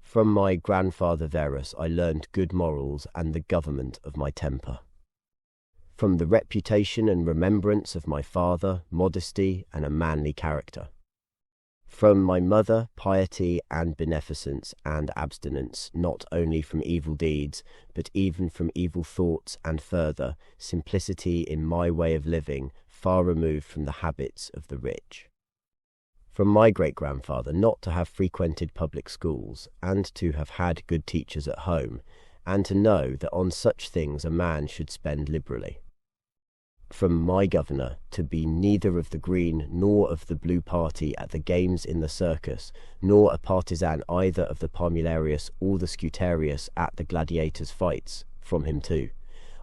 From my grandfather Verus I learned good morals and the government of my temper. From the reputation and remembrance of my father, modesty and a manly character. From my mother, piety and beneficence and abstinence, not only from evil deeds, but even from evil thoughts, and further, simplicity in my way of living, far removed from the habits of the rich. From my great-grandfather not to have frequented public schools, and to have had good teachers at home, and to know that on such things a man should spend liberally. From my governor to be neither of the green nor of the blue party at the games in the circus, nor a partisan either of the Parmularius or the Scutarius at the gladiators' fights. From him too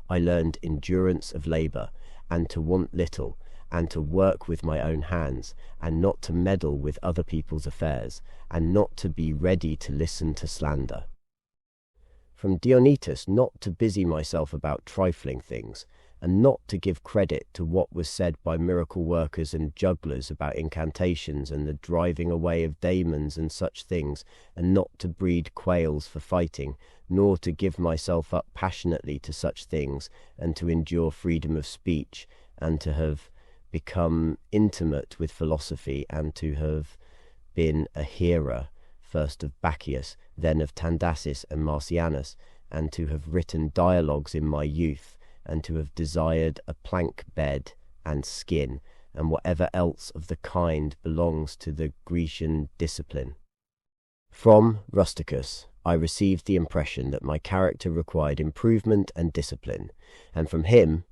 I learned endurance of labour, and to want little, and to work with my own hands, and not to meddle with other people's affairs, and not to be ready to listen to slander. From Dionytus not to busy myself about trifling things, and not to give credit to what was said by miracle workers and jugglers about incantations and the driving away of daemons and such things, and not to breed quails for fighting, nor to give myself up passionately to such things, and to endure freedom of speech, and to have become intimate with philosophy, and to have been a hearer, first of Bacchius, then of Tandasis and Marcianus, and to have written dialogues in my youth, and to have desired a plank bed and skin, and whatever else of the kind belongs to the Grecian discipline. From Rusticus I received the impression that my character required improvement and discipline, and from him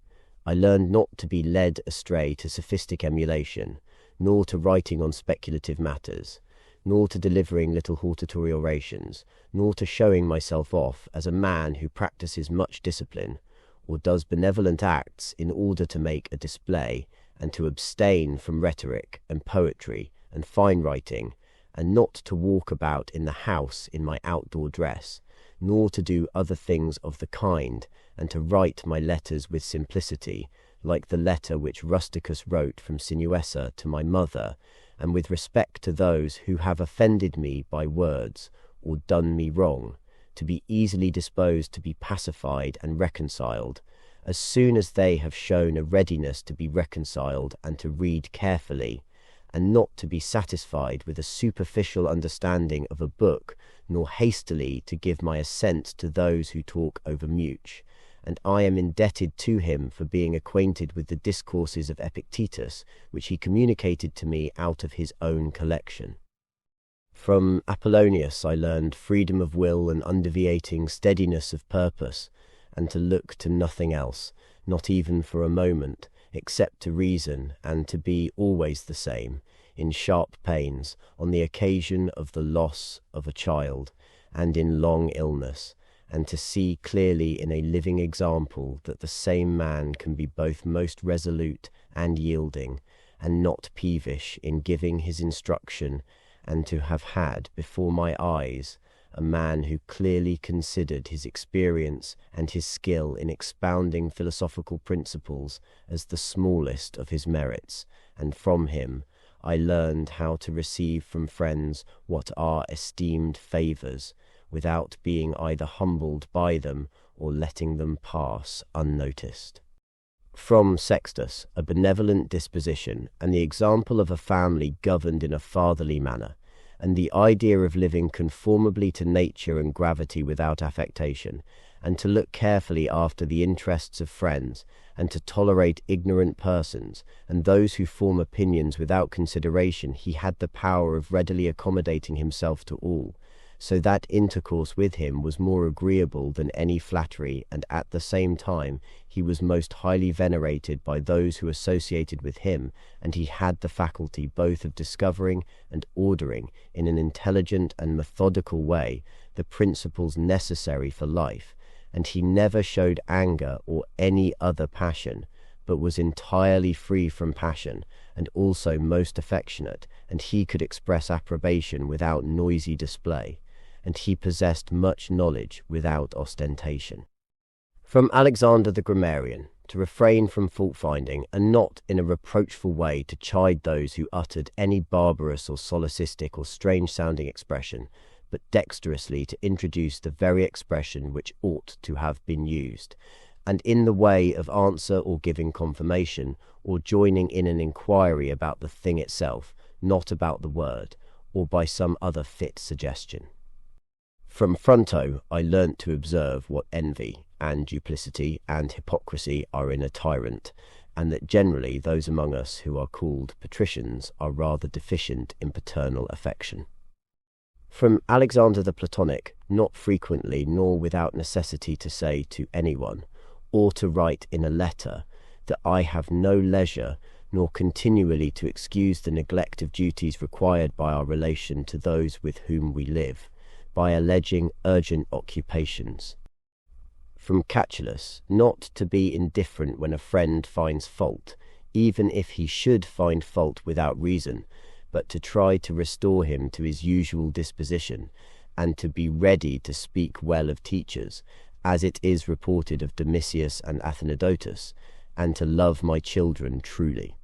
I learned not to be led astray to sophistic emulation, nor to writing on speculative matters, nor to delivering little hortatory orations, nor to showing myself off as a man who practices much discipline, or does benevolent acts in order to make a display, and to abstain from rhetoric and poetry and fine writing, and not to walk about in the house in my outdoor dress, nor to do other things of the kind, and to write my letters with simplicity, like the letter which Rusticus wrote from Sinuessa to my mother, and with respect to those who have offended me by words, or done me wrong, to be easily disposed to be pacified and reconciled, as soon as they have shown a readiness to be reconciled and to read carefully, and not to be satisfied with a superficial understanding of a book, nor hastily to give my assent to those who talk over mute. And I am indebted to him for being acquainted with the discourses of Epictetus, which he communicated to me out of his own collection. From Apollonius I learned freedom of will and undeviating steadiness of purpose, and to look to nothing else, not even for a moment, except to reason, and to be always the same, in sharp pains, on the occasion of the loss of a child, and in long illness, and to see clearly in a living example that the same man can be both most resolute and yielding, and not peevish in giving his instruction, and to have had before my eyes a man who clearly considered his experience and his skill in expounding philosophical principles as the smallest of his merits, and from him I learned how to receive from friends what are esteemed favours, without being either humbled by them or letting them pass unnoticed. From Sextus, a benevolent disposition, and the example of a family governed in a fatherly manner, and the idea of living conformably to nature and gravity without affectation, and to look carefully after the interests of friends, and to tolerate ignorant persons, and those who form opinions without consideration, he had the power of readily accommodating himself to all, so that intercourse with him was more agreeable than any flattery, and at the same time he was most highly venerated by those who associated with him, and he had the faculty both of discovering and ordering in an intelligent and methodical way the principles necessary for life, and he never showed anger or any other passion, but was entirely free from passion, and also most affectionate, and he could express approbation without noisy display, and he possessed much knowledge without ostentation. From Alexander the Grammarian, to refrain from fault-finding, and not in a reproachful way to chide those who uttered any barbarous or solecistic or strange-sounding expression, but dexterously to introduce the very expression which ought to have been used, and in the way of answer or giving confirmation, or joining in an inquiry about the thing itself, not about the word, or by some other fit suggestion. From Fronto, I learnt to observe what envy and duplicity and hypocrisy are in a tyrant, and that generally those among us who are called patricians are rather deficient in paternal affection. From Alexander the Platonic, not frequently nor without necessity to say to anyone, or to write in a letter, that I have no leisure nor continually to excuse the neglect of duties required by our relation to those with whom we live, by alleging urgent occupations. From Catullus, not to be indifferent when a friend finds fault, even if he should find fault without reason, but to try to restore him to his usual disposition, and to be ready to speak well of teachers, as it is reported of Domitius and Athenodotus, and to love my children truly.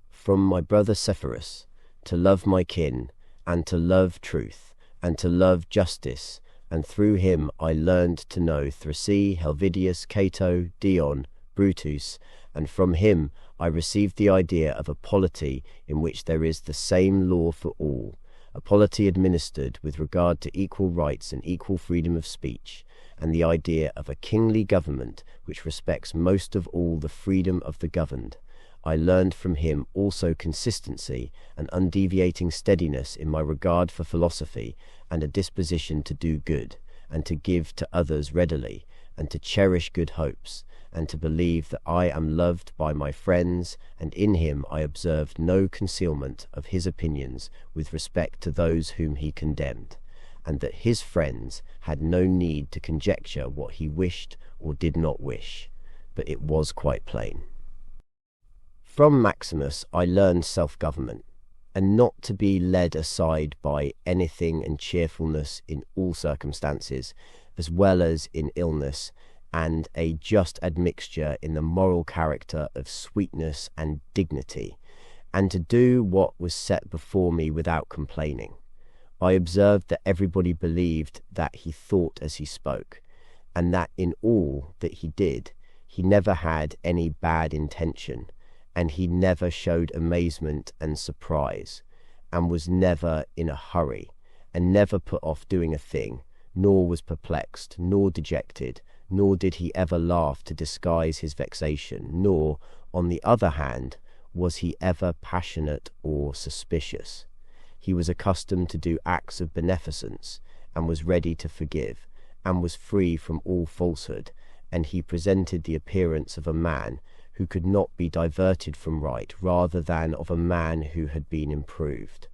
From my brother Sepphoris, to love my kin, and to love truth, and to love justice, and through him I learned to know Thrasea, Helvidius, Cato, Dion, Brutus, and from him I received the idea of a polity in which there is the same law for all, a polity administered with regard to equal rights and equal freedom of speech, and the idea of a kingly government which respects most of all the freedom of the governed. I learned from him also consistency and undeviating steadiness in my regard for philosophy, and a disposition to do good, and to give to others readily, and to cherish good hopes, and to believe that I am loved by my friends, and in him I observed no concealment of his opinions with respect to those whom he condemned, and that his friends had no need to conjecture what he wished or did not wish, but it was quite plain. From Maximus I learned self-government, and not to be led aside by anything, and cheerfulness in all circumstances, as well as in illness, and a just admixture in the moral character of sweetness and dignity, and to do what was set before me without complaining. I observed that everybody believed that he thought as he spoke, and that in all that he did, he never had any bad intention, and he never showed amazement and surprise, and was never in a hurry, and never put off doing a thing, nor was perplexed, nor dejected, nor did he ever laugh to disguise his vexation, nor, on the other hand, was he ever passionate or suspicious. He was accustomed to do acts of beneficence, and was ready to forgive, and was free from all falsehood, and he presented the appearance of a man who could not be diverted from right, rather than of a man who had been improved.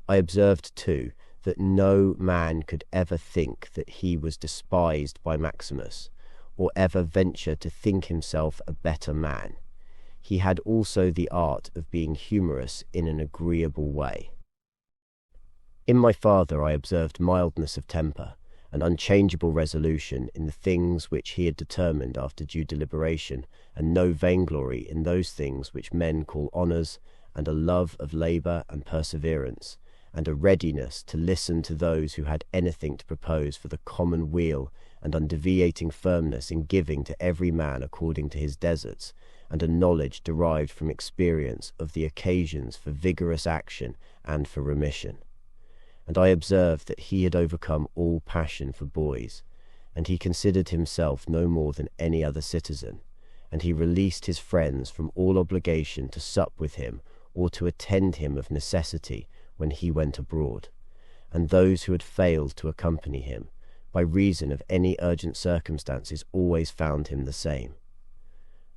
I observed, too, that no man could ever think that he was despised by Maximus, or ever venture to think himself a better man. He had also the art of being humorous in an agreeable way. In my father I observed mildness of temper, an unchangeable resolution in the things which he had determined after due deliberation, and no vainglory in those things which men call honours, and a love of labour and perseverance, and a readiness to listen to those who had anything to propose for the common weal, and undeviating firmness in giving to every man according to his deserts, and a knowledge derived from experience of the occasions for vigorous action and for remission. And I observed that he had overcome all passion for boys, and he considered himself no more than any other citizen, and he released his friends from all obligation to sup with him or to attend him of necessity when he went abroad, and those who had failed to accompany him, by reason of any urgent circumstances, always found him the same.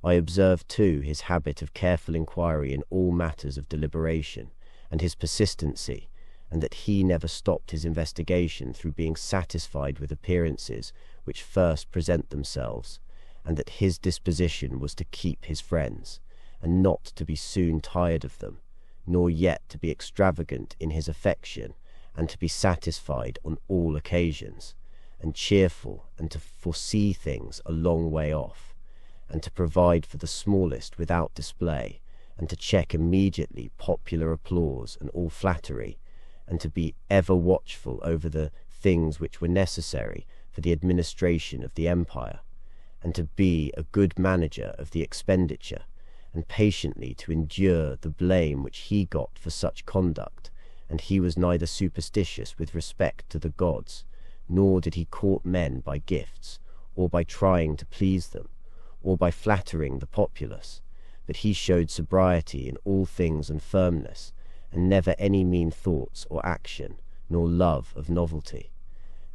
I observed too his habit of careful inquiry in all matters of deliberation, and his persistency, and that he never stopped his investigation through being satisfied with appearances which first present themselves, and that his disposition was to keep his friends, and not to be soon tired of them, nor yet to be extravagant in his affection, and to be satisfied on all occasions, and cheerful, and to foresee things a long way off, and to provide for the smallest without display, and to check immediately popular applause and all flattery, and to be ever watchful over the things which were necessary for the administration of the empire, and to be a good manager of the expenditure, and patiently to endure the blame which he got for such conduct. And he was neither superstitious with respect to the gods, nor did he court men by gifts, or by trying to please them, or by flattering the populace, but he showed sobriety in all things and firmness, and never any mean thoughts or action, nor love of novelty.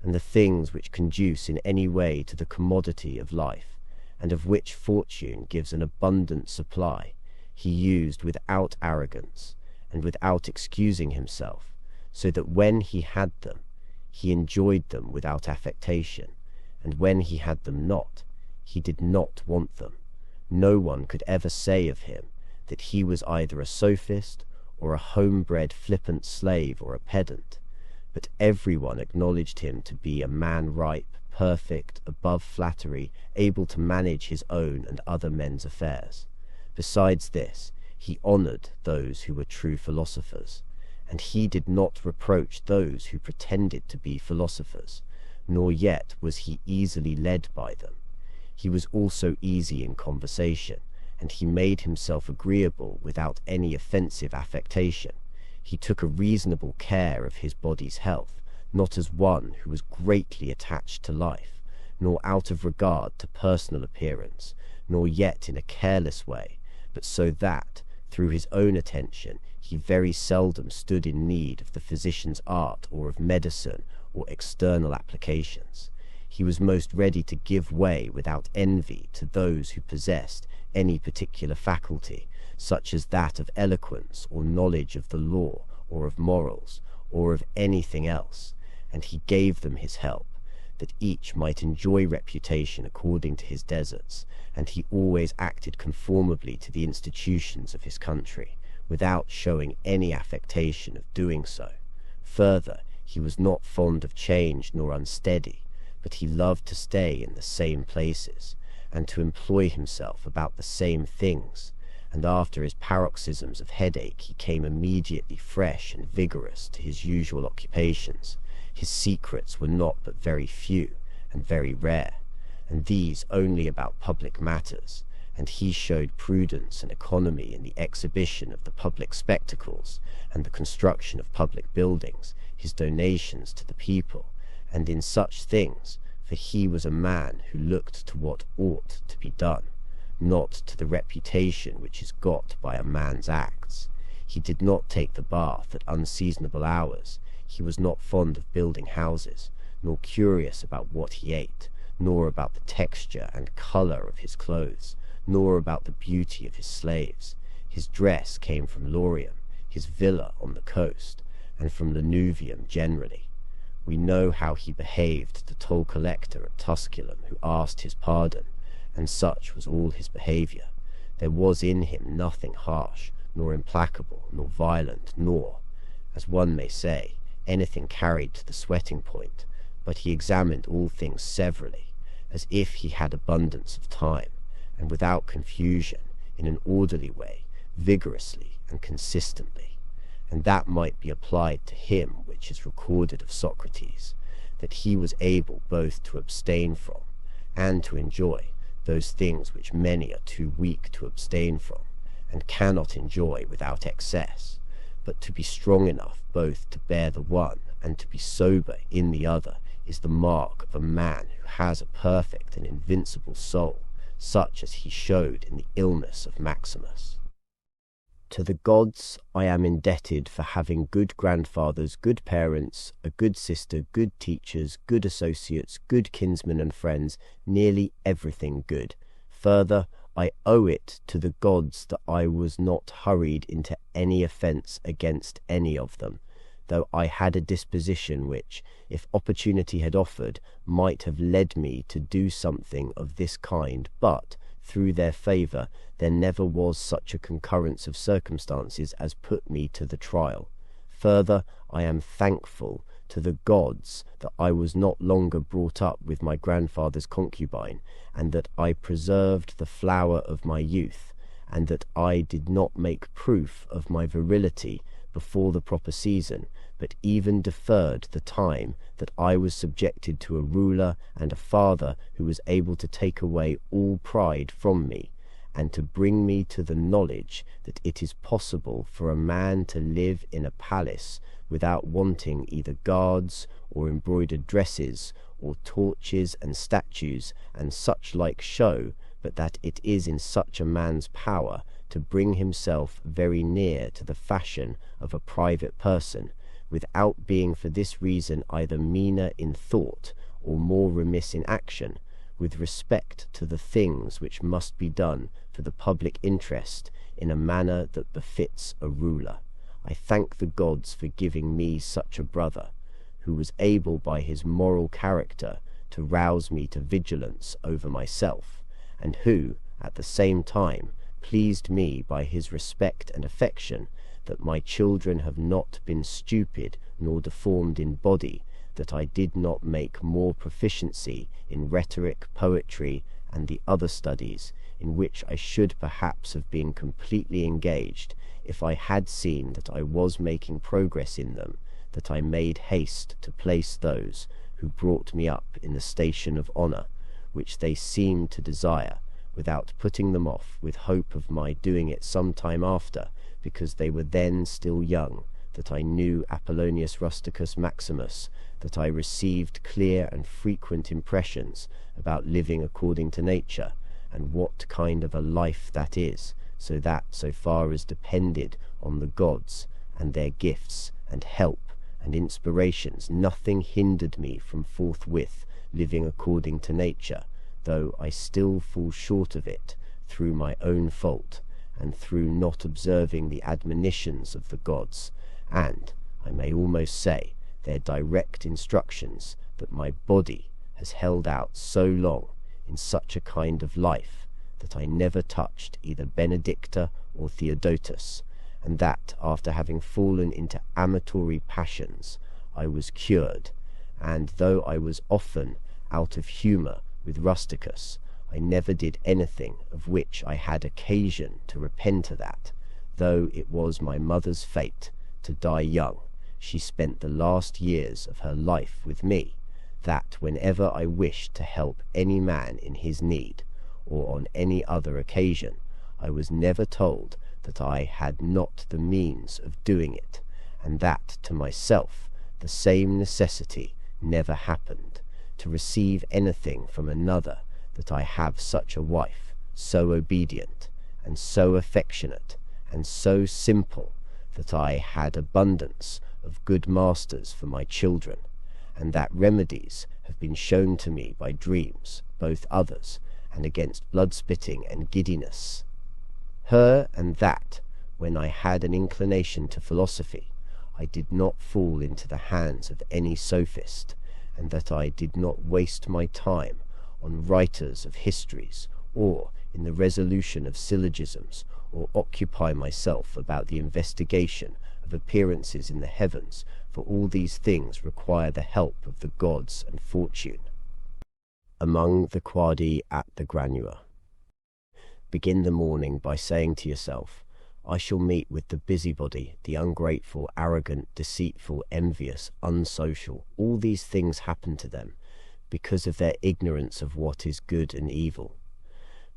And the things which conduce in any way to the commodity of life, and of which fortune gives an abundant supply, he used without arrogance, and without excusing himself, so that when he had them, he enjoyed them without affectation, and when he had them not, he did not want them. No one could ever say of him that he was either a sophist, or a home-bred flippant slave, or a pedant, but everyone acknowledged him to be a man ripe, perfect, above flattery, able to manage his own and other men's affairs. Besides this, he honoured those who were true philosophers, and he did not reproach those who pretended to be philosophers, nor yet was he easily led by them. He was also easy in conversation, and he made himself agreeable without any offensive affectation. He took a reasonable care of his body's health, not as one who was greatly attached to life, nor out of regard to personal appearance, nor yet in a careless way, but so that, through his own attention, he very seldom stood in need of the physician's art or of medicine or external applications. He was most ready to give way without envy to those who possessed any particular faculty, such as that of eloquence or knowledge of the law or of morals or of anything else, and he gave them his help, that each might enjoy reputation according to his deserts, and he always acted conformably to the institutions of his country, without showing any affectation of doing so. Further, he was not fond of change nor unsteady, but he loved to stay in the same places, and to employ himself about the same things, and after his paroxysms of headache he came immediately fresh and vigorous to his usual occupations. His secrets were not but very few and very rare, and these only about public matters, and he showed prudence and economy in the exhibition of the public spectacles, and the construction of public buildings, his donations to the people, and in such things, for he was a man who looked to what ought to be done, not to the reputation which is got by a man's acts. He did not take the bath at unseasonable hours. He was not fond of building houses, nor curious about what he ate, nor about the texture and colour of his clothes, nor about the beauty of his slaves. His dress came from Laurium, his villa on the coast, and from Lanuvium generally. We know how he behaved to the toll collector at Tusculum, who asked his pardon, and such was all his behaviour. There was in him nothing harsh, nor implacable, nor violent, nor, as one may say, anything carried to the sweating point, but he examined all things severally, as if he had abundance of time, and without confusion, in an orderly way, vigorously and consistently. And that might be applied to him which is recorded of Socrates, that he was able both to abstain from and to enjoy those things which many are too weak to abstain from, and cannot enjoy without excess, but to be strong enough both to bear the one and to be sober in the other is the mark of a man who has a perfect and invincible soul, such as he showed in the illness of Maximus. To the gods I am indebted for having good grandfathers, good parents, a good sister, good teachers, good associates, good kinsmen and friends, nearly everything good. Further, I owe it to the gods that I was not hurried into any offence against any of them, though I had a disposition which, if opportunity had offered, might have led me to do something of this kind, but, through their favour, there never was such a concurrence of circumstances as put me to the trial. Further, I am thankful to the gods that I was not longer brought up with my grandfather's concubine, and that I preserved the flower of my youth, and that I did not make proof of my virility before the proper season, but even deferred the time that I was subjected to a ruler and a father who was able to take away all pride from me, and to bring me to the knowledge that it is possible for a man to live in a palace without wanting either guards or embroidered dresses or torches and statues and such like show, but that it is in such a man's power to bring himself very near to the fashion of a private person, without being for this reason either meaner in thought or more remiss in action, with respect to the things which must be done for the public interest in a manner that befits a ruler. I thank the gods for giving me such a brother, who was able by his moral character to rouse me to vigilance over myself, and who, at the same time, pleased me by his respect and affection, that my children have not been stupid nor deformed in body, that I did not make more proficiency in rhetoric, poetry, and the other studies, in which I should perhaps have been completely engaged, if I had seen that I was making progress in them, that I made haste to place those who brought me up in the station of honour, which they seemed to desire, without putting them off with hope of my doing it some time after, because they were then still young, that I knew Apollonius Rusticus Maximus, that I received clear and frequent impressions about living according to nature, and what kind of a life that is, so that, so far as depended on the gods and their gifts and help and inspirations, nothing hindered me from forthwith living according to nature, though I still fall short of it through my own fault, and through not observing the admonitions of the gods, and, I may almost say, their direct instructions, that my body has held out so long in such a kind of life, that I never touched either Benedicta or Theodotus, and that, after having fallen into amatory passions, I was cured, and though I was often out of humour with Rusticus, I never did anything of which I had occasion to repent of that, though it was my mother's fate to die young. She spent the last years of her life with me, that whenever I wished to help any man in his need, or on any other occasion, I was never told that I had not the means of doing it, and that to myself the same necessity never happened, to receive anything from another, that I have such a wife, so obedient, and so affectionate, and so simple, that I had abundance of good masters for my children, and that remedies have been shown to me by dreams, both others, and against blood-spitting and giddiness. Her and that, when I had an inclination to philosophy, I did not fall into the hands of any sophist, and that I did not waste my time on writers of histories, or in the resolution of syllogisms, or occupy myself about the investigation of appearances in the heavens, for all these things require the help of the gods and fortune. Among the quadi at the granua. Begin the morning by saying to yourself, I shall meet with the busybody, the ungrateful, arrogant, deceitful, envious, unsocial. All these things happen to them because of their ignorance of what is good and evil.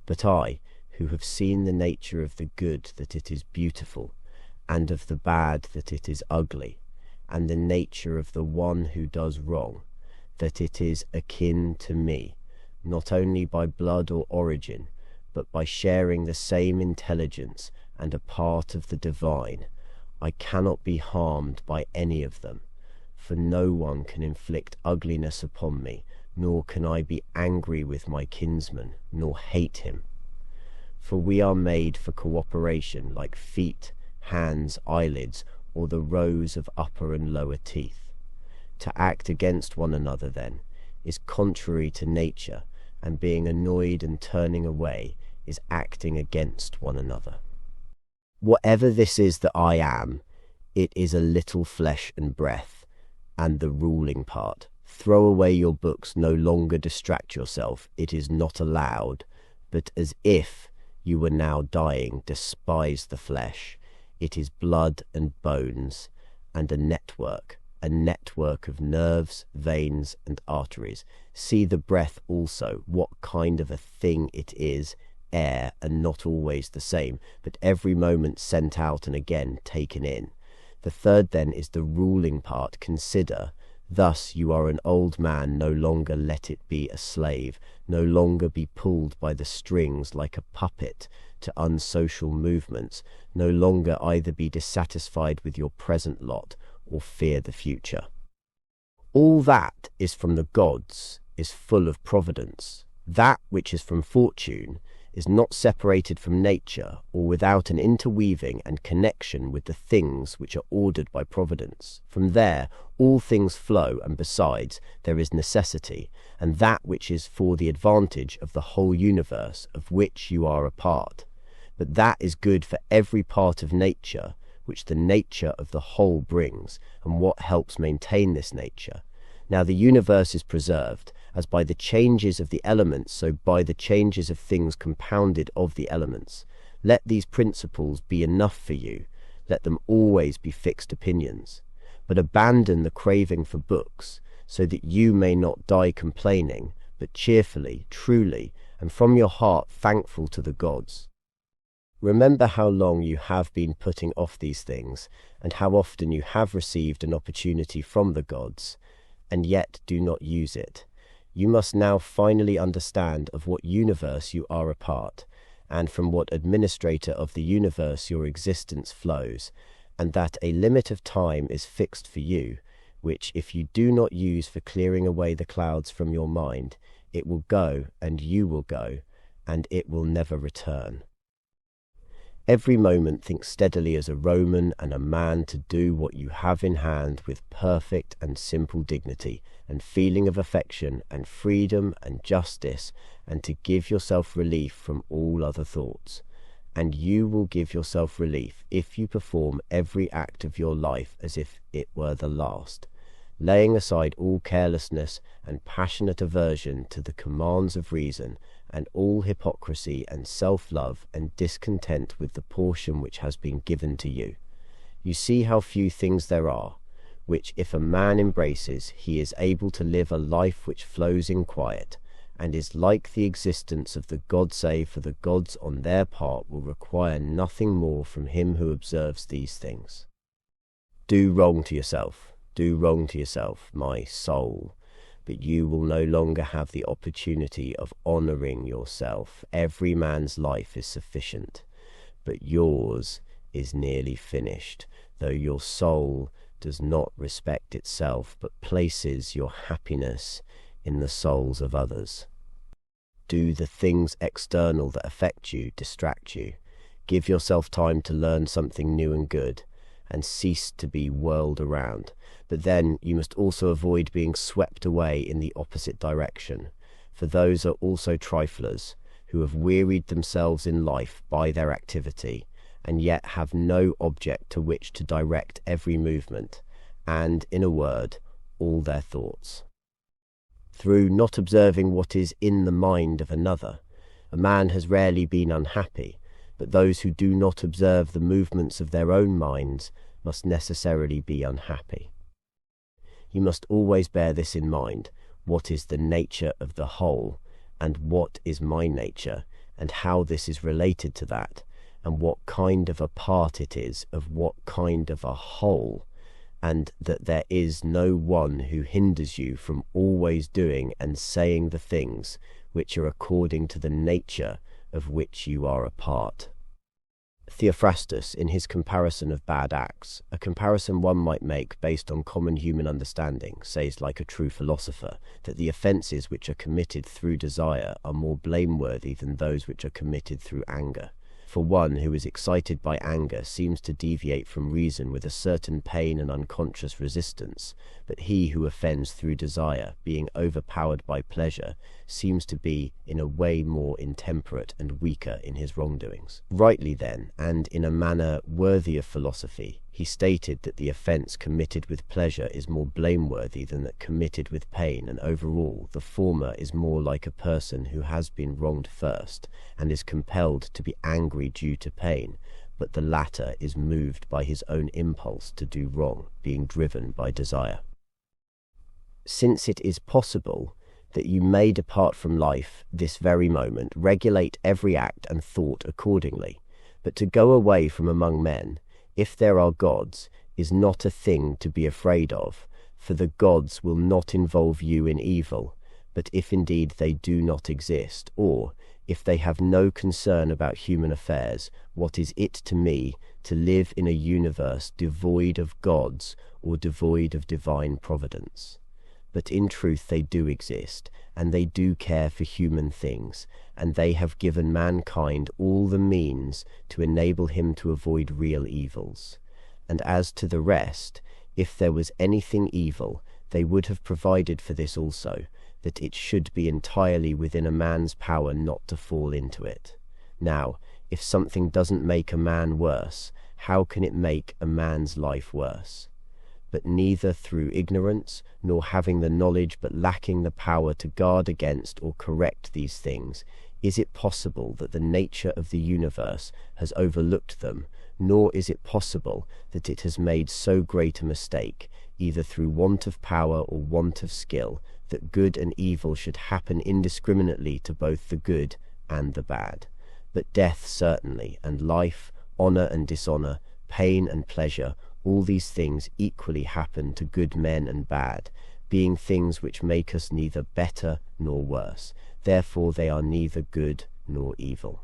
But I, who have seen the nature of the good, that it is beautiful, and of the bad, that it is ugly, and the nature of the one who does wrong, that it is akin to me, not only by blood or origin, but by sharing the same intelligence and a part of the divine, I cannot be harmed by any of them, for no one can inflict ugliness upon me, nor can I be angry with my kinsman, nor hate him. For we are made for cooperation like feet, hands, eyelids, or the rows of upper and lower teeth. To act against one another, then, is contrary to nature, and being annoyed and turning away is acting against one another. Whatever this is that I am, it is a little flesh and breath, and the ruling part. Throw away your books, no longer distract yourself, it is not allowed, but as if you were now dying, despise the flesh. It is blood and bones, and a network of nerves, veins, and arteries. See the breath also, what kind of a thing it is, air, and not always the same, but every moment sent out and again taken in. The third then is the ruling part. Consider, thus you are an old man, no longer let it be a slave, no longer be pulled by the strings like a puppet to unsocial movements, no longer either be dissatisfied with your present lot or fear the future. All that is from the gods is full of providence. That which is from fortune is not separated from nature or without an interweaving and connection with the things which are ordered by providence. From there all things flow, and besides there is necessity, and that which is for the advantage of the whole universe of which you are a part. But that is good for every part of nature which the nature of the whole brings, and what helps maintain this nature. Now the universe is preserved, as by the changes of the elements, so by the changes of things compounded of the elements. Let these principles be enough for you, let them always be fixed opinions. But abandon the craving for books, so that you may not die complaining, but cheerfully, truly, and from your heart thankful to the gods. Remember how long you have been putting off these things, and how often you have received an opportunity from the gods, and yet do not use it. You must now finally understand of what universe you are a part, and from what administrator of the universe your existence flows, and that a limit of time is fixed for you, which if you do not use for clearing away the clouds from your mind, it will go, and you will go, and it will never return. Every moment think steadily as a Roman and a man to do what you have in hand with perfect and simple dignity and feeling of affection and freedom and justice, and to give yourself relief from all other thoughts. And you will give yourself relief if you perform every act of your life as if it were the last, laying aside all carelessness and passionate aversion to the commands of reason, and all hypocrisy and self-love and discontent with the portion which has been given to you. You see how few things there are, which if a man embraces, he is able to live a life which flows in quiet, and is like the existence of the gods, save for the gods on their part will require nothing more from him who observes these things. Do wrong to yourself, my soul, but you will no longer have the opportunity of honouring yourself. Every man's life is sufficient, but yours is nearly finished, though your soul does not respect itself, but places your happiness in the souls of others. Do the things external that affect you, distract you. Give yourself time to learn something new and good, and cease to be whirled around. But then you must also avoid being swept away in the opposite direction, for those are also triflers, who have wearied themselves in life by their activity, and yet have no object to which to direct every movement, and, in a word, all their thoughts. Through not observing what is in the mind of another, a man has rarely been unhappy, but those who do not observe the movements of their own minds must necessarily be unhappy. You must always bear this in mind, what is the nature of the whole, and what is my nature, and how this is related to that, and what kind of a part it is of what kind of a whole, and that there is no one who hinders you from always doing and saying the things which are according to the nature of which you are a part. Theophrastus, in his comparison of bad acts, a comparison one might make based on common human understanding, says like a true philosopher, that the offences which are committed through desire are more blameworthy than those which are committed through anger. For one who is excited by anger seems to deviate from reason with a certain pain and unconscious resistance, but he who offends through desire, being overpowered by pleasure, seems to be in a way more intemperate and weaker in his wrongdoings. Rightly then, and in a manner worthy of philosophy, he stated that the offence committed with pleasure is more blameworthy than that committed with pain, and overall the former is more like a person who has been wronged first, and is compelled to be angry due to pain, but the latter is moved by his own impulse to do wrong, being driven by desire. Since it is possible that you may depart from life this very moment, regulate every act and thought accordingly, but to go away from among men, if there are gods, is not a thing to be afraid of, for the gods will not involve you in evil, but if indeed they do not exist, or if they have no concern about human affairs, what is it to me to live in a universe devoid of gods or devoid of divine providence? But in truth they do exist, and they do care for human things, and they have given mankind all the means to enable him to avoid real evils. And as to the rest, if there was anything evil, they would have provided for this also, that it should be entirely within a man's power not to fall into it. Now, if something doesn't make a man worse, how can it make a man's life worse? But neither through ignorance, nor having the knowledge but lacking the power to guard against or correct these things, is it possible that the nature of the universe has overlooked them, nor is it possible that it has made so great a mistake, either through want of power or want of skill, that good and evil should happen indiscriminately to both the good and the bad. But death certainly, and life, honour and dishonour, pain and pleasure, all these things equally happen to good men and bad, being things which make us neither better nor worse. Therefore they are neither good nor evil.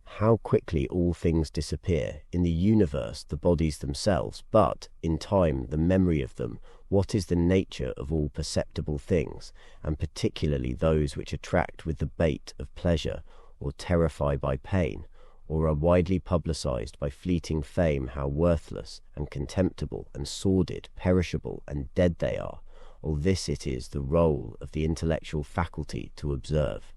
How quickly all things disappear, in the universe the bodies themselves, but, in time, the memory of them. What is the nature of all perceptible things, and particularly those which attract with the bait of pleasure, or terrify by pain, or are widely publicized by fleeting fame how worthless and contemptible and sordid, perishable and dead they are? All this it is the role of the intellectual faculty to observe.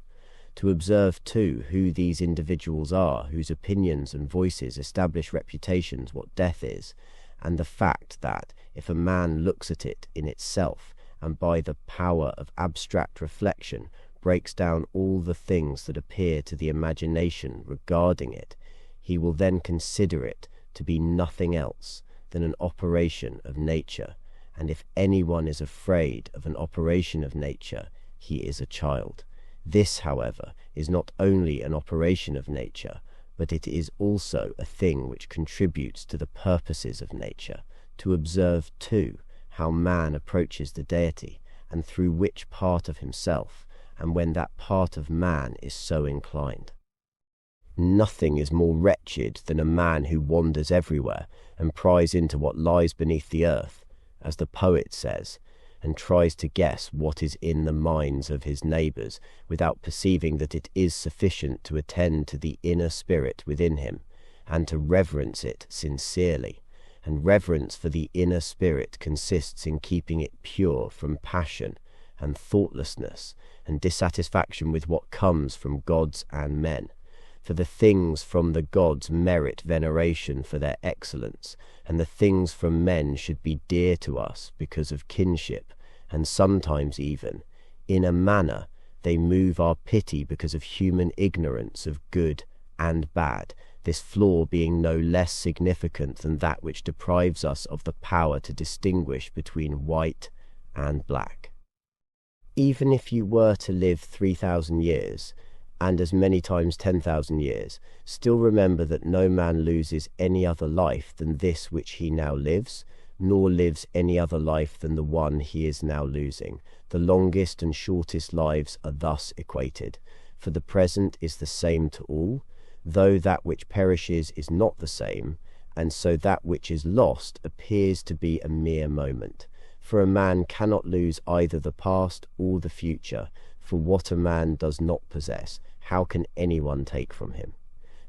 To observe, too, who these individuals are, whose opinions and voices establish reputations what death is, and the fact that, if a man looks at it in itself, and by the power of abstract reflection breaks down all the things that appear to the imagination regarding it, he will then consider it to be nothing else than an operation of nature, and if anyone is afraid of an operation of nature, he is a child. This, however, is not only an operation of nature, but it is also a thing which contributes to the purposes of nature, to observe, too, how man approaches the deity, and through which part of himself, and when that part of man is so inclined. Nothing is more wretched than a man who wanders everywhere, and pries into what lies beneath the earth, as the poet says, and tries to guess what is in the minds of his neighbours, without perceiving that it is sufficient to attend to the inner spirit within him, and to reverence it sincerely. And reverence for the inner spirit consists in keeping it pure from passion and thoughtlessness, and dissatisfaction with what comes from gods and men. For the things from the gods merit veneration for their excellence, and the things from men should be dear to us because of kinship, and sometimes even, in a manner, they move our pity because of human ignorance of good and bad, this flaw being no less significant than that which deprives us of the power to distinguish between white and black. Even if you were to live 3,000 years, and as many times 10,000 years, still remember that no man loses any other life than this which he now lives, nor lives any other life than the one he is now losing. The longest and shortest lives are thus equated, for the present is the same to all, though that which perishes is not the same, and so that which is lost appears to be a mere moment. For a man cannot lose either the past or the future, for what a man does not possess, how can anyone take from him?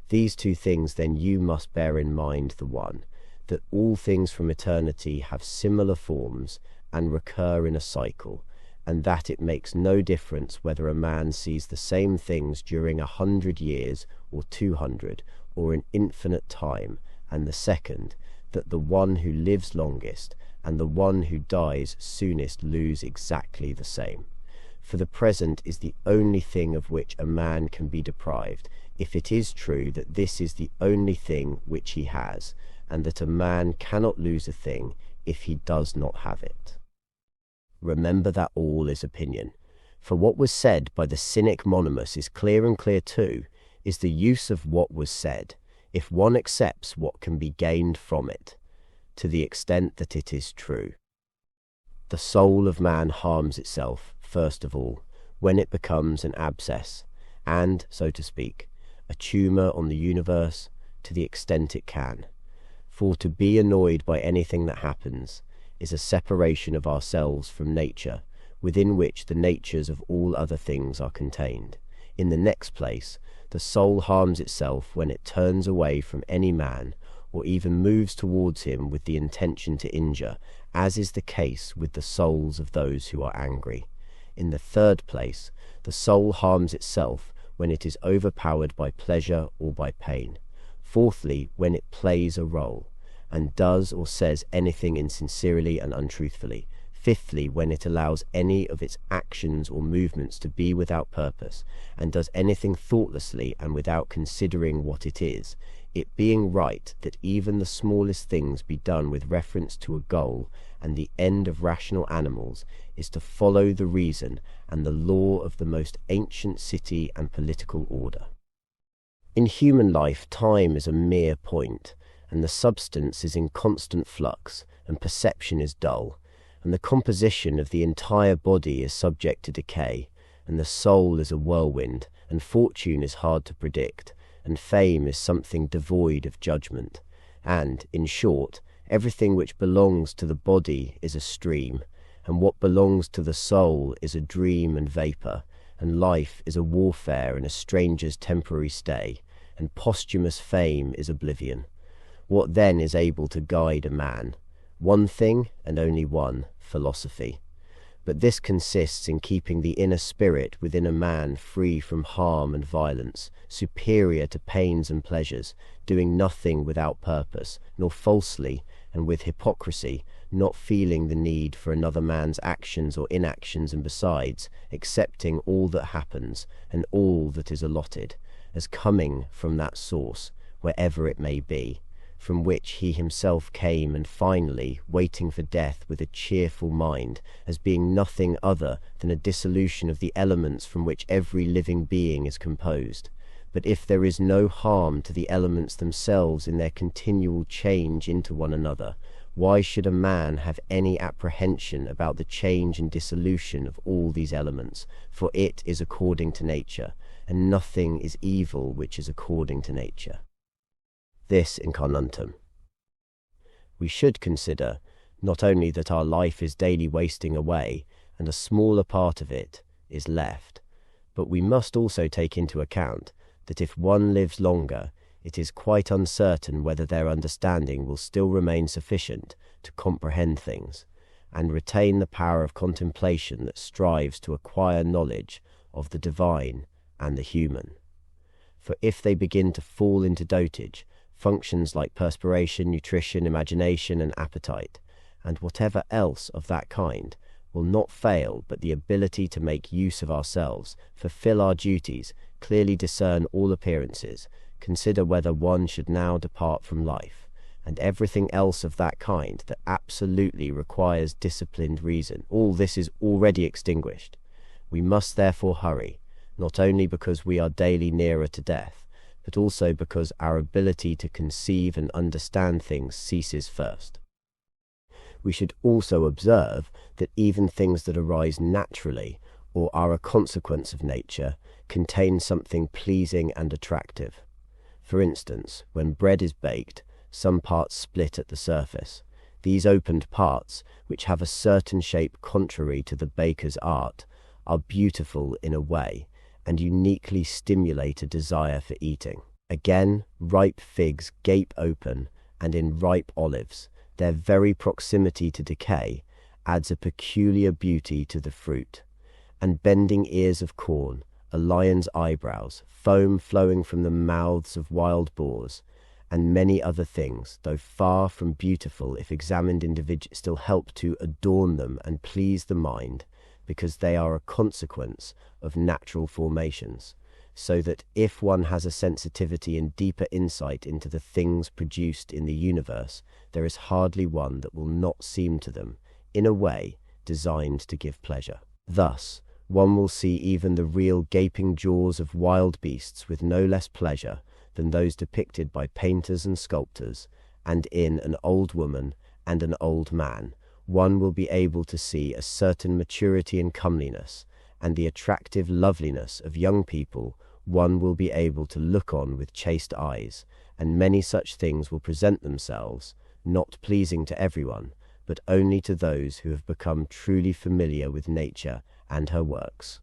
These two things then you must bear in mind: the one, that all things from eternity have similar forms and recur in a cycle, and that it makes no difference whether a man sees the same things during 100 years or 200 or an infinite time, and the second, that the one who lives longest and the one who dies soonest lose exactly the same. for the present is the only thing of which a man can be deprived, if it is true that this is the only thing which he has, and that a man cannot lose a thing if he does not have it. Remember that all is opinion. For what was said by the cynic Monimus is clear, and clear too is the use of what was said, if one accepts what can be gained from it, to the extent that it is true. The soul of man harms itself, first of all, when it becomes an abscess, and, so to speak, a tumour on the universe, to the extent it can. For to be annoyed by anything that happens is a separation of ourselves from nature, within which the natures of all other things are contained. In the next place, the soul harms itself when it turns away from any man, or even moves towards him with the intention to injure, as is the case with the souls of those who are angry. In the third place, the soul harms itself when it is overpowered by pleasure or by pain. Fourthly, when it plays a role, and does or says anything insincerely and untruthfully. Fifthly, when it allows any of its actions or movements to be without purpose, and does anything thoughtlessly and without considering what it is, it being right that even the smallest things be done with reference to a goal, and the end of rational animals is to follow the reason and the law of the most ancient city and political order. In human life, time is a mere point, and the substance is in constant flux, and perception is dull, and the composition of the entire body is subject to decay, and the soul is a whirlwind, and fortune is hard to predict, and fame is something devoid of judgment, and, in short, everything which belongs to the body is a stream, and what belongs to the soul is a dream and vapour, and life is a warfare and a stranger's temporary stay, and posthumous fame is oblivion. What then is able to guide a man? One thing, and only one, philosophy. But this consists in keeping the inner spirit within a man free from harm and violence, superior to pains and pleasures, doing nothing without purpose, nor falsely, and with hypocrisy, not feeling the need for another man's actions or inactions, and besides, accepting all that happens, and all that is allotted, as coming from that source, wherever it may be, from which he himself came, and finally waiting for death with a cheerful mind, as being nothing other than a dissolution of the elements from which every living being is composed. But if there is no harm to the elements themselves in their continual change into one another, why should a man have any apprehension about the change and dissolution of all these elements? For it is according to nature, and nothing is evil which is according to nature. This incarnantum. We should consider not only that our life is daily wasting away, and a smaller part of it is left, but we must also take into account that if one lives longer, it is quite uncertain whether their understanding will still remain sufficient to comprehend things, and retain the power of contemplation that strives to acquire knowledge of the divine and the human. For if they begin to fall into dotage, functions like perspiration, nutrition, imagination, and appetite, and whatever else of that kind, will not fail, but the ability to make use of ourselves, fulfill our duties, clearly discern all appearances, consider whether one should now depart from life, and everything else of that kind that absolutely requires disciplined reason, all this is already extinguished. We must therefore hurry, not only because we are daily nearer to death, but also because our ability to conceive and understand things ceases first. We should also observe that even things that arise naturally, or are a consequence of nature, contain something pleasing and attractive. For instance, when bread is baked, some parts split at the surface. These opened parts, which have a certain shape contrary to the baker's art, are beautiful in a way, and uniquely stimulate a desire for eating. Again, ripe figs gape open, and in ripe olives, their very proximity to decay adds a peculiar beauty to the fruit. And bending ears of corn, a lion's eyebrows, foam flowing from the mouths of wild boars, and many other things, though far from beautiful if examined individually, still help to adorn them and please the mind, because they are a consequence of natural formations, so that if one has a sensitivity and deeper insight into the things produced in the universe, there is hardly one that will not seem to them, in a way, designed to give pleasure. Thus, one will see even the real gaping jaws of wild beasts with no less pleasure than those depicted by painters and sculptors, and in an old woman and an old man, one will be able to see a certain maturity and comeliness, and the attractive loveliness of young people one will be able to look on with chaste eyes, and many such things will present themselves, not pleasing to everyone, but only to those who have become truly familiar with nature and her works.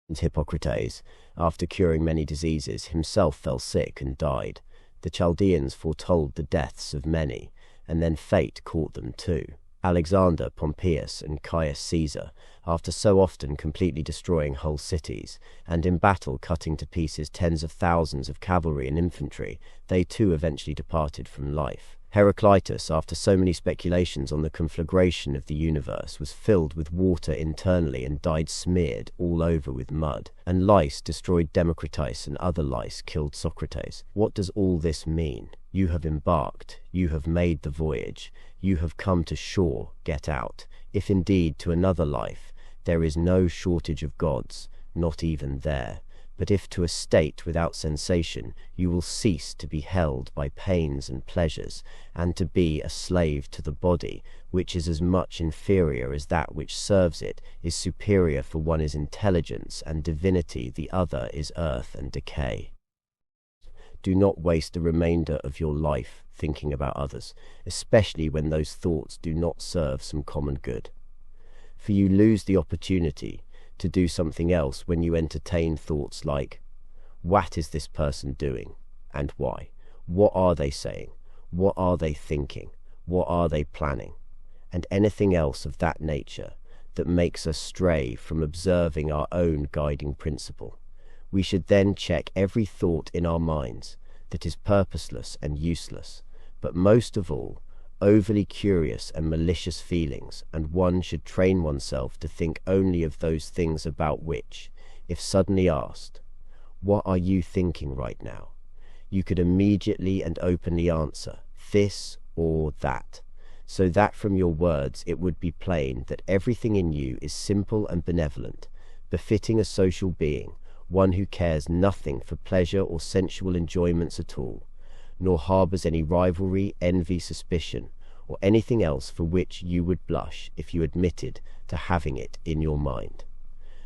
And Hippocrates, after curing many diseases, himself fell sick and died. The Chaldeans foretold the deaths of many, and then fate caught them too. Alexander, Pompeius, and Caius Caesar, after so often completely destroying whole cities, and in battle cutting to pieces tens of thousands of cavalry and infantry, they too eventually departed from life. Heraclitus, after so many speculations on the conflagration of the universe, was filled with water internally and died smeared all over with mud. And lice destroyed Democritus, and other lice killed Socrates. What does all this mean? You have embarked, you have made the voyage, you have come to shore, get out. If indeed to another life there is no shortage of gods, not even there. But if to a state without sensation you will cease to be held by pains and pleasures, and to be a slave to the body, which is as much inferior as that which serves it, is superior, for one is intelligence and divinity, the other is earth and decay. Do not waste the remainder of your life thinking about others, especially when those thoughts do not serve some common good. For you lose the opportunity to do something else when you entertain thoughts like, what is this person doing, and why? What are they saying? What are they thinking? What are they planning? And anything else of that nature that makes us stray from observing our own guiding principle. We should then check every thought in our minds that is purposeless and useless, but most of all, overly curious and malicious feelings, and one should train oneself to think only of those things about which, if suddenly asked, "What are you thinking right now?" you could immediately and openly answer, "This or that," so that from your words it would be plain that everything in you is simple and benevolent, befitting a social being, one who cares nothing for pleasure or sensual enjoyments at all, nor harbours any rivalry, envy, suspicion, or anything else for which you would blush if you admitted to having it in your mind.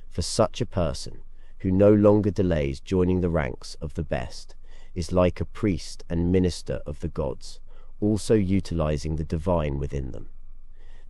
For such a person, who no longer delays joining the ranks of the best, is like a priest and minister of the gods, also utilizing the divine within them.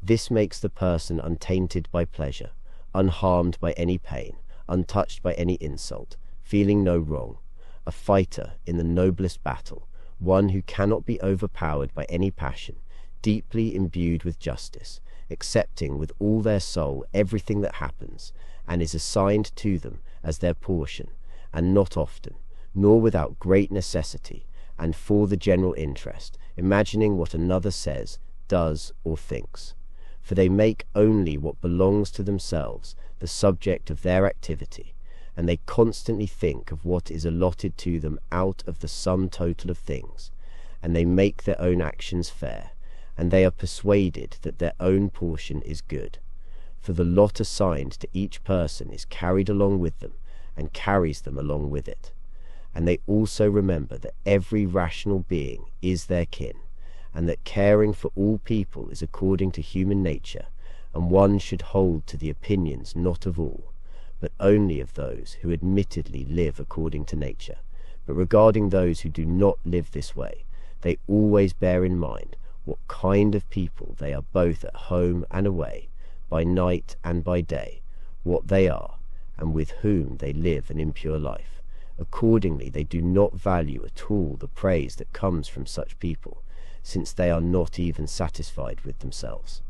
This makes the person untainted by pleasure, unharmed by any pain, untouched by any insult, feeling no wrong, a fighter in the noblest battle, one who cannot be overpowered by any passion, deeply imbued with justice, accepting with all their soul everything that happens, and is assigned to them as their portion, and not often, nor without great necessity, and for the general interest, imagining what another says, does, or thinks. For they make only what belongs to themselves the subject of their activity, and they constantly think of what is allotted to them out of the sum total of things, and they make their own actions fair, and they are persuaded that their own portion is good. For the lot assigned to each person is carried along with them, and carries them along with it. And they also remember that every rational being is their kin, and that caring for all people is according to human nature, and one should hold to the opinions not of all, but only of those who admittedly live according to nature. But regarding those who do not live this way, they always bear in mind what kind of people they are, both at home and away, by night and by day, what they are, and with whom they live an impure life. Accordingly, they do not value at all the praise that comes from such people, since they are not even satisfied with themselves.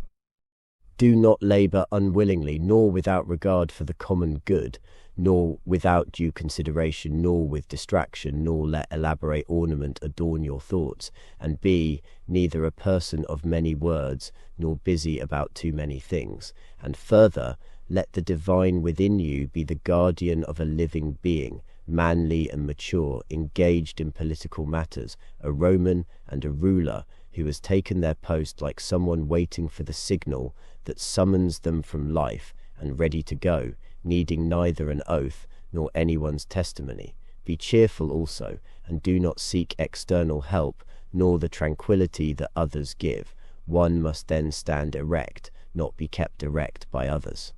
Do not labour unwillingly, nor without regard for the common good, nor without due consideration, nor with distraction, nor let elaborate ornament adorn your thoughts, and be neither a person of many words, nor busy about too many things. And further, Let the divine within you be the guardian of a living being, manly and mature, engaged in political matters, a Roman and a ruler who has taken their post like someone waiting for the signal that summons them from life and ready to go, needing neither an oath nor anyone's testimony. Be cheerful also, and do not seek external help, nor the tranquility that others give. One must then stand erect, not be kept erect by others.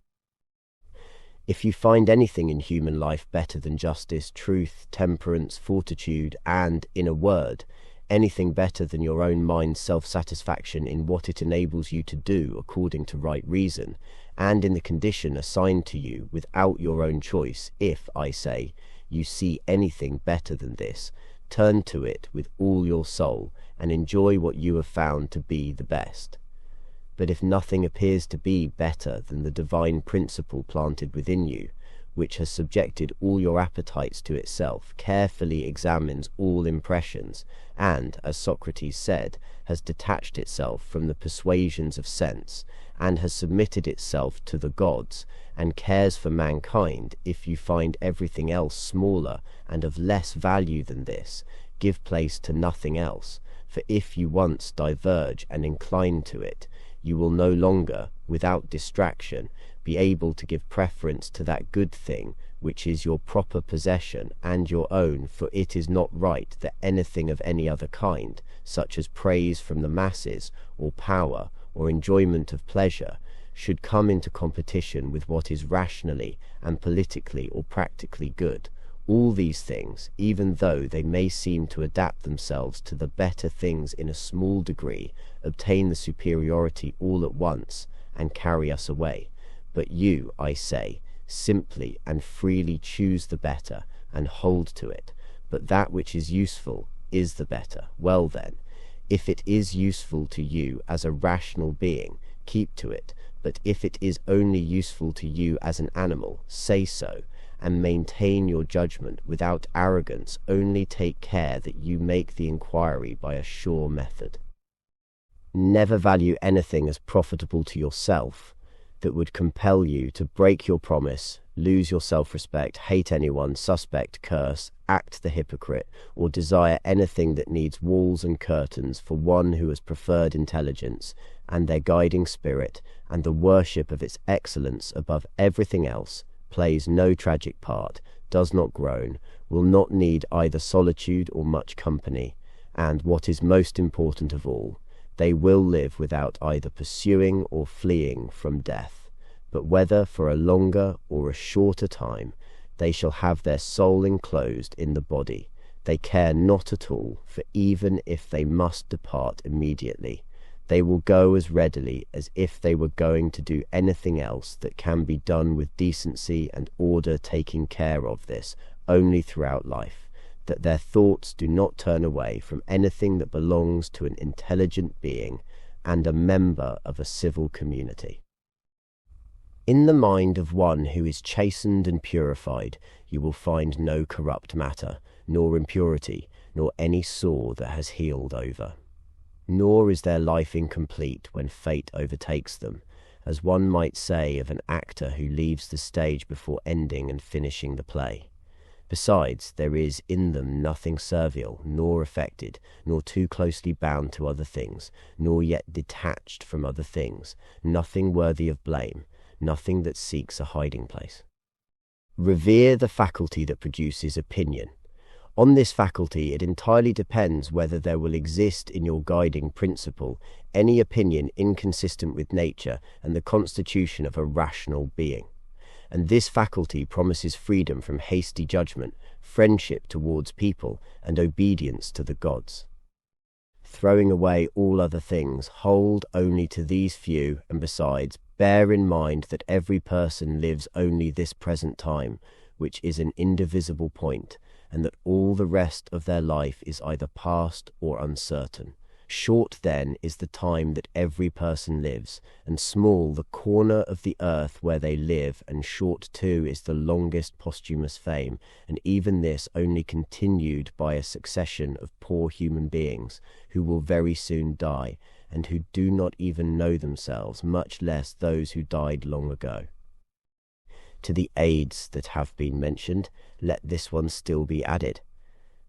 If you find anything in human life better than justice, truth, temperance, fortitude, and, in a word, anything better than your own mind's self-satisfaction in what it enables you to do according to right reason, and in the condition assigned to you without your own choice, if, I say, you see anything better than this, turn to it with all your soul, and enjoy what you have found to be the best. But if nothing appears to be better than the divine principle planted within you, which has subjected all your appetites to itself, carefully examines all impressions, and, as Socrates said, has detached itself from the persuasions of sense, and has submitted itself to the gods, and cares for mankind, if you find everything else smaller and of less value than this, give place to nothing else, for if you once diverge and incline to it, you will no longer, without distraction, be able to give preference to that good thing which is your proper possession and your own, for it is not right that anything of any other kind, such as praise from the masses, or power, or enjoyment of pleasure, should come into competition with what is rationally and politically or practically good. All these things, even though they may seem to adapt themselves to the better things in a small degree, obtain the superiority all at once and carry us away. But you, I say, simply and freely choose the better and hold to it. But that which is useful is the better. Well then, if it is useful to you as a rational being, keep to it. But if it is only useful to you as an animal, say so, and maintain your judgment without arrogance. Only take care that you make the inquiry by a sure method. Never value anything as profitable to yourself that would compel you to break your promise, lose your self-respect, hate anyone, suspect, curse, act the hypocrite, or desire anything that needs walls and curtains for one who has preferred intelligence and their guiding spirit and the worship of its excellence above everything else, plays no tragic part, does not groan, will not need either solitude or much company, and, what is most important of all, they will live without either pursuing or fleeing from death. But whether for a longer or a shorter time, they shall have their soul enclosed in the body. They care not at all, for even if they must depart immediately, they will go as readily as if they were going to do anything else that can be done with decency and order, taking care of this only throughout life, that their thoughts do not turn away from anything that belongs to an intelligent being and a member of a civil community. In the mind of one who is chastened and purified, you will find no corrupt matter, nor impurity, nor any sore that has healed over. Nor is their life incomplete when fate overtakes them, as one might say of an actor who leaves the stage before ending and finishing the play. Besides, there is in them nothing servile, nor affected, nor too closely bound to other things, nor yet detached from other things, nothing worthy of blame, nothing that seeks a hiding place. Revere the faculty that produces opinion. On this faculty it entirely depends whether there will exist in your guiding principle any opinion inconsistent with nature and the constitution of a rational being. And this faculty promises freedom from hasty judgment, friendship towards people, and obedience to the gods. Throwing away all other things, hold only to these few, and besides, bear in mind that every person lives only this present time, which is an indivisible point, and that all the rest of their life is either past or uncertain. Short then is the time that every person lives, and small the corner of the earth where they live, and short too is the longest posthumous fame, and even this only continued by a succession of poor human beings, who will very soon die, and who do not even know themselves, much less those who died long ago. To the aids that have been mentioned, let this one still be added.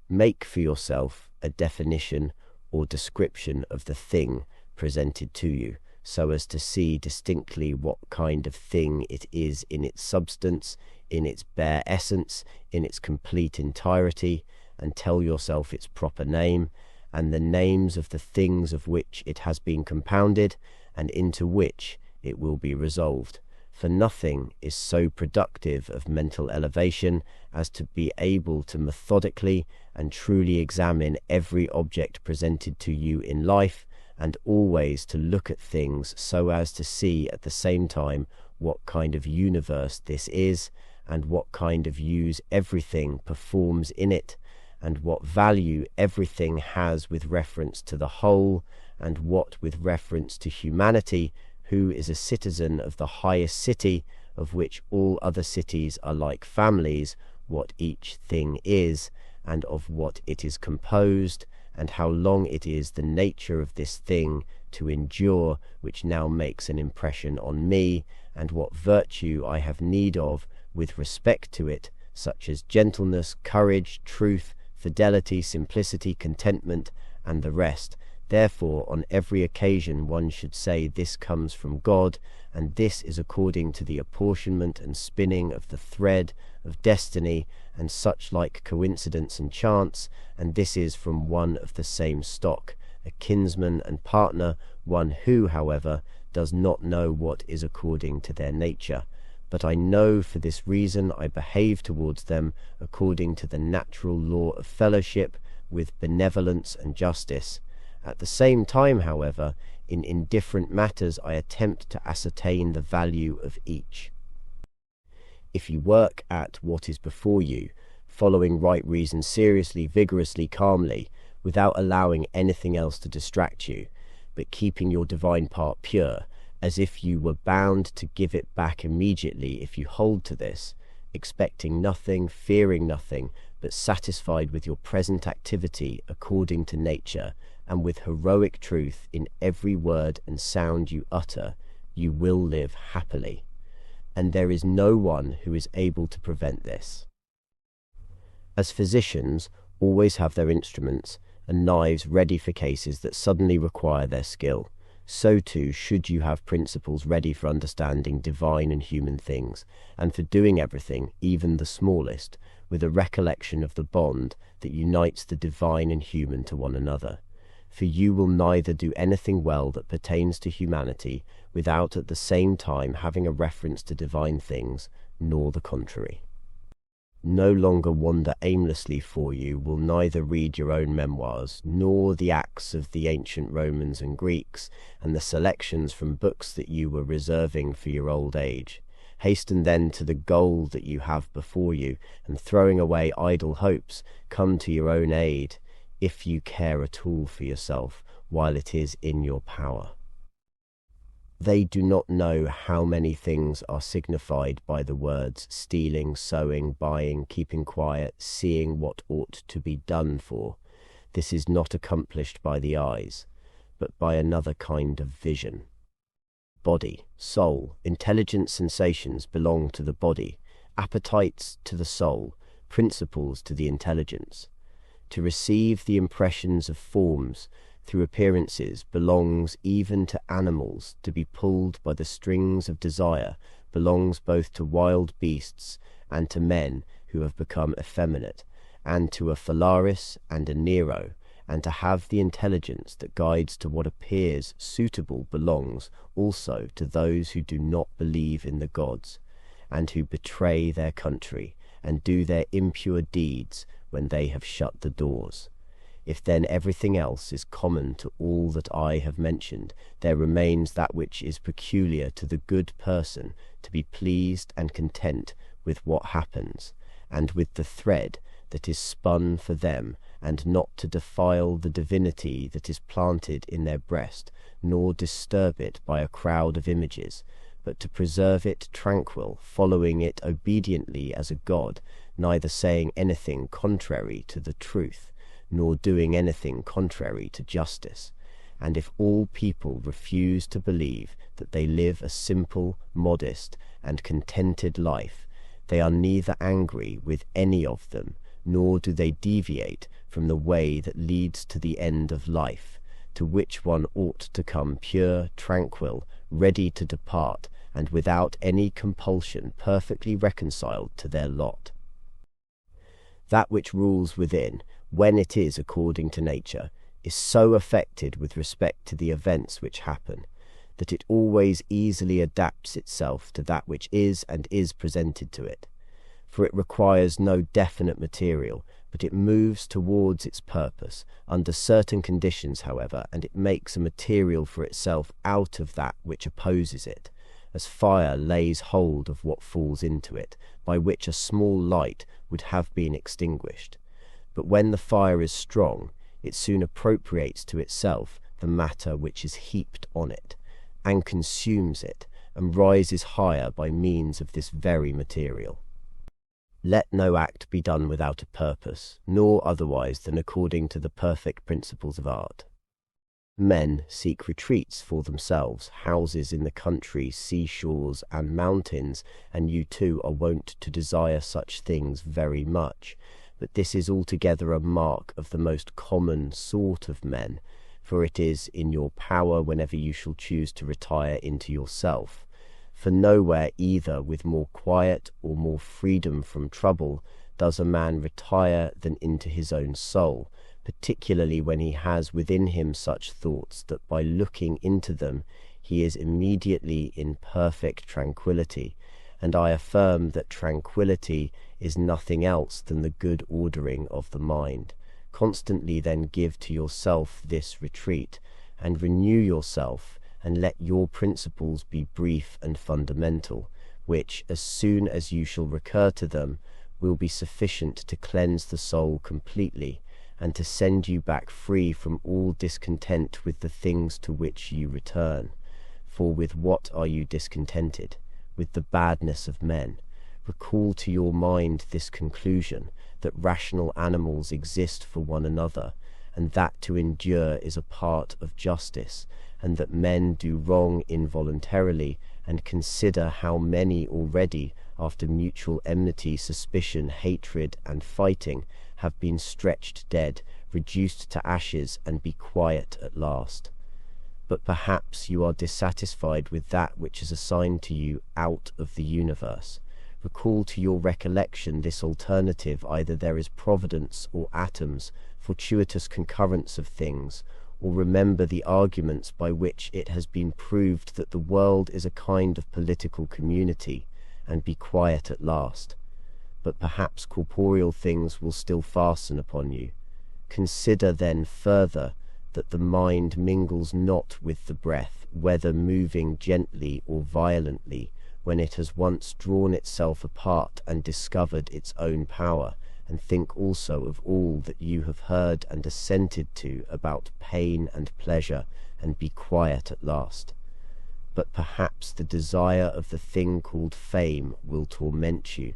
Make for yourself a definition or description of the thing presented to you, so as to see distinctly what kind of thing it is in its substance, in its bare essence, in its complete entirety, and tell yourself its proper name, and the names of the things of which it has been compounded, and into which it will be resolved. For nothing is so productive of mental elevation as to be able to methodically and truly examine every object presented to you in life, and always to look at things so as to see at the same time what kind of universe this is, and what kind of use everything performs in it, and what value everything has with reference to the whole, and what with reference to humanity, who is a citizen of the highest city, of which all other cities are like families, what each thing is, and of what it is composed, and how long it is the nature of this thing to endure, which now makes an impression on me, and what virtue I have need of with respect to it, such as gentleness, courage, truth, fidelity, simplicity, contentment, and the rest. Therefore, on every occasion one should say this comes from God, and this is according to the apportionment and spinning of the thread of destiny, and such like coincidence and chance, and this is from one of the same stock, a kinsman and partner, one who, however, does not know what is according to their nature. But I know for this reason I behave towards them according to the natural law of fellowship, with benevolence and justice. At the same time, however, in indifferent matters I attempt to ascertain the value of each. If you work at what is before you, following right reason seriously, vigorously, calmly, without allowing anything else to distract you, but keeping your divine part pure, as if you were bound to give it back immediately if you hold to this, expecting nothing, fearing nothing, but satisfied with your present activity according to nature, and with heroic truth in every word and sound you utter, you will live happily. And there is no one who is able to prevent this. As physicians always have their instruments and knives ready for cases that suddenly require their skill, so too should you have principles ready for understanding divine and human things, and for doing everything, even the smallest, with a recollection of the bond that unites the divine and human to one another. For you will neither do anything well that pertains to humanity without at the same time having a reference to divine things, nor the contrary. No longer wander aimlessly, for you will neither read your own memoirs, nor the acts of the ancient Romans and Greeks, and the selections from books that you were reserving for your old age. Hasten then to the goal that you have before you, and throwing away idle hopes, come to your own aid, if you care at all for yourself, while it is in your power. They do not know how many things are signified by the words stealing, sowing, buying, keeping quiet, seeing what ought to be done for. This is not accomplished by the eyes, but by another kind of vision. Body, soul, intelligent sensations belong to the body, appetites to the soul, principles to the intelligence. To receive the impressions of forms through appearances belongs even to animals. To be pulled by the strings of desire belongs both to wild beasts and to men who have become effeminate, and to a Phalaris and a Nero, and to have the intelligence that guides to what appears suitable belongs also to those who do not believe in the gods, and who betray their country, and do their impure deeds when they have shut the doors. If then everything else is common to all that I have mentioned, there remains that which is peculiar to the good person, to be pleased and content with what happens, and with the thread that is spun for them, and not to defile the divinity that is planted in their breast, nor disturb it by a crowd of images, but to preserve it tranquil, following it obediently as a god, neither saying anything contrary to the truth, nor doing anything contrary to justice, and if all people refuse to believe that they live a simple, modest, and contented life, they are neither angry with any of them, nor do they deviate from the way that leads to the end of life, to which one ought to come pure, tranquil, ready to depart, and without any compulsion perfectly reconciled to their lot. That which rules within, when it is according to nature, is so affected with respect to the events which happen, that it always easily adapts itself to that which is and is presented to it. For it requires no definite material, but it moves towards its purpose, under certain conditions, however, and it makes a material for itself out of that which opposes it, as fire lays hold of what falls into it, by which a small light would have been extinguished. But when the fire is strong, it soon appropriates to itself the matter which is heaped on it, and consumes it, and rises higher by means of this very material. Let no act be done without a purpose, nor otherwise than according to the perfect principles of art. Men seek retreats for themselves, houses in the country, seashores, and mountains, and you too are wont to desire such things very much. But this is altogether a mark of the most common sort of men, for it is in your power whenever you shall choose to retire into yourself. For nowhere either with more quiet or more freedom from trouble does a man retire than into his own soul, particularly when he has within him such thoughts that by looking into them he is immediately in perfect tranquillity, and I affirm that tranquillity is nothing else than the good ordering of the mind. Constantly then give to yourself this retreat, and renew yourself, and let your principles be brief and fundamental, which, as soon as you shall recur to them, will be sufficient to cleanse the soul completely, and to send you back free from all discontent with the things to which you return. For with what are you discontented? With the badness of men. Recall to your mind this conclusion, that rational animals exist for one another, and that to endure is a part of justice, and that men do wrong involuntarily, and consider how many already, after mutual enmity, suspicion, hatred, and fighting, have been stretched dead, reduced to ashes, and be quiet at last. But perhaps you are dissatisfied with that which is assigned to you out of the universe. Recall to your recollection this alternative: either there is providence or atoms, fortuitous concurrence of things, or remember the arguments by which it has been proved that the world is a kind of political community, and be quiet at last. But perhaps corporeal things will still fasten upon you. Consider then further that the mind mingles not with the breath, whether moving gently or violently, when it has once drawn itself apart and discovered its own power, and think also of all that you have heard and assented to about pain and pleasure, and be quiet at last. But perhaps the desire of the thing called fame will torment you.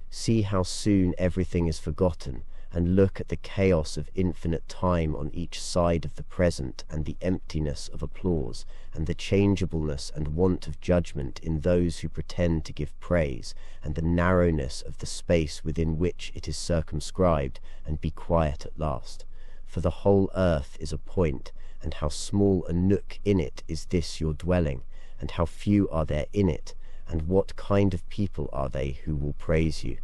See how soon everything is forgotten, and look at the chaos of infinite time on each side of the present, and the emptiness of applause, and the changeableness and want of judgment in those who pretend to give praise, and the narrowness of the space within which it is circumscribed, and be quiet at last. For the whole earth is a point, and how small a nook in it is this your dwelling, and how few are there in it, and what kind of people are they who will praise you?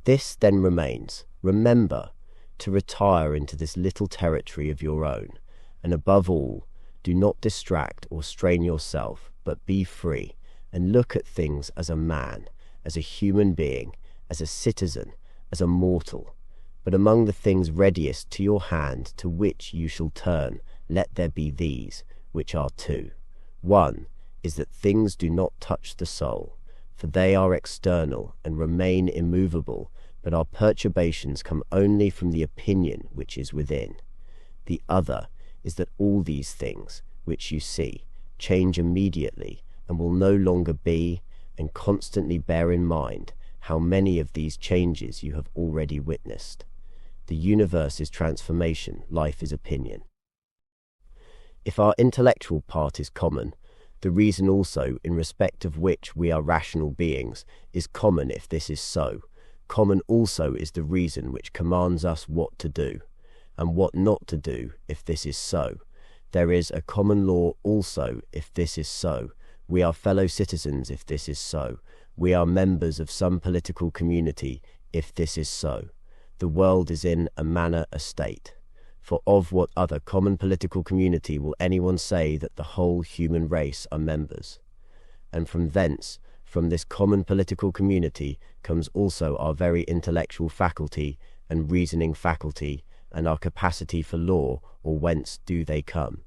This then remains: remember to retire into this little territory of your own, and above all, do not distract or strain yourself, but be free, and look at things as a man, as a human being, as a citizen, as a mortal. But among the things readiest to your hand, to which you shall turn, let there be these, which are two. One is that things do not touch the soul, for they are external and remain immovable, but our perturbations come only from the opinion which is within. The other is that all these things, which you see, change immediately, and will no longer be, and constantly bear in mind how many of these changes you have already witnessed. The universe is transformation, life is opinion. If our intellectual part is common, the reason also in respect of which we are rational beings is common. If this is so, common also is the reason which commands us what to do, and what not to do. If this is so, there is a common law also. If this is so, we are fellow citizens. If this is so, we are members of some political community. If this is so, the world is in a manner a state. For of what other common political community will anyone say that the whole human race are members? And from thence, from this common political community, comes also our very intellectual faculty and reasoning faculty, and our capacity for law, or whence do they come?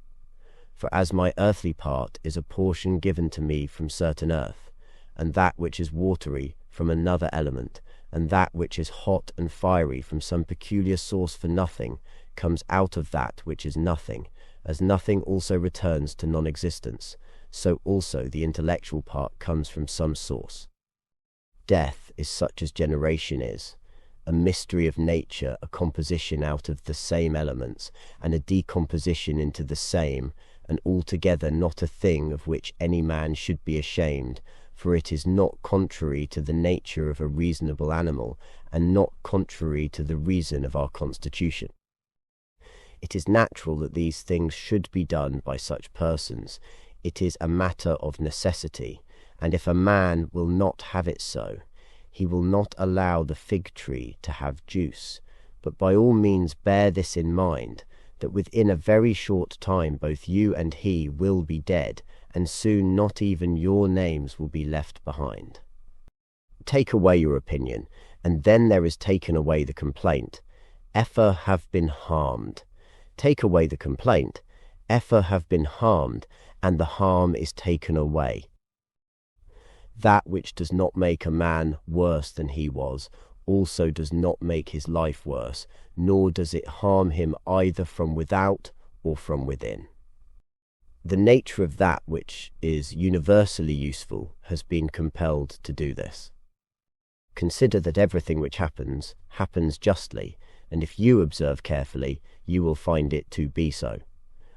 For as my earthly part is a portion given to me from certain earth, and that which is watery from another element, and that which is hot and fiery from some peculiar source for nothing, comes out of that which is nothing, as nothing also returns to non-existence, so also the intellectual part comes from some source. Death is such as generation is, a mystery of nature, a composition out of the same elements, and a decomposition into the same, and altogether not a thing of which any man should be ashamed, for it is not contrary to the nature of a reasonable animal, and not contrary to the reason of our constitution. It is natural that these things should be done by such persons. It is a matter of necessity, and if a man will not have it so, he will not allow the fig tree to have juice. But by all means bear this in mind, that within a very short time both you and he will be dead, and soon not even your names will be left behind. Take away your opinion, and then there is taken away the complaint. Effer have been harmed. Take away the complaint. Effer have been harmed, and the harm is taken away. That which does not make a man worse than he was, also does not make his life worse, nor does it harm him either from without or from within. The nature of that which is universally useful has been compelled to do this. Consider that everything which happens, happens justly, and if you observe carefully, you will find it to be so.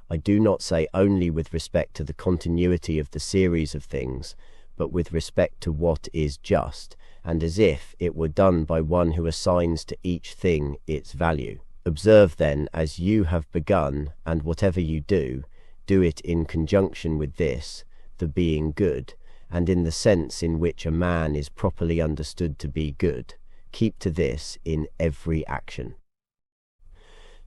I do not say only with respect to the continuity of the series of things, but with respect to what is just, and as if it were done by one who assigns to each thing its value. Observe then as you have begun, and whatever you do, do it in conjunction with this, the being good, and in the sense in which a man is properly understood to be good. Keep to this in every action.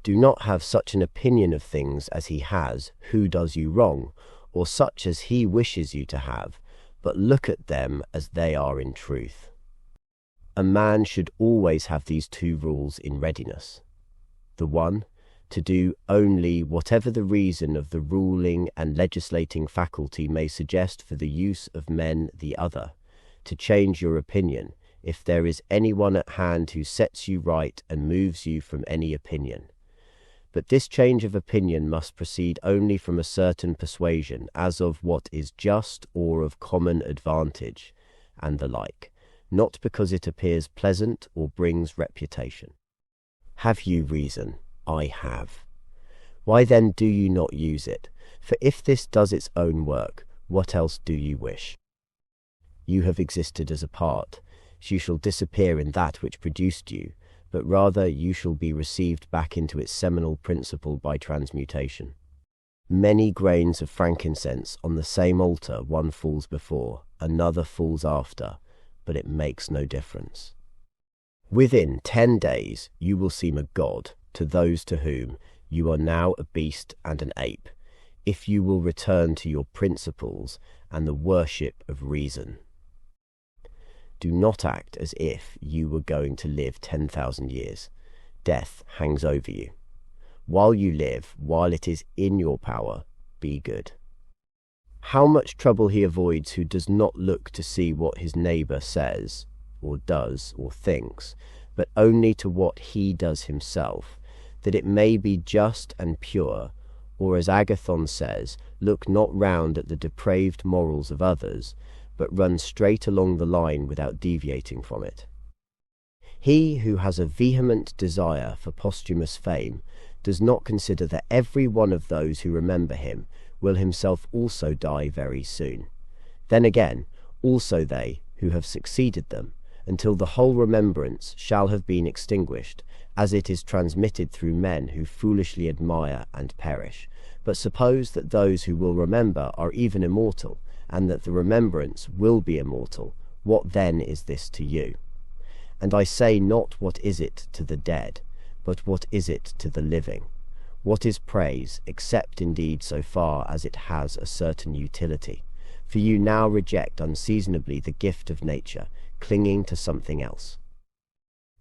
Do not have such an opinion of things as he has, who does you wrong, or such as he wishes you to have, but look at them as they are in truth. A man should always have these two rules in readiness. The one, to do only whatever the reason of the ruling and legislating faculty may suggest for the use of men. The other, to change your opinion, if there is anyone at hand who sets you right and moves you from any opinion. But this change of opinion must proceed only from a certain persuasion, as of what is just or of common advantage, and the like, not because it appears pleasant or brings reputation. Have you reason? I have. Why then do you not use it? For if this does its own work, what else do you wish? You have existed as a part, so you shall disappear in that which produced you, but rather you shall be received back into its seminal principle by transmutation. Many grains of frankincense on the same altar, one falls before, another falls after, but it makes no difference. Within 10 days you will seem a god to those to whom you are now a beast and an ape, if you will return to your principles and the worship of reason. Do not act as if you were going to live 10,000 years. Death hangs over you. While you live, while it is in your power, be good. How much trouble he avoids who does not look to see what his neighbour says, or does, or thinks, but only to what he does himself, that it may be just and pure, or as Agathon says, look not round at the depraved morals of others, but run straight along the line without deviating from it. He who has a vehement desire for posthumous fame does not consider that every one of those who remember him will himself also die very soon. Then again, also they who have succeeded them, until the whole remembrance shall have been extinguished, as it is transmitted through men who foolishly admire and perish. But suppose that those who will remember are even immortal, and that the remembrance will be immortal, what then is this to you? And I say not what is it to the dead, but what is it to the living? What is praise, except indeed so far as it has a certain utility? For you now reject unseasonably the gift of nature, clinging to something else.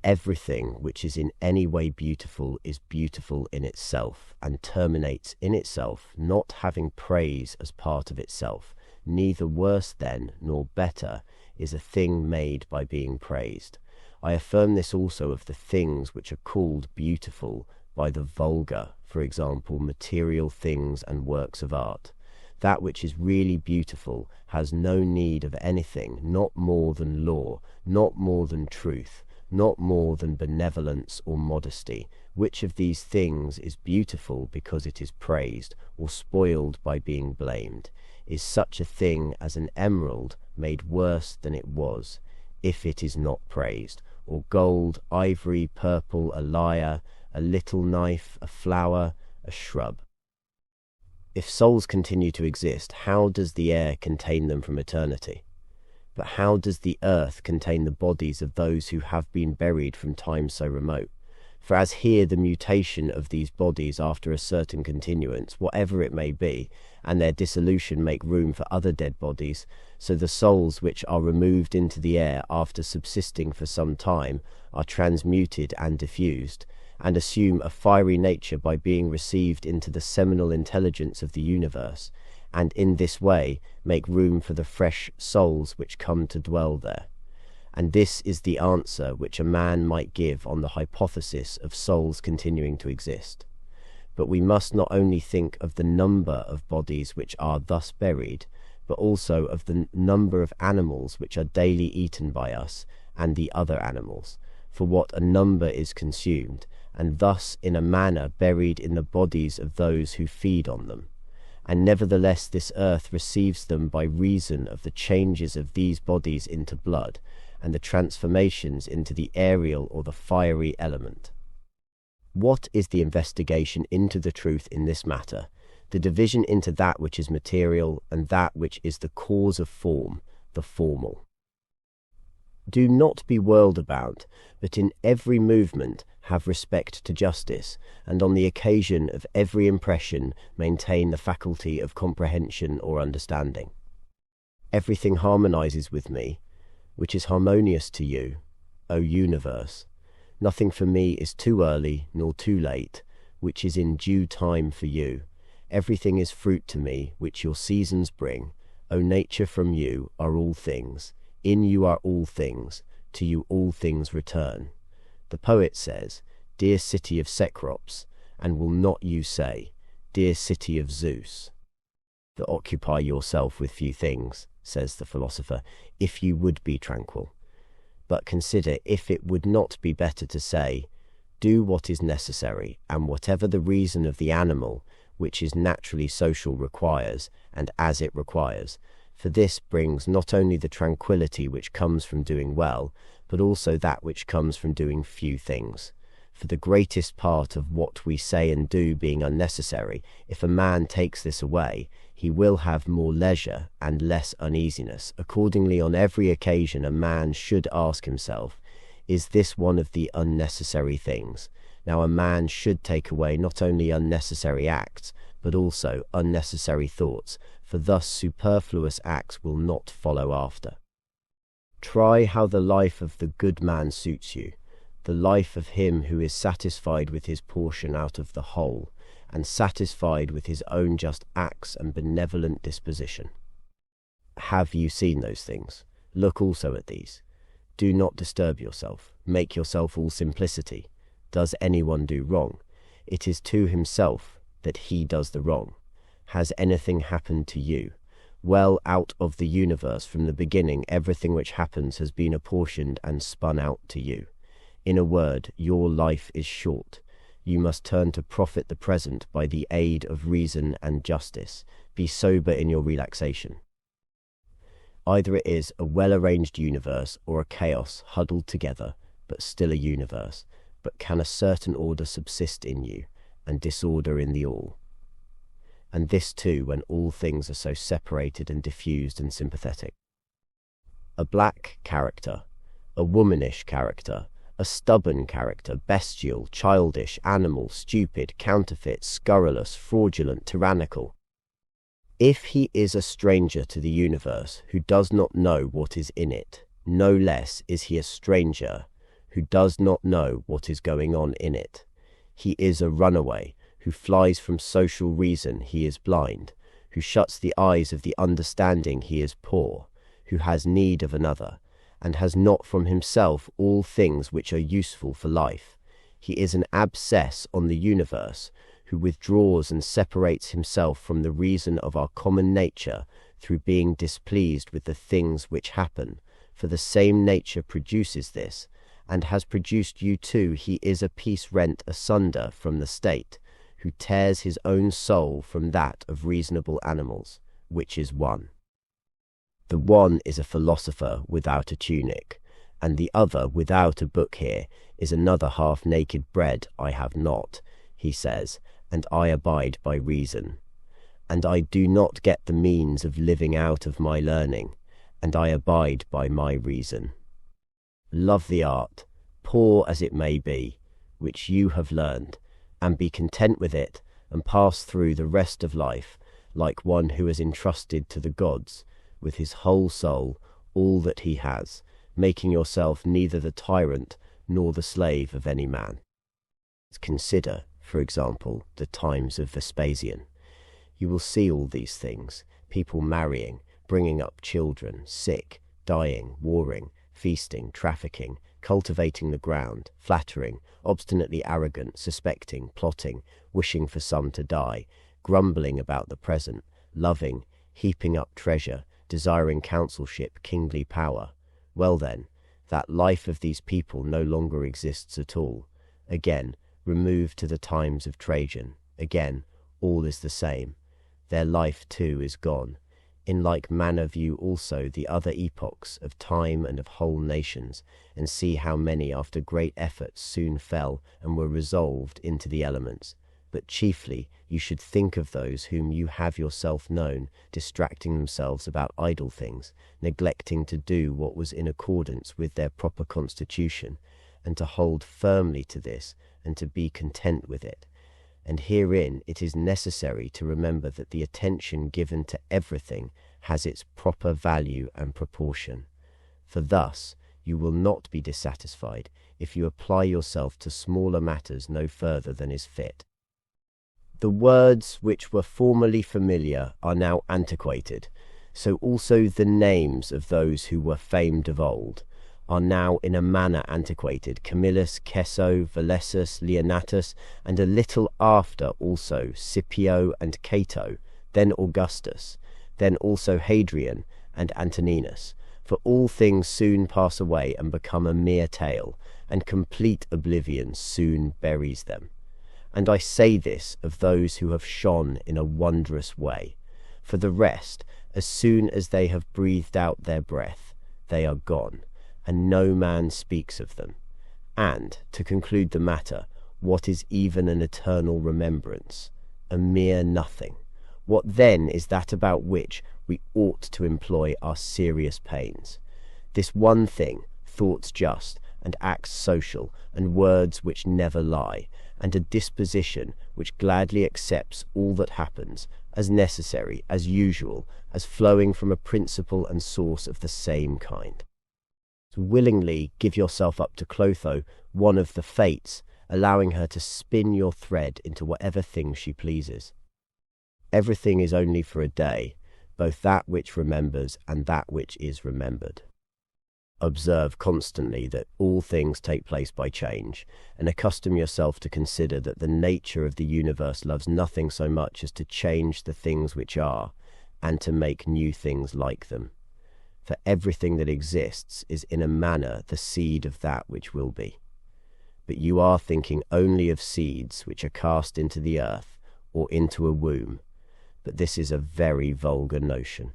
Everything which is in any way beautiful is beautiful in itself, and terminates in itself, not having praise as part of itself. Neither worse then, nor better, is a thing made by being praised. I affirm this also of the things which are called beautiful by the vulgar, for example, material things and works of art. That which is really beautiful has no need of anything, not more than law, not more than truth, not more than benevolence or modesty. Which of these things is beautiful because it is praised, or spoiled by being blamed? Is such a thing as an emerald made worse than it was, if it is not praised, or gold, ivory, purple, a lyre, a little knife, a flower, a shrub? If souls continue to exist, how does the air contain them from eternity? But how does the earth contain the bodies of those who have been buried from time so remote? For as here the mutation of these bodies after a certain continuance, whatever it may be, and their dissolution make room for other dead bodies, so the souls which are removed into the air after subsisting for some time are transmuted and diffused, and assume a fiery nature by being received into the seminal intelligence of the universe, and in this way make room for the fresh souls which come to dwell there. And this is the answer which a man might give on the hypothesis of souls continuing to exist. But we must not only think of the number of bodies which are thus buried, but also of the number of animals which are daily eaten by us and the other animals. For what a number is consumed, and thus in a manner buried in the bodies of those who feed on them. And nevertheless this earth receives them by reason of the changes of these bodies into blood, and the transformations into the aerial or the fiery element. What is the investigation into the truth in this matter? The division into that which is material and that which is the cause of form, the formal. Do not be world-about, but in every movement have respect to justice, and on the occasion of every impression maintain the faculty of comprehension or understanding. Everything harmonizes with me, which is harmonious to you, O universe. Nothing for me is too early nor too late, which is in due time for you. Everything is fruit to me, which your seasons bring. O nature, from you are all things. In you are all things. To you all things return. The poet says, "Dear city of Cecrops," and will not you say, "Dear city of Zeus"? That occupy yourself with few things, says the philosopher, if you would be tranquil. But consider if it would not be better to say, do what is necessary, and whatever the reason of the animal, which is naturally social, requires, and as it requires. For this brings not only the tranquility which comes from doing well, but also that which comes from doing few things. For the greatest part of what we say and do being unnecessary, if a man takes this away, he will have more leisure and less uneasiness. Accordingly, on every occasion a man should ask himself, is this one of the unnecessary things? Now a man should take away not only unnecessary acts, but also unnecessary thoughts, for thus superfluous acts will not follow after. Try how the life of the good man suits you, the life of him who is satisfied with his portion out of the whole, and satisfied with his own just acts and benevolent disposition. Have you seen those things? Look also at these. Do not disturb yourself. Make yourself all simplicity. Does anyone do wrong? It is to himself that he does the wrong. Has anything happened to you? Well, out of the universe from the beginning, everything which happens has been apportioned and spun out to you. In a word, your life is short. You must turn to profit the present by the aid of reason and justice. Be sober in your relaxation. Either it is a well-arranged universe or a chaos huddled together, but still a universe. But can a certain order subsist in you, and disorder in the all? And this too, when all things are so separated and diffused and sympathetic. A black character, a womanish character, a stubborn character, bestial, childish, animal, stupid, counterfeit, scurrilous, fraudulent, tyrannical. If he is a stranger to the universe who does not know what is in it, no less is he a stranger who does not know what is going on in it. He is a runaway who flies from social reason, he is blind, who shuts the eyes of the understanding, he is poor, who has need of another, and has not from himself all things which are useful for life. He is an abscess on the universe, who withdraws and separates himself from the reason of our common nature through being displeased with the things which happen, for the same nature produces this, and has produced you too. He is a piece rent asunder from the state, who tears his own soul from that of reasonable animals, which is one. The one is a philosopher without a tunic, and the other without a book. Here is another half-naked bread I have not, he says, and I abide by reason. And I do not get the means of living out of my learning, and I abide by my reason. Love the art, poor as it may be, which you have learned, and be content with it, and pass through the rest of life like one who has entrusted to the gods, with his whole soul, all that he has, making yourself neither the tyrant nor the slave of any man. Consider, for example, the times of Vespasian. You will see all these things, people marrying, bringing up children, sick, dying, warring, feasting, trafficking, cultivating the ground, flattering, obstinately arrogant, suspecting, plotting, wishing for some to die, grumbling about the present, loving, heaping up treasure, desiring consulship, kingly power. Well then, that life of these people no longer exists at all. Again, remove to the times of Trajan. Again, all is the same. Their life too is gone. In like manner view also the other epochs of time and of whole nations, and see how many after great efforts soon fell and were resolved into the elements. But chiefly you should think of those whom you have yourself known, distracting themselves about idle things, neglecting to do what was in accordance with their proper constitution, and to hold firmly to this, and to be content with it. And herein it is necessary to remember that the attention given to everything has its proper value and proportion. For thus you will not be dissatisfied if you apply yourself to smaller matters no further than is fit. The words which were formerly familiar are now antiquated, so also the names of those who were famed of old are now in a manner antiquated. Camillus, Cesso, Valessus, Leonatus, and a little after also Scipio and Cato, then Augustus, then also Hadrian and Antoninus. For all things soon pass away and become a mere tale, and complete oblivion soon buries them. And I say this of those who have shone in a wondrous way. For the rest, as soon as they have breathed out their breath, they are gone, and no man speaks of them. And, to conclude the matter, what is even an eternal remembrance? A mere nothing. What then is that about which we ought to employ our serious pains? This one thing, thoughts just, and acts social, and words which never lie, and a disposition which gladly accepts all that happens, as necessary, as usual, as flowing from a principle and source of the same kind. Willingly give yourself up to Clotho, one of the Fates, allowing her to spin your thread into whatever thing she pleases. Everything is only for a day, both that which remembers and that which is remembered. Observe constantly that all things take place by change, and accustom yourself to consider that the nature of the universe loves nothing so much as to change the things which are, and to make new things like them. For everything that exists is in a manner the seed of that which will be. but you are thinking only of seeds which are cast into the earth or into a womb. But this is a very vulgar notion.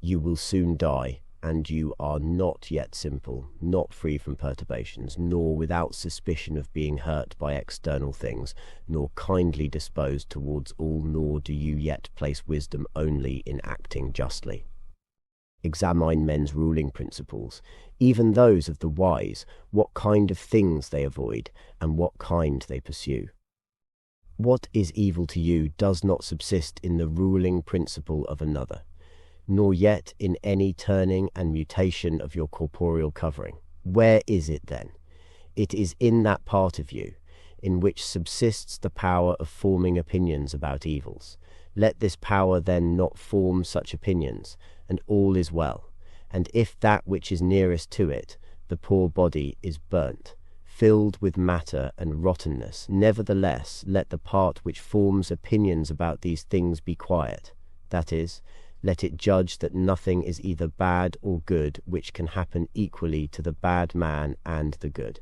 You will soon die, and you are not yet simple, not free from perturbations, nor without suspicion of being hurt by external things, nor kindly disposed towards all, nor do you yet place wisdom only in acting justly. Examine men's ruling principles, even those of the wise, what kind of things they avoid, and what kind they pursue. What is evil to you does not subsist in the ruling principle of another, nor yet in any turning and mutation of your corporeal covering. Where is it then? It is in that part of you, in which subsists the power of forming opinions about evils. Let this power then not form such opinions, and all is well. And if that which is nearest to it, the poor body, is burnt, filled with matter and rottenness, nevertheless let the part which forms opinions about these things be quiet. That is, let it judge that nothing is either bad or good which can happen equally to the bad man and the good.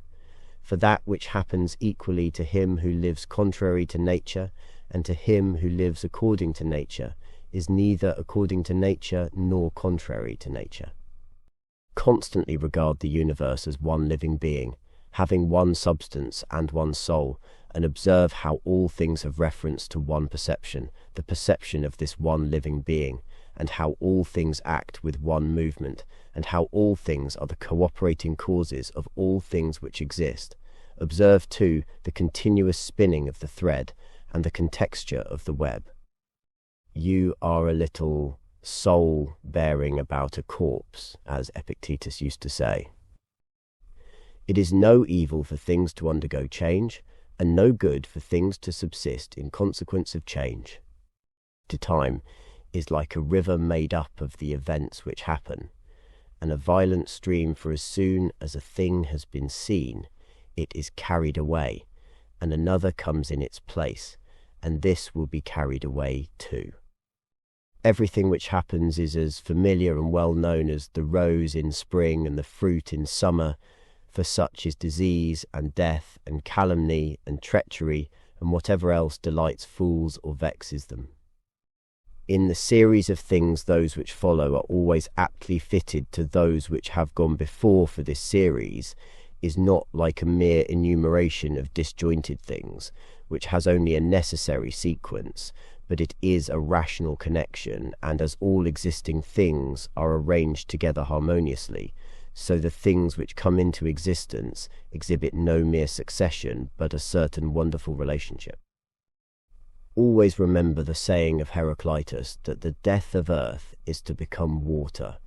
For that which happens equally to him who lives contrary to nature and to him who lives according to nature is neither according to nature nor contrary to nature. Constantly regard the universe as one living being, having one substance and one soul, and observe how all things have reference to one perception, the perception of this one living being, and how all things act with one movement, and how all things are the cooperating causes of all things which exist. Observe, too, the continuous spinning of the thread, and the contexture of the web. You are a little soul bearing about a corpse, as Epictetus used to say. It is no evil for things to undergo change, and no good for things to subsist in consequence of change. Time is like a river made up of the events which happen, and a violent stream, for as soon as a thing has been seen, it is carried away, and another comes in its place, and this will be carried away too. Everything which happens is as familiar and well known as the rose in spring and the fruit in summer, for such is disease and death and calumny and treachery and whatever else delights fools or vexes them. In the series of things, those which follow are always aptly fitted to those which have gone before, for this series is not like a mere enumeration of disjointed things, which has only a necessary sequence, but it is a rational connection, and as all existing things are arranged together harmoniously, so the things which come into existence exhibit no mere succession, but a certain wonderful relationship. Always remember the saying of Heraclitus that the death of earth is to become water,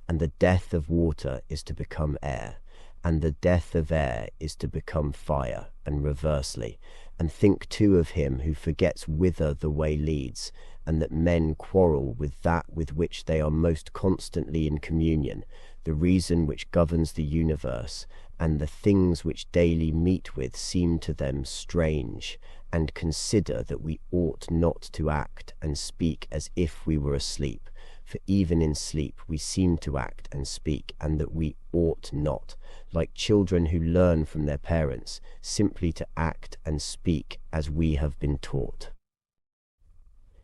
and the death of water is to become air, and the death of air is to become fire, and reversely. And think too of him who forgets whither the way leads, and that men quarrel with that with which they are most constantly in communion, the reason which governs the universe, and the things which daily meet with seem to them strange, and consider that we ought not to act and speak as if we were asleep, for even in sleep we seem to act and speak, and that we ought not, like children who learn from their parents, simply to act and speak as we have been taught.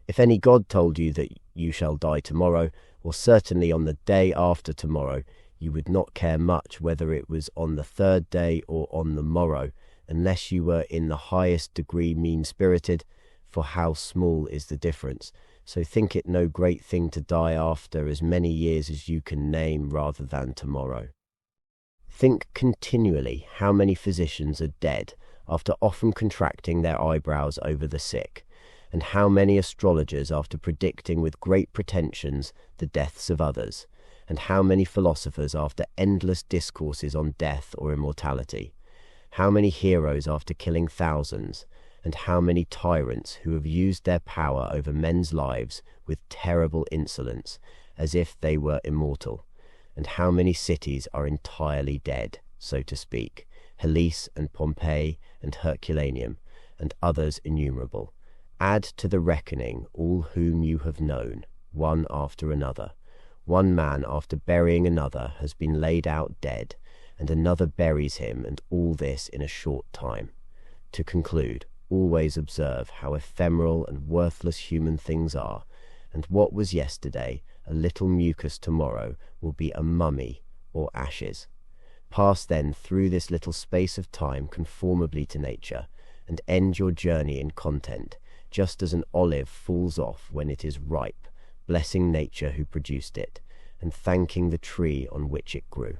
If any god told you that you shall die tomorrow, or certainly on the day after tomorrow, you would not care much whether it was on the third day or on the morrow, unless you were in the highest degree mean-spirited, for how small is the difference? So think it no great thing to die after as many years as you can name rather than tomorrow. Think continually how many physicians are dead after often contracting their eyebrows over the sick, and how many astrologers after predicting with great pretensions the deaths of others, and how many philosophers after endless discourses on death or immortality, how many heroes after killing thousands, and how many tyrants who have used their power over men's lives with terrible insolence, as if they were immortal, and how many cities are entirely dead, so to speak, Hellas and Pompeii and Herculaneum, and others innumerable. Add to the reckoning all whom you have known, one after another. One man after burying another has been laid out dead, and another buries him, and all this in a short time. To conclude, always observe how ephemeral and worthless human things are, and what was yesterday a little mucus tomorrow will be a mummy or ashes. Pass then through this little space of time conformably to nature, and end your journey in content, just as an olive falls off when it is ripe, blessing nature who produced it, and thanking the tree on which it grew.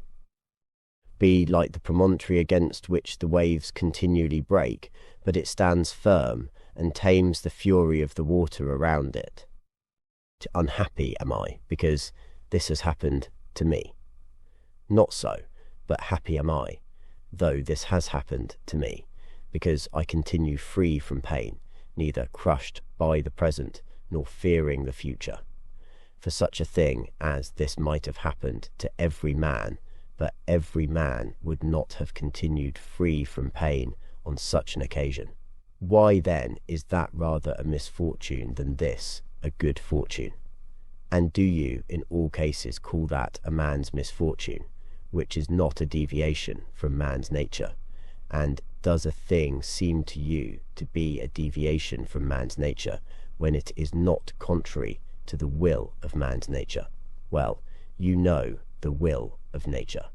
Be like the promontory against which the waves continually break, but it stands firm and tames the fury of the water around it. Unhappy am I, because this has happened to me. Not so, but happy am I, though this has happened to me, because I continue free from pain, neither crushed by the present, nor fearing the future. For such a thing as this might have happened to every man, but every man would not have continued free from pain on such an occasion. Why then is that rather a misfortune than this a good fortune? And do you in all cases call that a man's misfortune, which is not a deviation from man's nature? And does a thing seem to you to be a deviation from man's nature when it is not contrary to the will of man's nature? Well, you know the will of nature.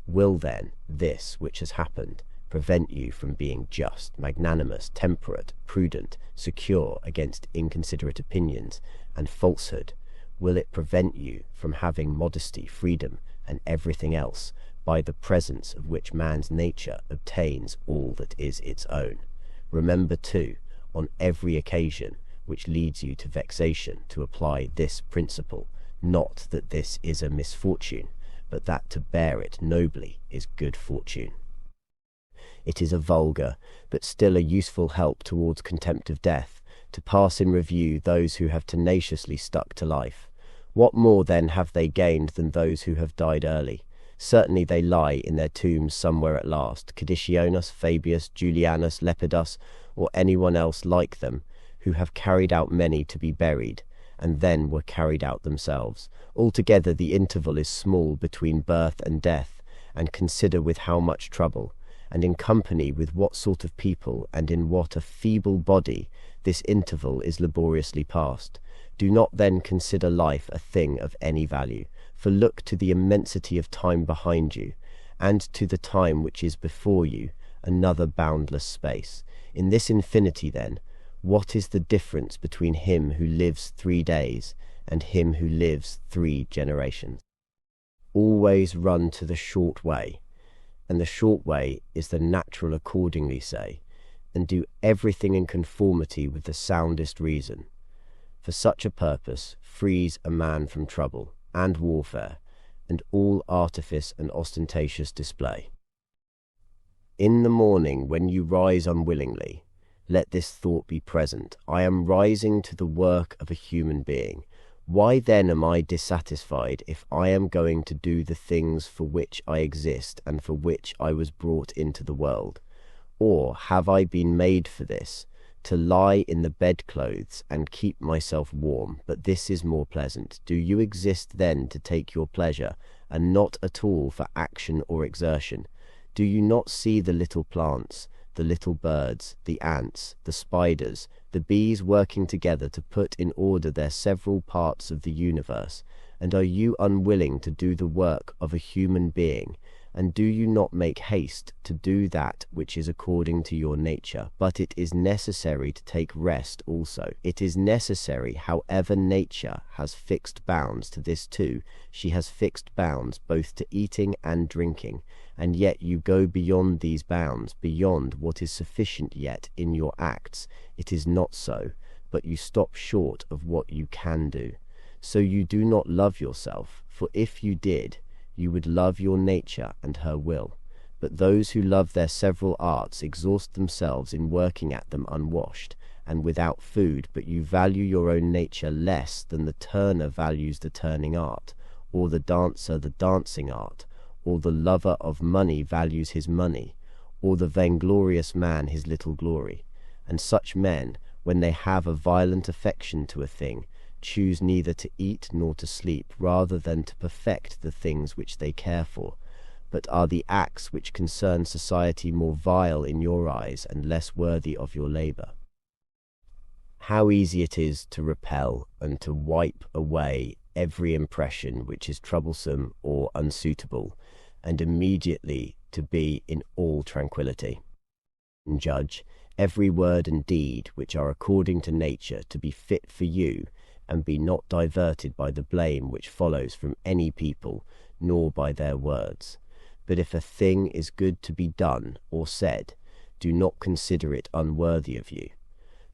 Will then this which has happened prevent you from being just, magnanimous, temperate, prudent, secure against inconsiderate opinions and falsehood? Will it prevent you from having modesty, freedom, and everything else, by the presence of which man's nature obtains all that is its own? Remember too, on every occasion which leads you to vexation, to apply this principle, not that this is a misfortune, but that to bear it nobly is good fortune. It is a vulgar, but still a useful help towards contempt of death, to pass in review those who have tenaciously stuck to life. What more then have they gained than those who have died early? Certainly they lie in their tombs somewhere at last, Cadicianus, Fabius, Julianus, Lepidus, or anyone else like them, who have carried out many to be buried, and then were carried out themselves. Altogether the interval is small between birth and death, and consider with how much trouble, and in company with what sort of people, and in what a feeble body, this interval is laboriously passed. Do not then consider life a thing of any value, for look to the immensity of time behind you, and to the time which is before you, another boundless space. In this infinity then, what is the difference between him who lives 3 days and him who lives 3 generations? Always run to the short way, and the short way is the natural accordingly say, and do everything in conformity with the soundest reason. For such a purpose frees a man from trouble and warfare, and all artifice and ostentatious display. In the morning when you rise unwillingly, let this thought be present: I am rising to the work of a human being. Why then am I dissatisfied if I am going to do the things for which I exist and for which I was brought into the world? Or have I been made for this, to lie in the bedclothes and keep myself warm? But this is more pleasant. Do you exist then to take your pleasure, and not at all for action or exertion? Do you not see the little plants, the little birds, the ants, the spiders, the bees working together to put in order their several parts of the universe? And are you unwilling to do the work of a human being? And do you not make haste to do that which is according to your nature? But it is necessary to take rest also. It is necessary, however nature has fixed bounds to this too. She has fixed bounds both to eating and drinking, and yet you go beyond these bounds, beyond what is sufficient yet in your acts. It is not so, but you stop short of what you can do. So you do not love yourself, for if you did, you would love your nature and her will. But those who love their several arts exhaust themselves in working at them unwashed and without food. But you value your own nature less than the turner values the turning art, or the dancer the dancing art, or the lover of money values his money, or the vainglorious man his little glory. And such men, when they have a violent affection to a thing, choose neither to eat nor to sleep, rather than to perfect the things which they care for. but are the acts which concern society more vile in your eyes and less worthy of your labour? How easy it is to repel and to wipe away every impression which is troublesome or unsuitable, and immediately to be in all tranquillity. And judge every word and deed which are according to nature to be fit for you, and be not diverted by the blame which follows from any people, nor by their words. But if a thing is good to be done or said, do not consider it unworthy of you.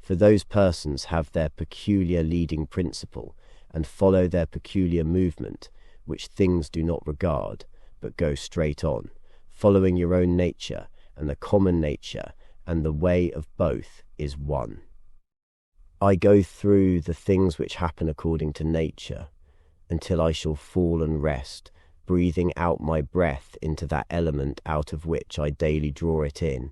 For those persons have their peculiar leading principle, and follow their peculiar movement, which things do not regard, but go straight on, following your own nature, and the common nature, and the way of both is one. I go through the things which happen according to nature, until I shall fall and rest, breathing out my breath into that element out of which I daily draw it in,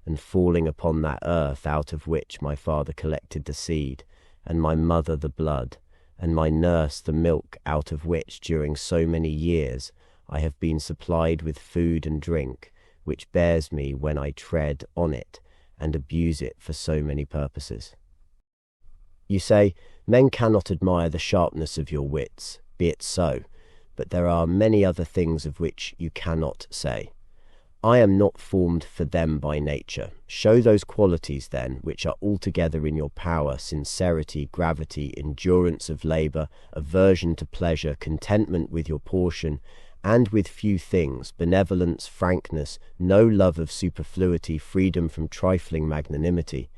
and falling upon that earth out of which my father collected the seed, and my mother the blood, and my nurse the milk out of which during so many years I have been supplied with food and drink, which bears me when I tread on it and abuse it for so many purposes. You say, men cannot admire the sharpness of your wits. Be it so, but there are many other things of which you cannot say. I am not formed for them by nature. Show those qualities, then, which are altogether in your power: sincerity, gravity, endurance of labour, aversion to pleasure, contentment with your portion, and with few things, benevolence, frankness, no love of superfluity, freedom from trifling magnanimity.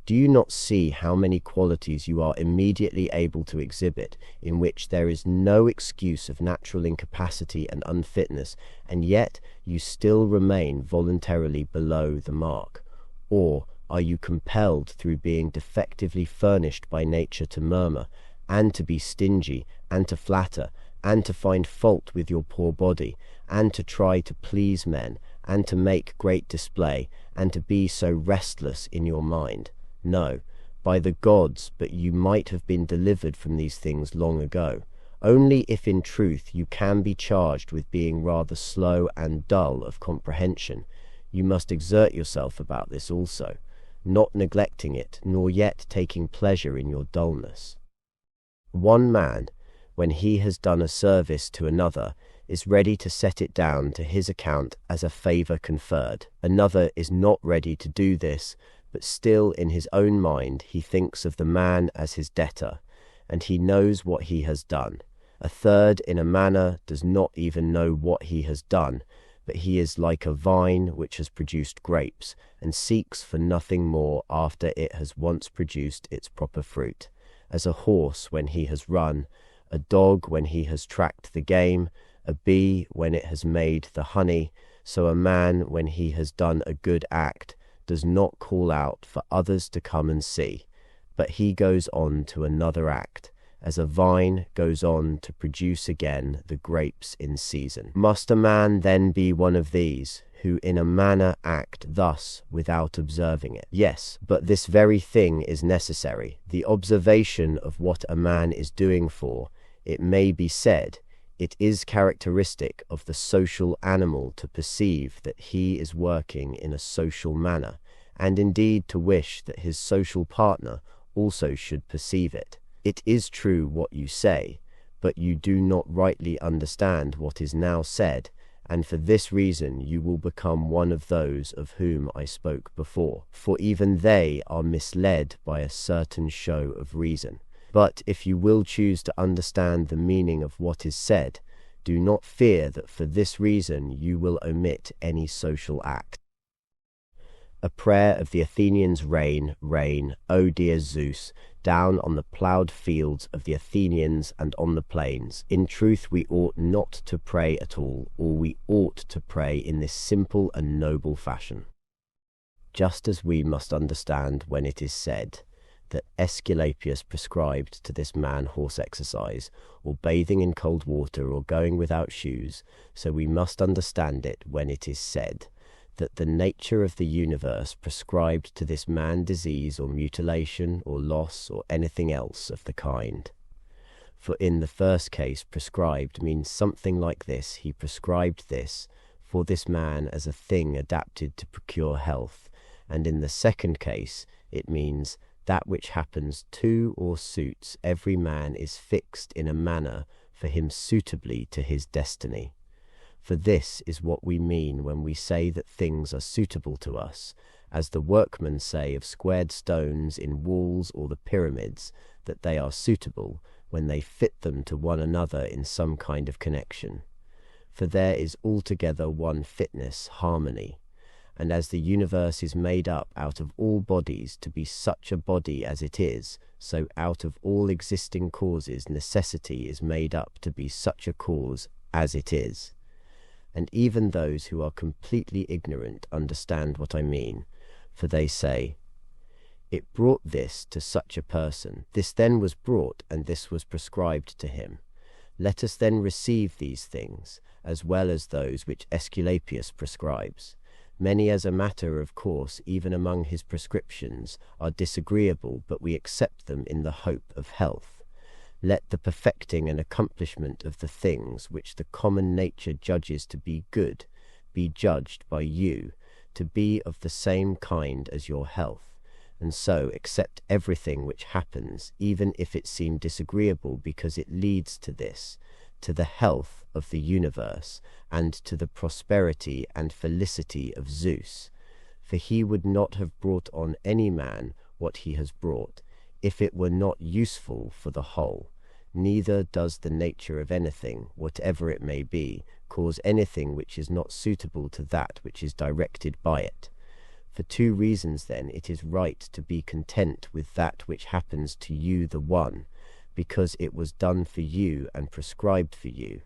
Do you not see how many qualities you are immediately able to exhibit, in which there is no excuse of natural incapacity and unfitness, and yet you still remain voluntarily below the mark? Or are you compelled through being defectively furnished by nature to murmur, and to be stingy, and to flatter, and to find fault with your poor body, and to try to please men, and to make great display, and to be so restless in your mind? No, by the gods, but you might have been delivered from these things long ago. Only if in truth you can be charged with being rather slow and dull of comprehension, you must exert yourself about this also, not neglecting it, nor yet taking pleasure in your dullness. One man, when he has done a service to another, is ready to set it down to his account as a favour conferred. Another is not ready to do this, but still in his own mind he thinks of the man as his debtor, and he knows what he has done. A third, in a manner, does not even know what he has done, but he is like a vine which has produced grapes, and seeks for nothing more after it has once produced its proper fruit. As a horse when he has run, a dog when he has tracked the game, a bee when it has made the honey, so a man when he has done a good act does not call out for others to come and see, but he goes on to another act, as a vine goes on to produce again the grapes in season. Must a man then be one of these, who in a manner act thus without observing it? Yes, but this very thing is necessary, the observation of what a man is doing, for, it may be said, it is characteristic of the social animal to perceive that he is working in a social manner, and indeed to wish that his social partner also should perceive it. It is true what you say, but you do not rightly understand what is now said, and for this reason you will become one of those of whom I spoke before, for even they are misled by a certain show of reason. But if you will choose to understand the meaning of what is said, do not fear that for this reason you will omit any social act. A prayer of the Athenians: rain, rain, O dear Zeus, down on the ploughed fields of the Athenians and on the plains. In truth we ought not to pray at all, or we ought to pray in this simple and noble fashion. Just as we must understand when it is said that Aesculapius prescribed to this man horse exercise, or bathing in cold water, or going without shoes, so we must understand it when it is said that the nature of the universe prescribed to this man disease, or mutilation, or loss, or anything else of the kind. For in the first case prescribed means something like this: he prescribed this, for this man as a thing adapted to procure health, and in the second case it means that which happens to or suits every man is fixed in a manner for him suitably to his destiny. For this is what we mean when we say that things are suitable to us, as the workmen say of squared stones in walls or the pyramids, that they are suitable when they fit them to one another in some kind of connection. For there is altogether one fitness, harmony, and as the universe is made up out of all bodies to be such a body as it is, so out of all existing causes necessity is made up to be such a cause as it is. And even those who are completely ignorant understand what I mean, for they say, "It brought this to such a person, this then was brought, and this was prescribed to him. Let us then receive these things, as well as those which Aesculapius prescribes. Many as a matter of course, even among his prescriptions, are disagreeable, but we accept them in the hope of health. Let the perfecting and accomplishment of the things which the common nature judges to be good be judged by you to be of the same kind as your health, and so accept everything which happens, even if it seem disagreeable, because it leads to this, to the health of the universe, and to the prosperity and felicity of Zeus. For he would not have brought on any man what he has brought, if it were not useful for the whole. Neither does the nature of anything, whatever it may be, cause anything which is not suitable to that which is directed by it. For two reasons then it is right to be content with that which happens to you the one, because it was done for you and prescribed for you,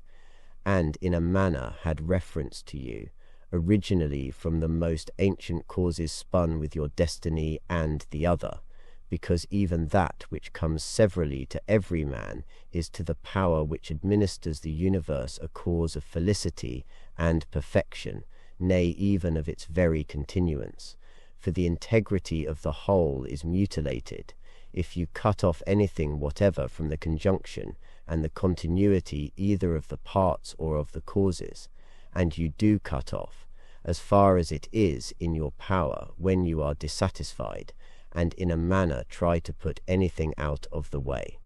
and in a manner had reference to you, originally from the most ancient causes spun with your destiny and the other, because even that which comes severally to every man is to the power which administers the universe a cause of felicity and perfection, nay, even of its very continuance. For the integrity of the whole is mutilated, if you cut off anything whatever from the conjunction and the continuity either of the parts or of the causes, and you do cut off, as far as it is in your power when you are dissatisfied, and in a manner try to put anything out of the way.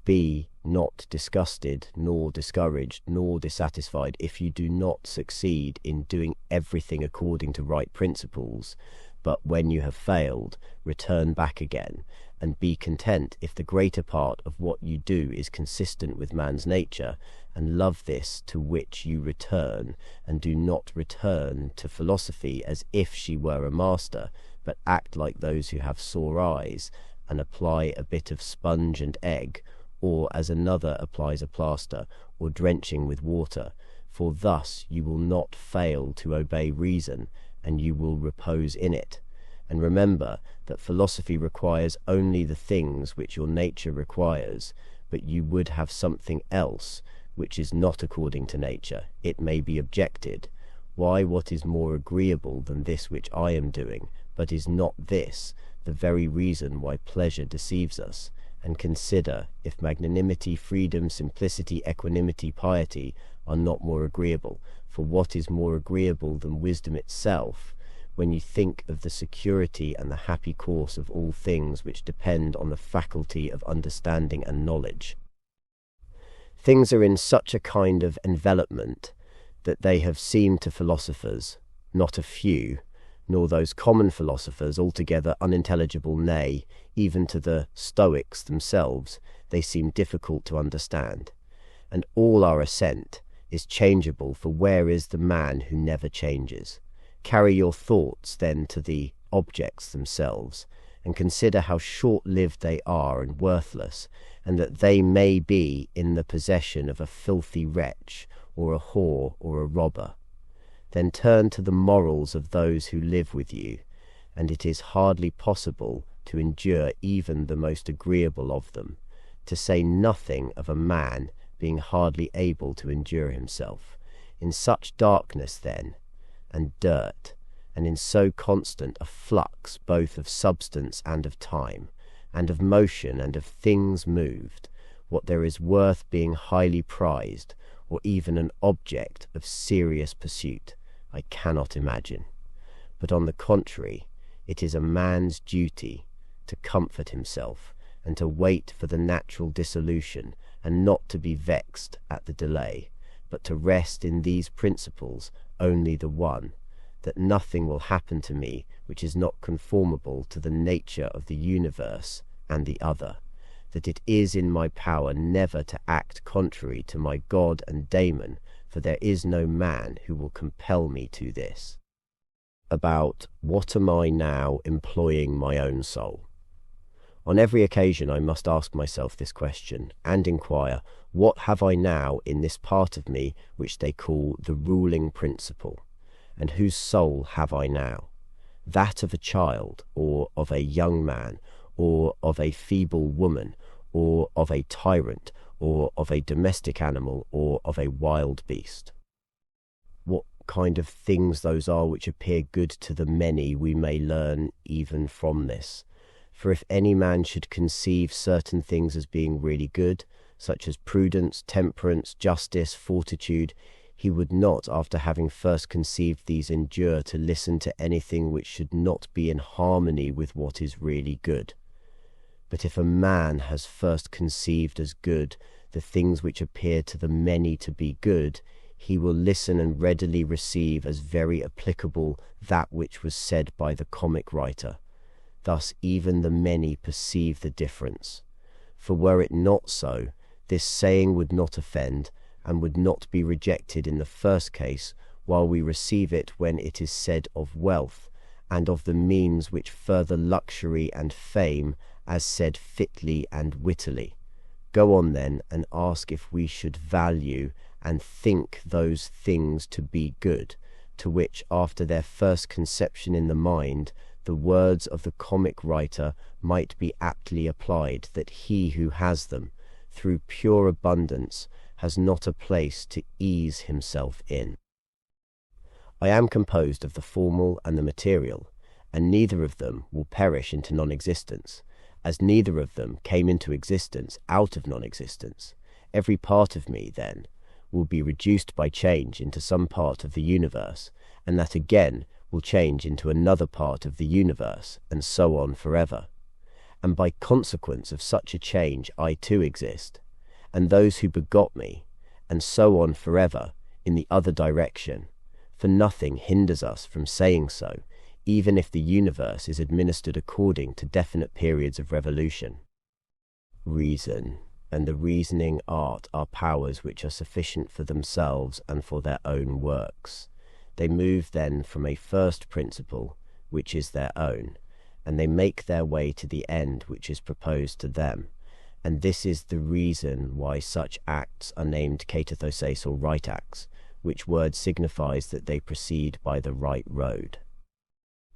Be not disgusted, nor discouraged, nor dissatisfied if you do not succeed in doing everything according to right principles, but when you have failed, return back again, and be content if the greater part of what you do is consistent with man's nature, and love this to which you return, and do not return to philosophy as if she were a master, but act like those who have sore eyes, and apply a bit of sponge and egg, or as another applies a plaster, or drenching with water, for thus you will not fail to obey reason, and you will repose in it. And remember that philosophy requires only the things which your nature requires, but you would have something else which is not according to nature. It may be objected, why, what is more agreeable than this which I am doing? But is not this the very reason why pleasure deceives us? And consider if magnanimity, freedom, simplicity, equanimity, piety are not more agreeable. For what is more agreeable than wisdom itself, when you think of the security and the happy course of all things which depend on the faculty of understanding and knowledge? Things are in such a kind of envelopment that they have seemed to philosophers, not a few, nor those common philosophers altogether unintelligible, nay, even to the Stoics themselves they seem difficult to understand. And all our assent is changeable, for where is the man who never changes? Carry your thoughts then to the objects themselves, and consider how short-lived they are and worthless, and that they may be in the possession of a filthy wretch, or a whore, or a robber. Then turn to the morals of those who live with you, and it is hardly possible to endure even the most agreeable of them, to say nothing of a man being hardly able to endure himself. In such darkness, then, and dirt, and in so constant a flux both of substance and of time, and of motion and of things moved, what there is worth being highly prized, or even an object of serious pursuit, I cannot imagine. But on the contrary, it is a man's duty to comfort himself and to wait for the natural dissolution, and not to be vexed at the delay, but to rest in these principles only the one, that nothing will happen to me which is not conformable to the nature of the universe, and the other, that it is in my power never to act contrary to my God and daemon, for there is no man who will compel me to this. About what am I now employing my own soul? On every occasion I must ask myself this question, and inquire, what have I now in this part of me which they call the ruling principle, and whose soul have I now? That of a child, or of a young man, or of a feeble woman, or of a tyrant, or of a domestic animal, or of a wild beast? What kind of things those are which appear good to the many we may learn even from this. For if any man should conceive certain things as being really good, such as prudence, temperance, justice, fortitude, he would not, after having first conceived these, endure to listen to anything which should not be in harmony with what is really good. But if a man has first conceived as good the things which appear to the many to be good, he will listen and readily receive as very applicable that which was said by the comic writer. Thus even the many perceive the difference. For were it not so, this saying would not offend, and would not be rejected in the first case, while we receive it when it is said of wealth, and of the means which further luxury and fame, as said fitly and wittily. Go on then, and ask if we should value and think those things to be good, to which, after their first conception in the mind, the words of the comic writer might be aptly applied, that he who has them, through pure abundance, has not a place to ease himself in. I am composed of the formal and the material, and neither of them will perish into non-existence, as neither of them came into existence out of non-existence. Every part of me, then, will be reduced by change into some part of the universe, and that again will change into another part of the universe, and so on forever. And by consequence of such a change I too exist, and those who begot me, and so on forever in the other direction, for nothing hinders us from saying so, even if the universe is administered according to definite periods of revolution. Reason and the reasoning art are powers which are sufficient for themselves and for their own works. They move then from a first principle, which is their own, and they make their way to the end which is proposed to them. And this is the reason why such acts are named katathoses or right acts, which word signifies that they proceed by the right road.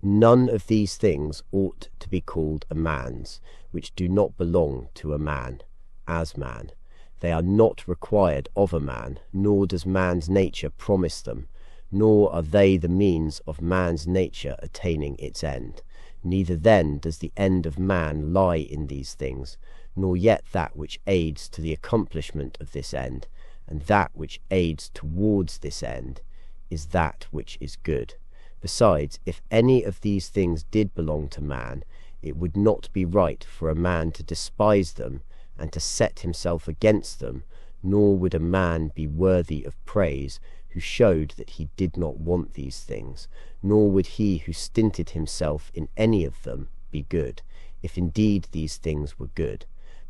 None of these things ought to be called a man's, which do not belong to a man, as man. They are not required of a man, nor does man's nature promise them, nor are they the means of man's nature attaining its end. Neither then does the end of man lie in these things, nor yet that which aids to the accomplishment of this end, and that which aids towards this end is that which is good. Besides, if any of these things did belong to man, it would not be right for a man to despise them and to set himself against them, nor would a man be worthy of praise who showed that he did not want these things, nor would he who stinted himself in any of them be good, if indeed these things were good.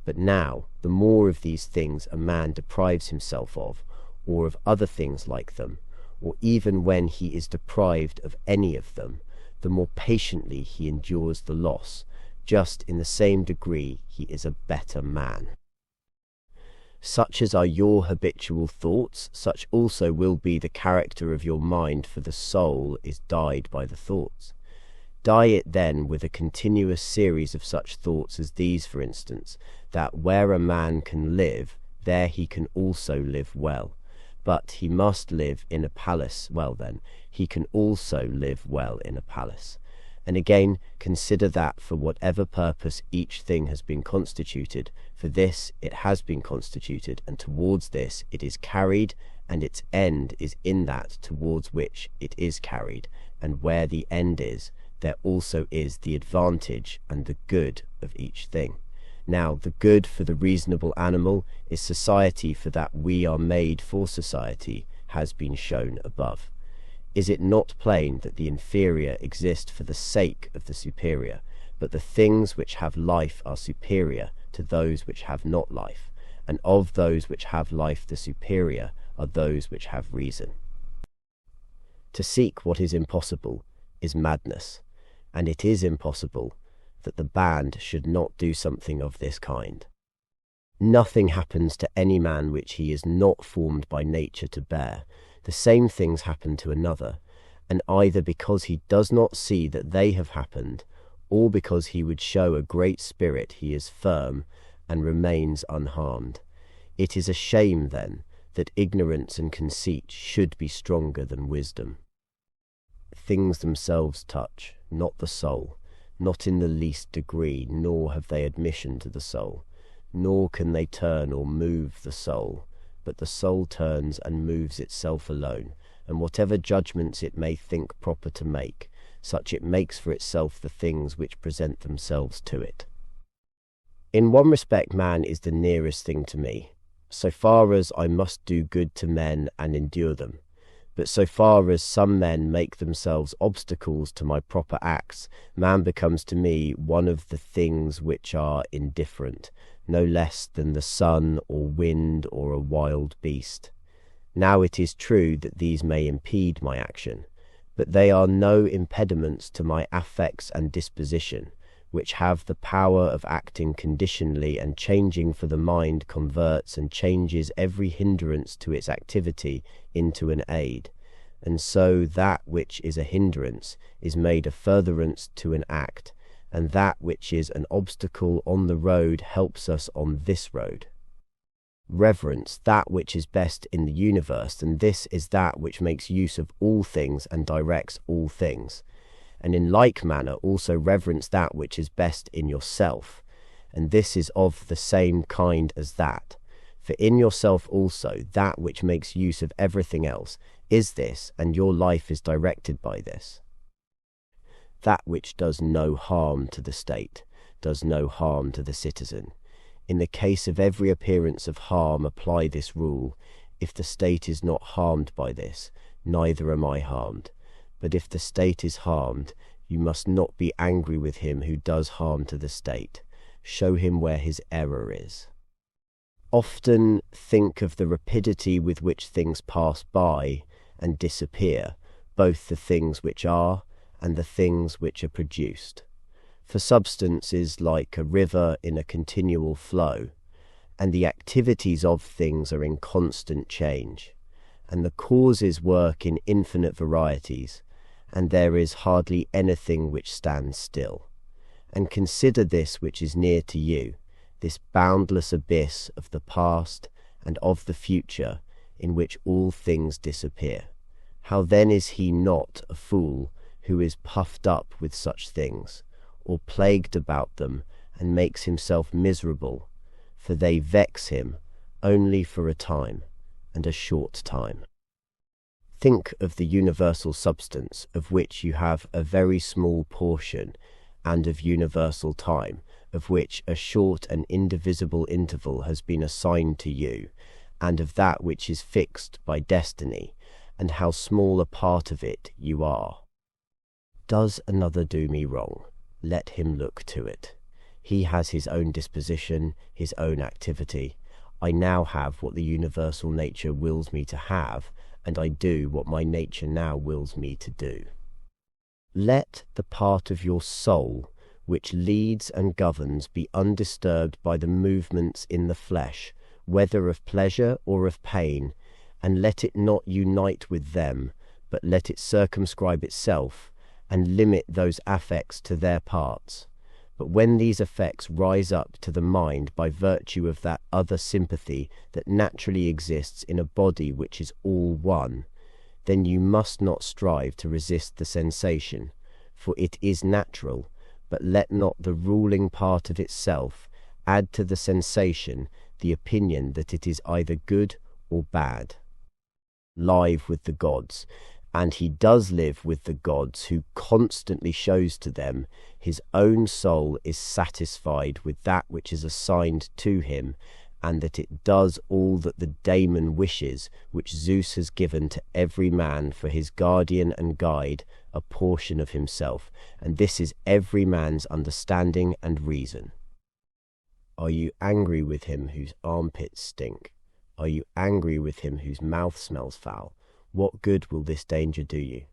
But now, the more of these things a man deprives himself of, or of other things like them, or even when he is deprived of any of them, the more patiently he endures the loss, just in the same degree he is a better man. Such as are your habitual thoughts, such also will be the character of your mind, for the soul is dyed by the thoughts. Dye it then with a continuous series of such thoughts as these, for instance, that where a man can live, there he can also live well. But he must live in a palace, well then, he can also live well in a palace. And again, consider that for whatever purpose each thing has been constituted, for this it has been constituted, and towards this it is carried, and its end is in that towards which it is carried, and where the end is, there also is the advantage and the good of each thing. Now, the good for the reasonable animal is society, for that we are made for society has been shown above. Is it not plain that the inferior exist for the sake of the superior, but the things which have life are superior to those which have not life, and of those which have life the superior are those which have reason? To seek what is impossible is madness, and it is impossible that the band should not do something of this kind. Nothing happens to any man which he is not formed by nature to bear. The same things happen to another, and either because he does not see that they have happened, or because he would show a great spirit, he is firm and remains unharmed. It is a shame, then, that ignorance and conceit should be stronger than wisdom. Things themselves touch, not the soul, not in the least degree, nor have they admission to the soul, nor can they turn or move the soul, but the soul turns and moves itself alone, and whatever judgments it may think proper to make, such it makes for itself the things which present themselves to it. In one respect man is the nearest thing to me, so far as I must do good to men and endure them, but so far as some men make themselves obstacles to my proper acts, man becomes to me one of the things which are indifferent, no less than the sun or wind or a wild beast. Now it is true that these may impede my action, but they are no impediments to my affects and disposition, which have the power of acting conditionally, and changing, for the mind converts and changes every hindrance to its activity into an aid, and so that which is a hindrance is made a furtherance to an act, and that which is an obstacle on the road helps us on this road. Reverence that which is best in the universe, and this is that which makes use of all things and directs all things. And in like manner also reverence that which is best in yourself, and this is of the same kind as that. For in yourself also that which makes use of everything else is this, and your life is directed by this. That which does no harm to the state does no harm to the citizen. In the case of every appearance of harm, apply this rule: if the state is not harmed by this, neither am I harmed. But if the state is harmed, you must not be angry with him who does harm to the state. Show him where his error is. Often think of the rapidity with which things pass by and disappear, both the things which are and the things which are produced. For substance is like a river in a continual flow, and the activities of things are in constant change, and the causes work in infinite varieties, and there is hardly anything which stands still. And consider this which is near to you, this boundless abyss of the past and of the future, in which all things disappear. How then is he not a fool who is puffed up with such things, or plagued about them, and makes himself miserable, for they vex him only for a time, and a short time. Think of the universal substance, of which you have a very small portion, and of universal time, of which a short and indivisible interval has been assigned to you, and of that which is fixed by destiny, and how small a part of it you are. Does another do me wrong? Let him look to it. He has his own disposition, his own activity. I now have what the universal nature wills me to have, and I do what my nature now wills me to do. Let the part of your soul which leads and governs be undisturbed by the movements in the flesh, whether of pleasure or of pain, and let it not unite with them, but let it circumscribe itself, and limit those affects to their parts. But when these effects rise up to the mind by virtue of that other sympathy that naturally exists in a body which is all one, then you must not strive to resist the sensation, for it is natural, but let not the ruling part of itself add to the sensation the opinion that it is either good or bad. Live with the gods, and he does live with the gods, who constantly shows to them his own soul is satisfied with that which is assigned to him, and that it does all that the daemon wishes, which Zeus has given to every man for his guardian and guide, a portion of himself, and this is every man's understanding and reason. Are you angry with him whose armpits stink? Are you angry with him whose mouth smells foul? What good will this danger do you?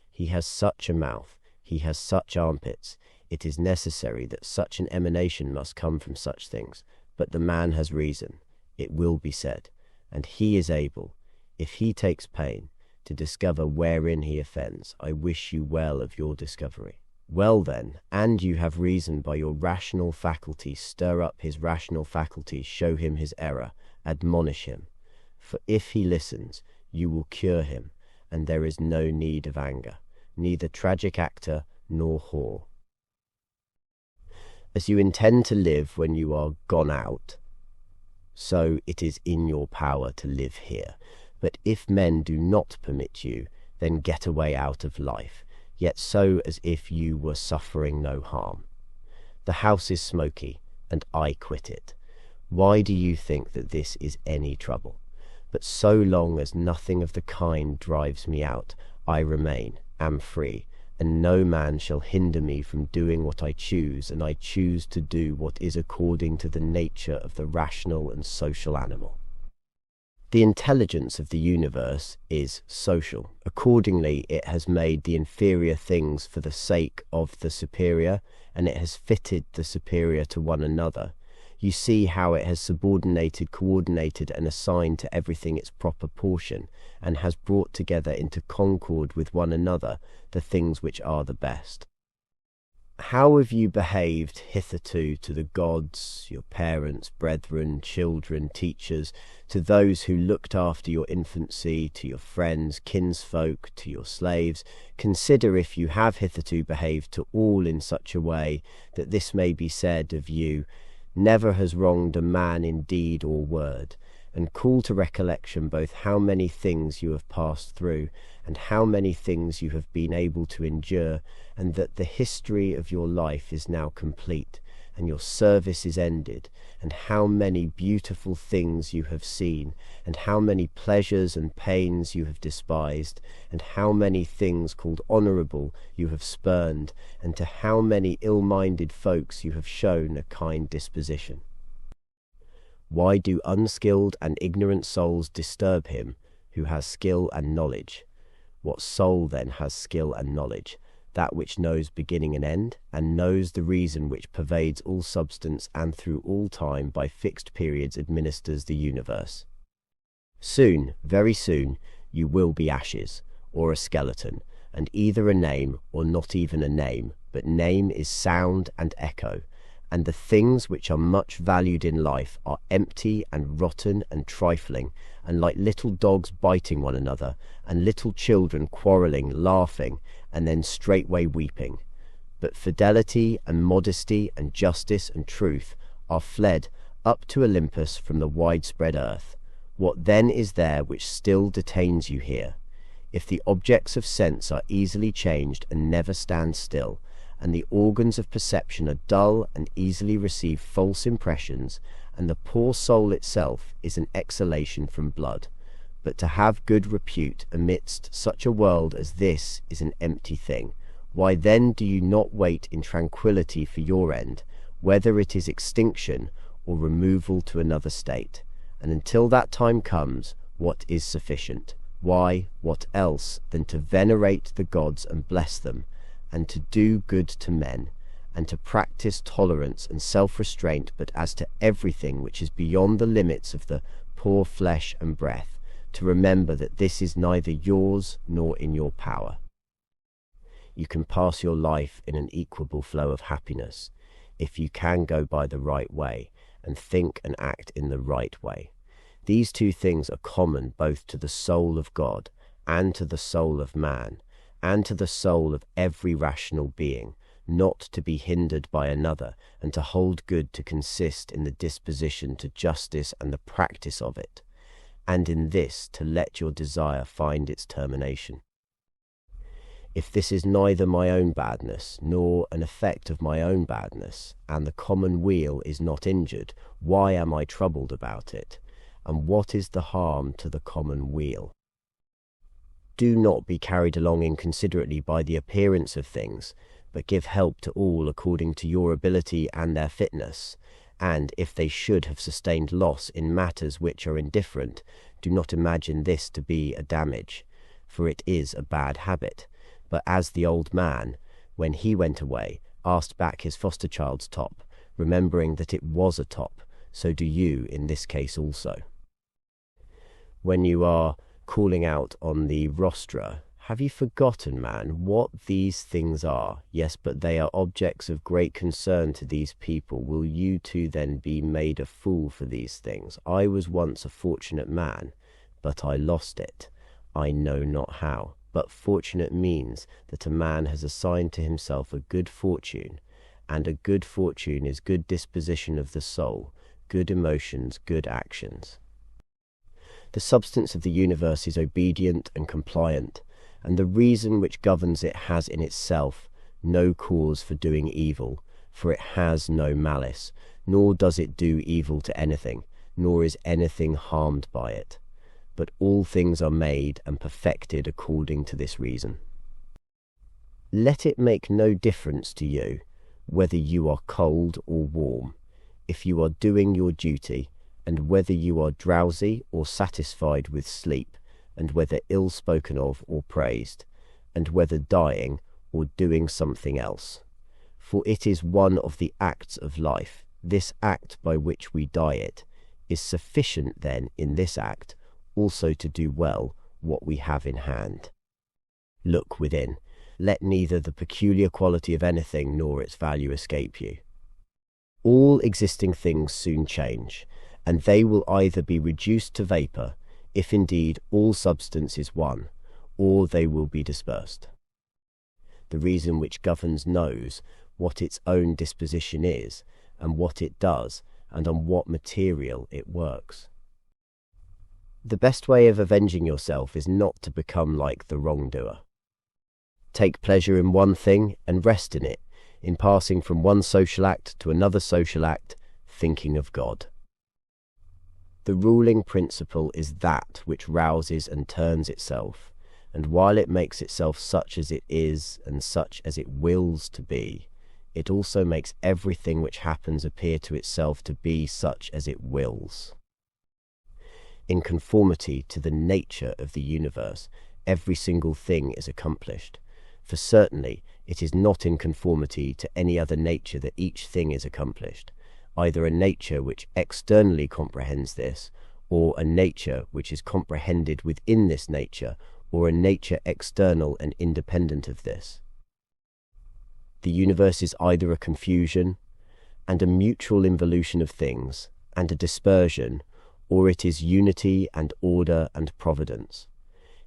He has such a mouth, he has such armpits. It is necessary that such an emanation must come from such things. But the man has reason, it will be said, and he is able, if he takes pain, to discover wherein he offends. I wish you well of your discovery. Well then, and you have reason by your rational faculties, stir up his rational faculties, show him his error, admonish him. For if he listens, you will cure him, and there is no need of anger, neither tragic actor nor whore. As you intend to live when you are gone out, so it is in your power to live here. But if men do not permit you, then get away out of life, yet so as if you were suffering no harm. The house is smoky, and I quit it. Why do you think that this is any trouble? But so long as nothing of the kind drives me out, I remain, am free, and no man shall hinder me from doing what I choose, and I choose to do what is according to the nature of the rational and social animal. The intelligence of the universe is social. Accordingly, it has made the inferior things for the sake of the superior, and it has fitted the superior to one another. You see how it has subordinated, coordinated, and assigned to everything its proper portion, and has brought together into concord with one another the things which are the best. How have you behaved hitherto to the gods, your parents, brethren, children, teachers, to those who looked after your infancy, to your friends, kinsfolk, to your slaves? Consider if you have hitherto behaved to all in such a way that this may be said of you, never has wronged a man in deed or word, and call to recollection both how many things you have passed through, and how many things you have been able to endure, and that the history of your life is now complete, and your service is ended, and how many beautiful things you have seen, and how many pleasures and pains you have despised, and how many things called honourable you have spurned, and to how many ill-minded folks you have shown a kind disposition. Why do unskilled and ignorant souls disturb him who has skill and knowledge? What soul then has skill and knowledge? That which knows beginning and end, and knows the reason which pervades all substance and through all time by fixed periods administers the universe. Soon, very soon, you will be ashes, or a skeleton, and either a name or not even a name, but name is sound and echo, and the things which are much valued in life are empty and rotten and trifling, and like little dogs biting one another, and little children quarrelling, laughing, and then straightway weeping. But fidelity and modesty and justice and truth are fled up to Olympus from the widespread earth. What then is there which still detains you here? If the objects of sense are easily changed and never stand still, and the organs of perception are dull and easily receive false impressions, and the poor soul itself is an exhalation from blood. But to have good repute amidst such a world as this is an empty thing. Why then do you not wait in tranquillity for your end, whether it is extinction or removal to another state? And until that time comes, what is sufficient? Why, what else than to venerate the gods and bless them, and to do good to men, and to practice tolerance and self-restraint, but as to everything which is beyond the limits of the poor flesh and breath, to remember that this is neither yours nor in your power. You can pass your life in an equable flow of happiness, if you can go by the right way, and think and act in the right way. These two things are common both to the soul of God and to the soul of man, and to the soul of every rational being, not to be hindered by another, and to hold good to consist in the disposition to justice and the practice of it, and in this to let your desire find its termination. If this is neither my own badness, nor an effect of my own badness, and the common weal is not injured, why am I troubled about it? And what is the harm to the common weal? Do not be carried along inconsiderately by the appearance of things, but give help to all according to your ability and their fitness. And if they should have sustained loss in matters which are indifferent, do not imagine this to be a damage, for it is a bad habit. But as the old man, when he went away, asked back his foster child's top, remembering that it was a top, so do you in this case also. When you are calling out on the rostra, have you forgotten, man, what these things are? Yes, but they are objects of great concern to these people. Will you too then be made a fool for these things? I was once a fortunate man, but I lost it. I know not how. But fortunate means that a man has assigned to himself a good fortune, and a good fortune is good disposition of the soul, good emotions, good actions. The substance of the universe is obedient and compliant, and the reason which governs it has in itself no cause for doing evil, for it has no malice, nor does it do evil to anything, nor is anything harmed by it. But all things are made and perfected according to this reason. Let it make no difference to you whether you are cold or warm, if you are doing your duty, and whether you are drowsy or satisfied with sleep, and whether ill spoken of or praised, and whether dying or doing something else. For it is one of the acts of life, this act by which we die it, is sufficient then in this act also to do well what we have in hand. Look within. Let neither the peculiar quality of anything nor its value escape you. All existing things soon change, and they will either be reduced to vapour, if indeed all substance is one, or they will be dispersed. The reason which governs knows what its own disposition is, and what it does, and on what material it works. The best way of avenging yourself is not to become like the wrongdoer. Take pleasure in one thing and rest in it, in passing from one social act to another social act, thinking of God. The ruling principle is that which rouses and turns itself, and while it makes itself such as it is and such as it wills to be, it also makes everything which happens appear to itself to be such as it wills. In conformity to the nature of the universe, every single thing is accomplished, for certainly it is not in conformity to any other nature that each thing is accomplished, either a nature which externally comprehends this, or a nature which is comprehended within this nature, or a nature external and independent of this. The universe is either a confusion, and a mutual involution of things, and a dispersion, or it is unity and order and providence.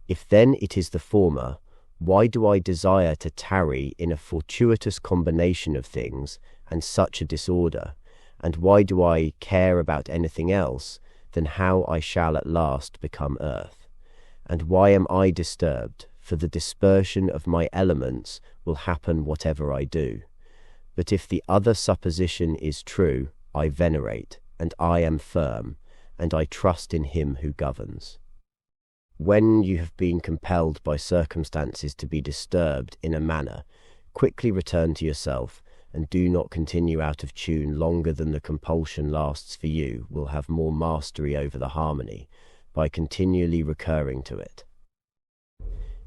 If then it is the former, why do I desire to tarry in a fortuitous combination of things and such a disorder, and why do I care about anything else than how I shall at last become earth? And why am I disturbed? For the dispersion of my elements will happen whatever I do. But if the other supposition is true, I venerate, and I am firm, and I trust in him who governs. When you have been compelled by circumstances to be disturbed in a manner, quickly return to yourself, and do not continue out of tune longer than the compulsion lasts, for you will have more mastery over the harmony by continually recurring to it.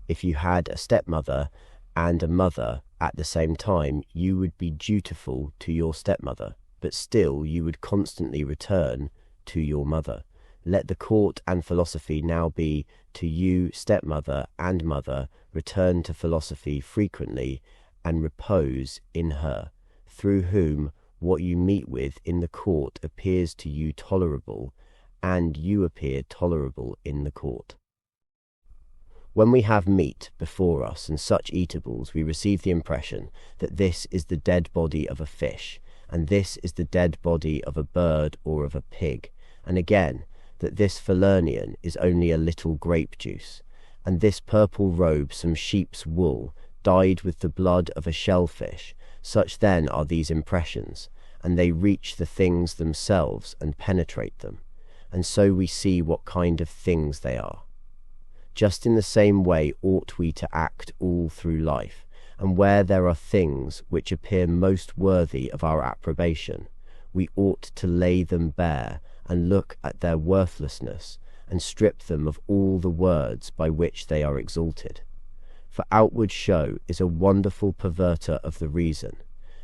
If you had a stepmother and a mother at the same time, you would be dutiful to your stepmother, but still you would constantly return to your mother. Let the court and philosophy now be to you stepmother and mother, return to philosophy frequently, and repose in her, through whom what you meet with in the court appears to you tolerable, and you appear tolerable in the court. When we have meat before us and such eatables, we receive the impression that this is the dead body of a fish, and this is the dead body of a bird or of a pig, and again, that this Falernian is only a little grape juice, and this purple robe some sheep's wool, dyed with the blood of a shellfish. Such then are these impressions, and they reach the things themselves and penetrate them, and so we see what kind of things they are. Just in the same way ought we to act all through life, and where there are things which appear most worthy of our approbation, we ought to lay them bare and look at their worthlessness, and strip them of all the words by which they are exalted. For outward show is a wonderful perverter of the reason,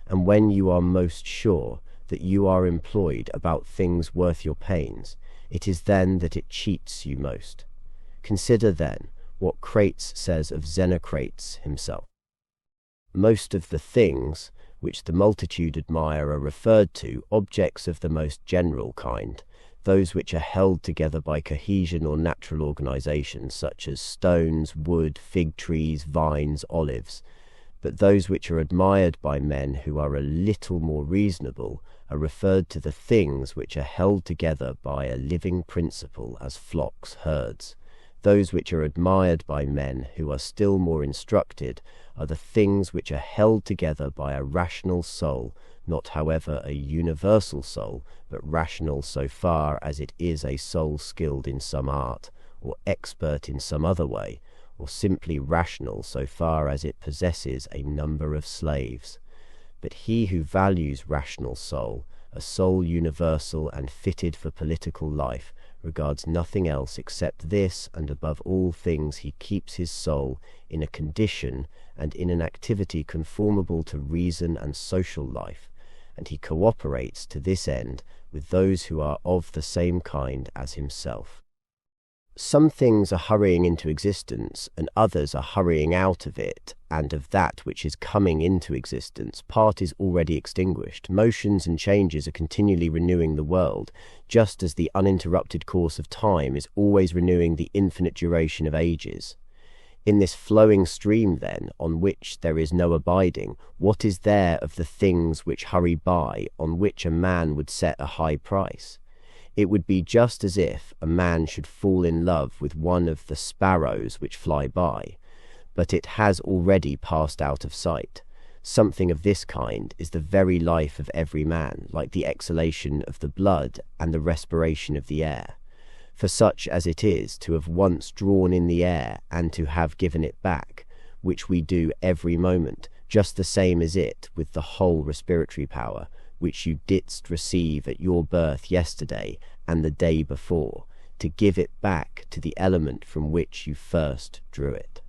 and when you are most sure that you are employed about things worth your pains, it is then that it cheats you most. Consider then what Crates says of Xenocrates himself. Most of the things which the multitude admire are referred to objects of the most general kind, those which are held together by cohesion or natural organization, such as stones, wood, fig trees, vines, olives. But those which are admired by men who are a little more reasonable are referred to the things which are held together by a living principle, as flocks, herds. Those which are admired by men who are still more instructed are the things which are held together by a rational soul, not however a universal soul, but rational so far as it is a soul skilled in some art, or expert in some other way, or simply rational so far as it possesses a number of slaves. But he who values rational soul, a soul universal and fitted for political life, regards nothing else except this, and above all things he keeps his soul in a condition and in an activity conformable to reason and social life, and he cooperates to this end with those who are of the same kind as himself. Some things are hurrying into existence, and others are hurrying out of it, and of that which is coming into existence, part is already extinguished. Motions and changes are continually renewing the world, just as the uninterrupted course of time is always renewing the infinite duration of ages. In this flowing stream, then, on which there is no abiding, what is there of the things which hurry by, on which a man would set a high price? It would be just as if a man should fall in love with one of the sparrows which fly by, but it has already passed out of sight. Something of this kind is the very life of every man, like the exhalation of the blood and the respiration of the air. For such as it is to have once drawn in the air and to have given it back, which we do every moment, just the same is it with the whole respiratory power, which you didst receive at your birth yesterday and the day before, to give it back to the element from which you first drew it.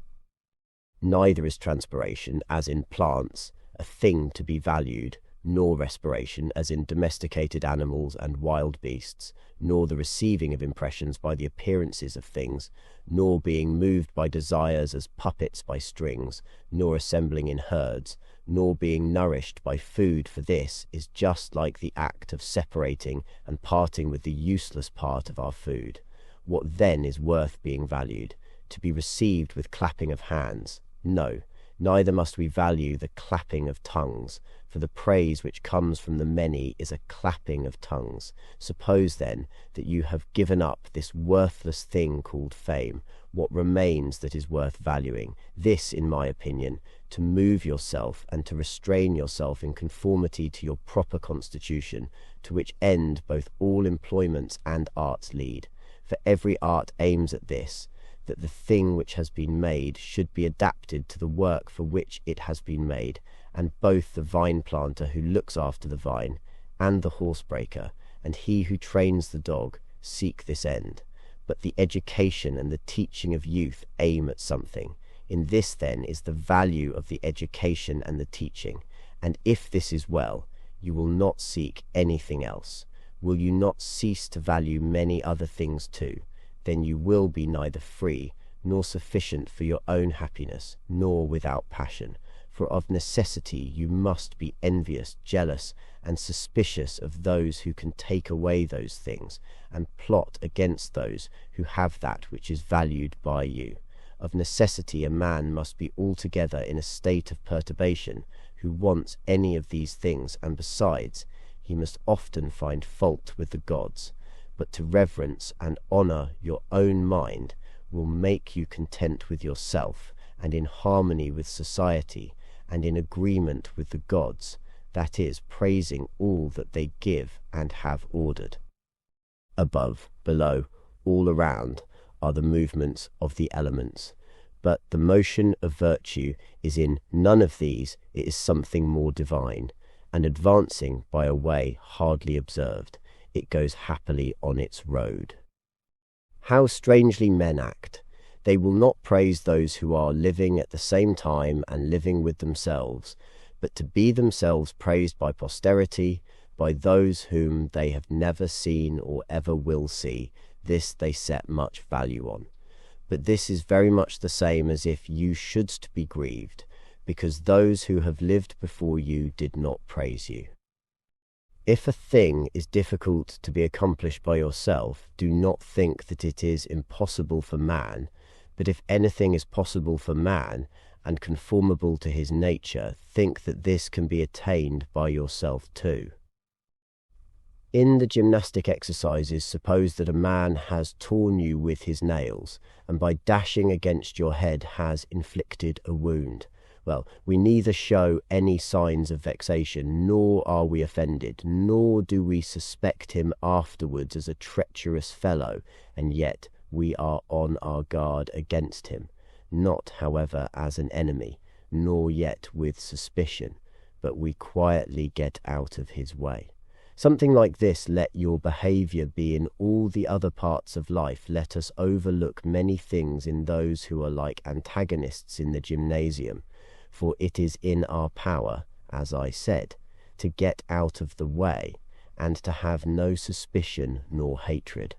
Neither is transpiration, as in plants, a thing to be valued, nor respiration, as in domesticated animals and wild beasts, nor the receiving of impressions by the appearances of things, nor being moved by desires as puppets by strings, nor assembling in herds, nor being nourished by food, for this is just like the act of separating and parting with the useless part of our food. What then is worth being valued? To be received with clapping of hands? No, neither must we value the clapping of tongues, for the praise which comes from the many is a clapping of tongues. Suppose then that you have given up this worthless thing called fame, what remains that is worth valuing? This, in my opinion, to move yourself and to restrain yourself in conformity to your proper constitution, to which end both all employments and arts lead. For every art aims at this, that the thing which has been made should be adapted to the work for which it has been made, and both the vine planter who looks after the vine, and the horsebreaker, and he who trains the dog, seek this end. But the education and the teaching of youth aim at something. In this then is the value of the education and the teaching, and if this is well, you will not seek anything else. Will you not cease to value many other things too? Then you will be neither free, nor sufficient for your own happiness, nor without passion. For of necessity you must be envious, jealous, and suspicious of those who can take away those things, and plot against those who have that which is valued by you. Of necessity a man must be altogether in a state of perturbation who wants any of these things, and besides, he must often find fault with the gods. But to reverence and honour your own mind will make you content with yourself, and in harmony with society, and in agreement with the gods, that is, praising all that they give and have ordered. Above, below, all around are the movements of the elements, but the motion of virtue is in none of these. It is something more divine, and advancing by a way hardly observed, it goes happily on its road. How strangely men act! They will not praise those who are living at the same time and living with themselves, but to be themselves praised by posterity, by those whom they have never seen or ever will see, this they set much value on. But this is very much the same as if you shouldst be grieved, because those who have lived before you did not praise you. If a thing is difficult to be accomplished by yourself, do not think that it is impossible for man, but if anything is possible for man, and conformable to his nature, think that this can be attained by yourself too. In the gymnastic exercises, suppose that a man has torn you with his nails, and by dashing against your head has inflicted a wound. Well, we neither show any signs of vexation, nor are we offended, nor do we suspect him afterwards as a treacherous fellow, and yet we are on our guard against him, not, however, as an enemy, nor yet with suspicion, but we quietly get out of his way. Something like this let your behaviour be in all the other parts of life. Let us overlook many things in those who are like antagonists in the gymnasium, for it is in our power, as I said, to get out of the way, and to have no suspicion nor hatred.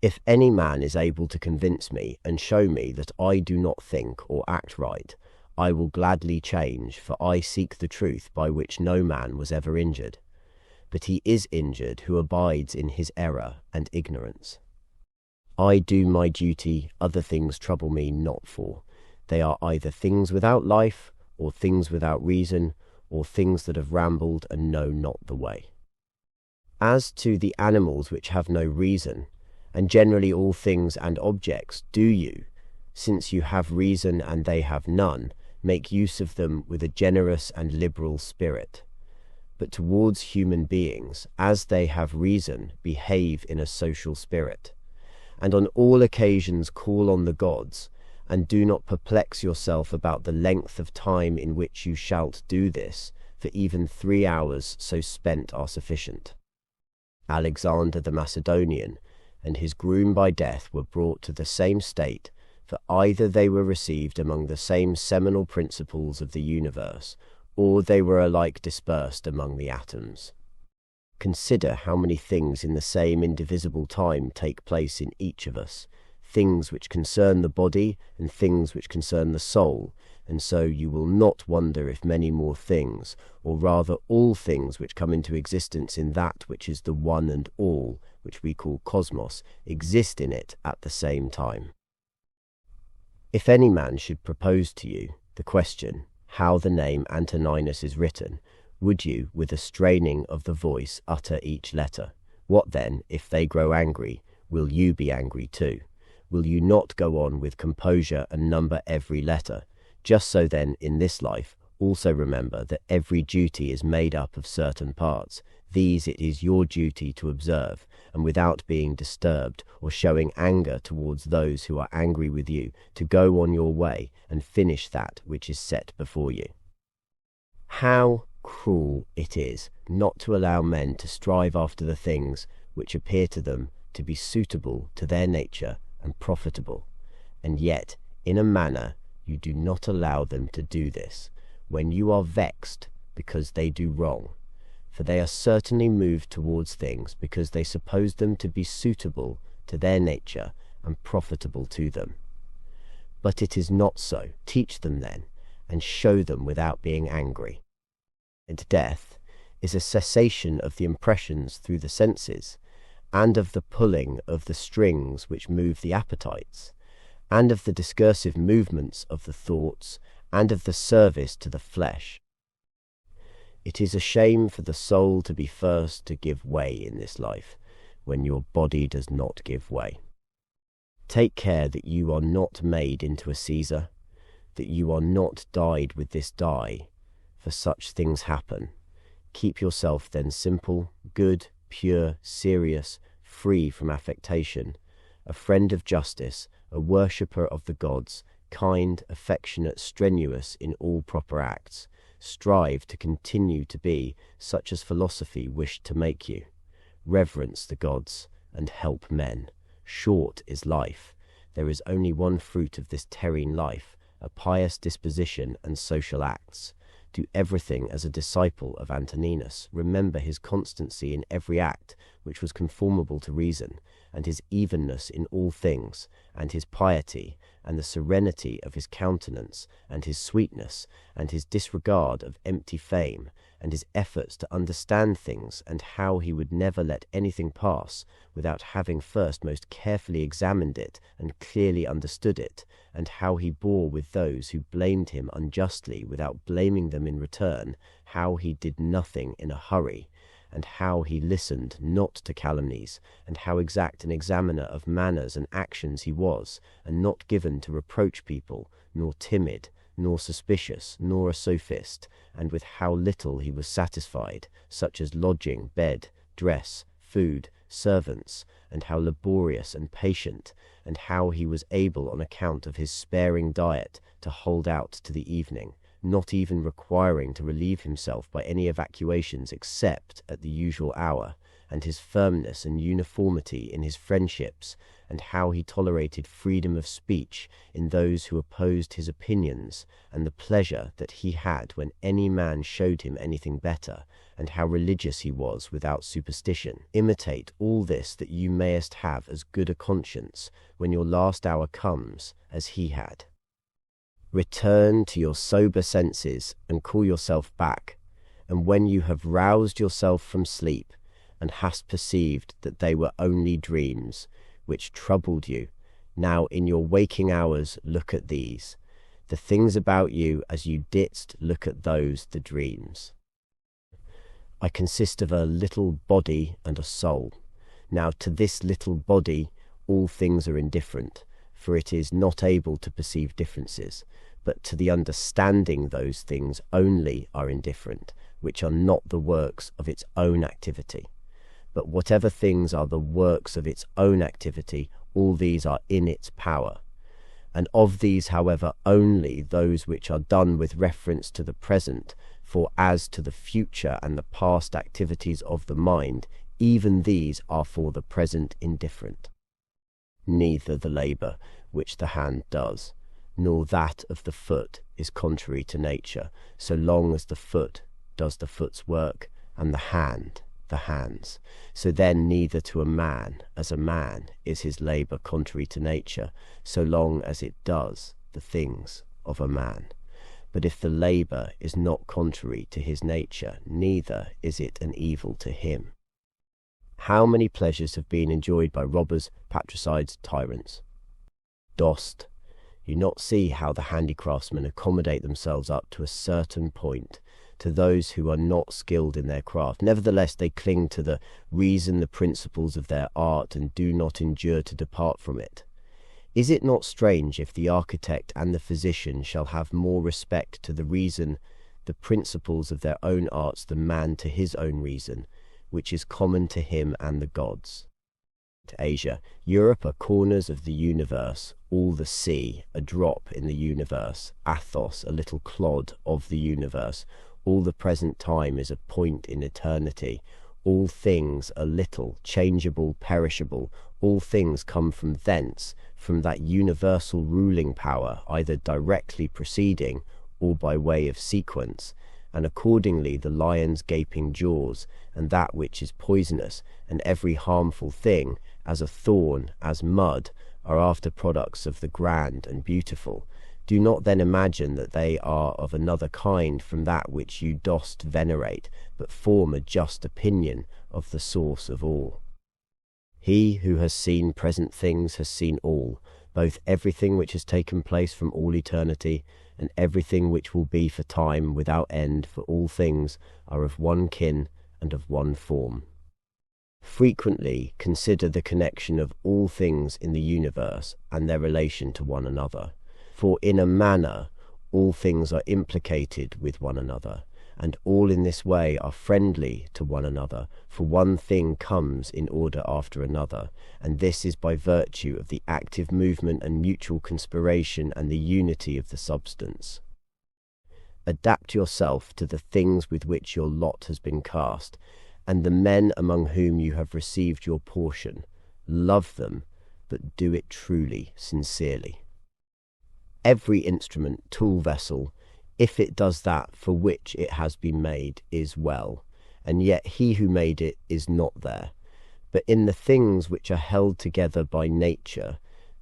If any man is able to convince me and show me that I do not think or act right, I will gladly change, for I seek the truth by which no man was ever injured. But he is injured who abides in his error and ignorance. I do my duty, other things trouble me not for. They are either things without life, or things without reason, or things that have rambled and know not the way. As to the animals which have no reason, and generally all things and objects, do you, since you have reason and they have none, make use of them with a generous and liberal spirit. But towards human beings, as they have reason, behave in a social spirit, and on all occasions call on the gods, and do not perplex yourself about the length of time in which you shalt do this, for even 3 hours so spent are sufficient. Alexander the Macedonian and his groom by death were brought to the same state, for either they were received among the same seminal principles of the universe, or they were alike dispersed among the atoms. Consider how many things in the same indivisible time take place in each of us, things which concern the body and things which concern the soul, and so you will not wonder if many more things, or rather all things which come into existence in that which is the one and all, which we call cosmos, exist in it at the same time. If any man should propose to you the question, how the name Antoninus is written, would you, with a straining of the voice, utter each letter? What then, if they grow angry, will you be angry too? Will you not go on with composure and number every letter? Just so then, in this life, also remember that every duty is made up of certain parts. These it is your duty to observe, and without being disturbed or showing anger towards those who are angry with you, to go on your way and finish that which is set before you. How cruel it is not to allow men to strive after the things which appear to them to be suitable to their nature and profitable, and yet, in a manner, you do not allow them to do this, when you are vexed because they do wrong, for they are certainly moved towards things because they suppose them to be suitable to their nature and profitable to them. But it is not so. Teach them then, and show them without being angry. And death is a cessation of the impressions through the senses, and of the pulling of the strings which move the appetites, and of the discursive movements of the thoughts, and of the service to the flesh. It is a shame for the soul to be first to give way in this life, when your body does not give way. Take care that you are not made into a Caesar, that you are not dyed with this dye, for such things happen. Keep yourself then simple, good, pure, serious, free from affectation, a friend of justice, a worshipper of the gods, kind, affectionate, strenuous in all proper acts. Strive to continue to be such as philosophy wished to make you. Reverence the gods and help men. Short is life. There is only one fruit of this terrene life, a pious disposition and social acts. Do everything as a disciple of Antoninus. Remember his constancy in every act which was conformable to reason, and his evenness in all things, and his piety, and the serenity of his countenance, and his sweetness, and his disregard of empty fame, and his efforts to understand things, and how he would never let anything pass without having first most carefully examined it and clearly understood it, and how he bore with those who blamed him unjustly without blaming them in return, how he did nothing in a hurry, and how he listened not to calumnies, and how exact an examiner of manners and actions he was, and not given to reproach people, nor timid, nor suspicious, nor a sophist, and with how little he was satisfied, such as lodging, bed, dress, food, servants, and how laborious and patient, and how he was able on account of his sparing diet to hold out to the evening, not even requiring to relieve himself by any evacuations except at the usual hour, and his firmness and uniformity in his friendships, and how he tolerated freedom of speech in those who opposed his opinions, and the pleasure that he had when any man showed him anything better, and how religious he was without superstition. Imitate all this, that you mayest have as good a conscience when your last hour comes as he had. Return to your sober senses and call yourself back, and when you have roused yourself from sleep and hast perceived that they were only dreams which troubled you, now in your waking hours look at these, the things about you as you didst look at those the dreams. I consist of a little body and a soul. Now to this little body all things are indifferent, for it is not able to perceive differences, but to the understanding those things only are indifferent, which are not the works of its own activity. But whatever things are the works of its own activity, all these are in its power. And of these, however, only those which are done with reference to the present, for as to the future and the past activities of the mind, even these are for the present indifferent. Neither the labour which the hand does, nor that of the foot is contrary to nature, so long as the foot does the foot's work, and the hand the hands. So then neither to a man as a man is his labour contrary to nature, so long as it does the things of a man. But if the labour is not contrary to his nature, neither is it an evil to him. How many pleasures have been enjoyed by robbers, patricides, tyrants? Dost you not see how the handicraftsmen accommodate themselves up to a certain point to those who are not skilled in their craft? Nevertheless, they cling to the reason, the principles of their art, and do not endure to depart from it. Is it not strange if the architect and the physician shall have more respect to the reason, the principles of their own arts, than man to his own reason, which is common to him and the gods? Asia, Europe are corners of the universe, all the sea, a drop in the universe, Athos, a little clod of the universe, all the present time is a point in eternity, all things are little, changeable, perishable, all things come from thence, from that universal ruling power, either directly proceeding or by way of sequence, and accordingly the lion's gaping jaws, and that which is poisonous, and every harmful thing, as a thorn, as mud, are after products of the grand and beautiful. Do not then imagine that they are of another kind from that which you dost venerate, but form a just opinion of the source of all. He who has seen present things has seen all, both everything which has taken place from all eternity, and everything which will be for time without end, for all things are of one kin and of one form. Frequently consider the connection of all things in the universe and their relation to one another, for in a manner all things are implicated with one another, and all in this way are friendly to one another, for one thing comes in order after another, and this is by virtue of the active movement and mutual conspiration and the unity of the substance. Adapt yourself to the things with which your lot has been cast, and the men among whom you have received your portion. Love them, but do it truly, sincerely. Every instrument, tool, vessel, if it does that for which it has been made, is well, and yet he who made it is not there. But in the things which are held together by nature,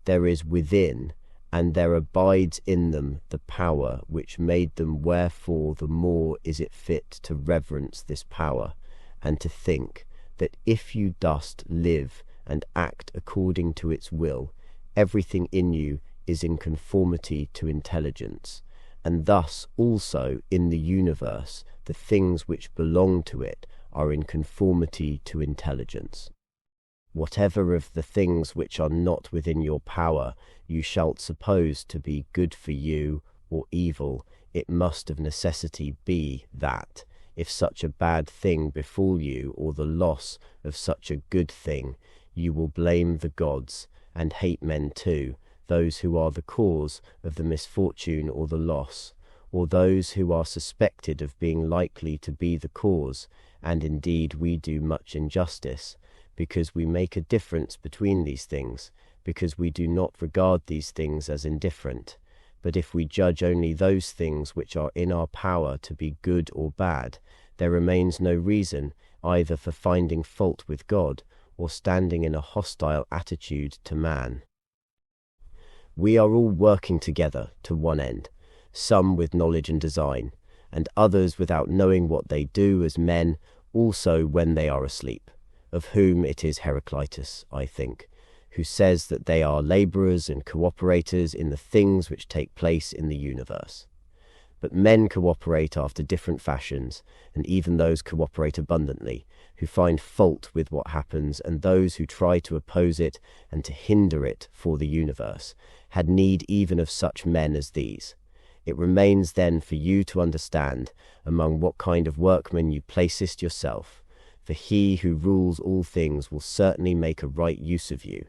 there is within, and there abides in them the power which made them, wherefore the more is it fit to reverence this power, and to think that if you dost live and act according to its will, everything in you is in conformity to intelligence, and thus also in the universe the things which belong to it are in conformity to intelligence. Whatever of the things which are not within your power you shalt suppose to be good for you or evil, it must of necessity be that, if such a bad thing befall you, or the loss of such a good thing, you will blame the gods, and hate men too, those who are the cause of the misfortune or the loss, or those who are suspected of being likely to be the cause, and indeed we do much injustice, because we make a difference between these things, because we do not regard these things as indifferent. But if we judge only those things which are in our power to be good or bad, there remains no reason either for finding fault with God or standing in a hostile attitude to man. We are all working together to one end, some with knowledge and design, and others without knowing what they do as men, also when they are asleep, of whom it is Heraclitus, I think, who says that they are labourers and cooperators in the things which take place in the universe. But men cooperate after different fashions, and even those cooperate abundantly, who find fault with what happens, and those who try to oppose it and to hinder it for the universe, had need even of such men as these. It remains then for you to understand among what kind of workmen you placest yourself, for he who rules all things will certainly make a right use of you,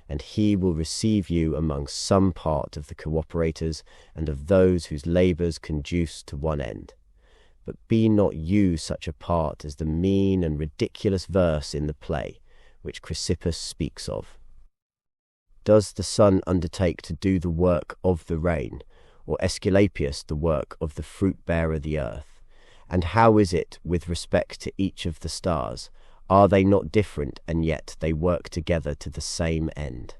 and he will receive you among some part of the cooperators and of those whose labours conduce to one end. But be not you such a part as the mean and ridiculous verse in the play, which Chrysippus speaks of. Does the sun undertake to do the work of the rain, or Aesculapius the work of the fruit-bearer the earth? And how is it with respect to each of the stars? Are they not different, and yet they work together to the same end?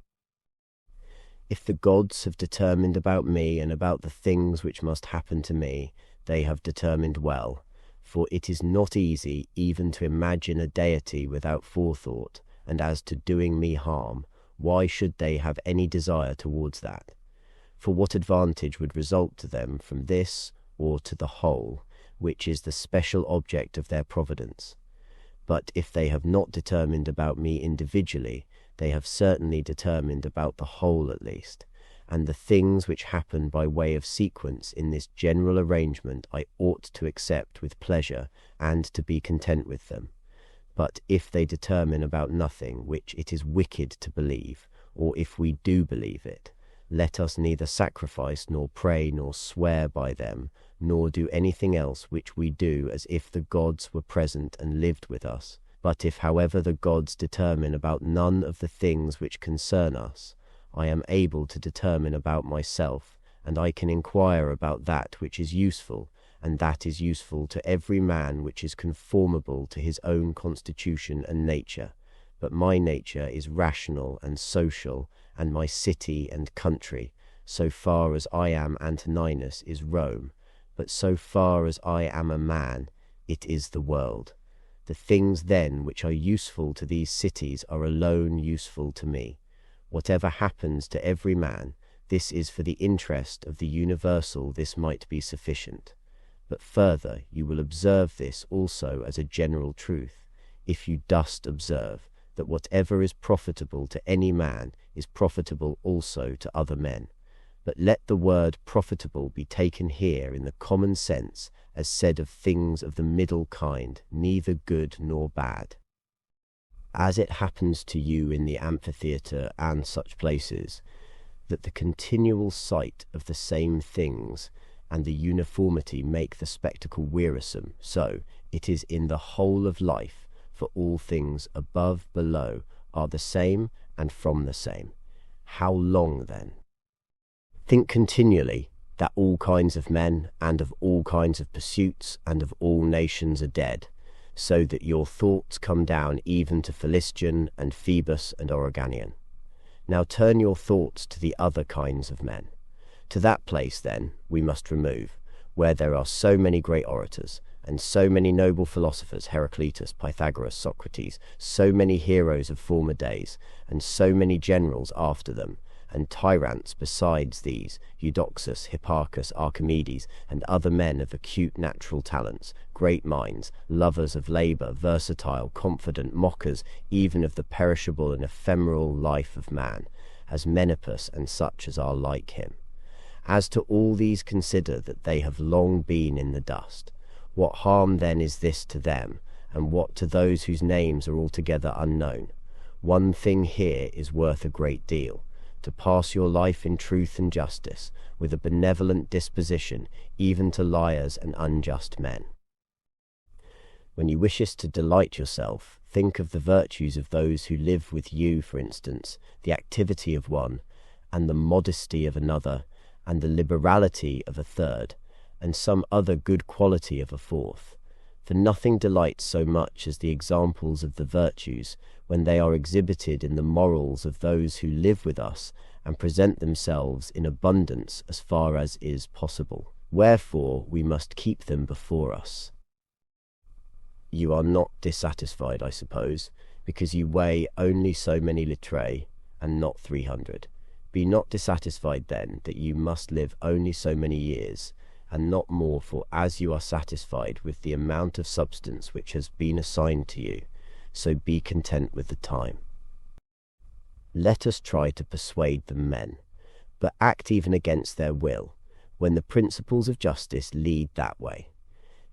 If the gods have determined about me and about the things which must happen to me, they have determined well, for it is not easy even to imagine a deity without forethought, and as to doing me harm, why should they have any desire towards that? For what advantage would result to them from this, or to the whole, which is the special object of their providence? But if they have not determined about me individually, they have certainly determined about the whole at least, and the things which happen by way of sequence in this general arrangement I ought to accept with pleasure and to be content with them. But if they determine about nothing which it is wicked to believe, or if we do believe it, let us neither sacrifice nor pray nor swear by them, nor do anything else which we do as if the gods were present and lived with us. But if, however, the gods determine about none of the things which concern us, I am able to determine about myself, and I can inquire about that which is useful, and that is useful to every man which is conformable to his own constitution and nature. But my nature is rational and social, and my city and country, so far as I am Antoninus, is Rome, but so far as I am a man, it is the world. The things then which are useful to these cities are alone useful to me. Whatever happens to every man, this is for the interest of the universal, this might be sufficient. But further, you will observe this also as a general truth, if you dost observe that whatever is profitable to any man is profitable also to other men. But let the word profitable be taken here in the common sense as said of things of the middle kind, neither good nor bad. As it happens to you in the amphitheatre and such places, that the continual sight of the same things and the uniformity make the spectacle wearisome, so it is in the whole of life, for all things above, below, are the same and from the same. How long then? Think continually that all kinds of men and of all kinds of pursuits and of all nations are dead, so that your thoughts come down even to Philistion and Phoebus and Oreganian. Now turn your thoughts to the other kinds of men. To that place, then, we must remove, where there are so many great orators, and so many noble philosophers, Heraclitus, Pythagoras, Socrates, so many heroes of former days, and so many generals after them, and tyrants besides these, Eudoxus, Hipparchus, Archimedes, and other men of acute natural talents, great minds, lovers of labour, versatile, confident, mockers even of the perishable and ephemeral life of man, as Menippus and such as are like him. As to all these consider that they have long been in the dust. What harm then is this to them, and what to those whose names are altogether unknown? One thing here is worth a great deal, to pass your life in truth and justice, with a benevolent disposition, even to liars and unjust men. When you wishest to delight yourself, think of the virtues of those who live with you, for instance, the activity of one, and the modesty of another, and the liberality of a third, and some other good quality of a fourth. For nothing delights so much as the examples of the virtues, when they are exhibited in the morals of those who live with us, and present themselves in abundance as far as is possible. Wherefore we must keep them before us. You are not dissatisfied, I suppose, because you weigh only so many litrae, and not 300. Be not dissatisfied then that you must live only so many years, and not more, for as you are satisfied with the amount of substance which has been assigned to you, so be content with the time. Let us try to persuade them men, but act even against their will, when the principles of justice lead that way.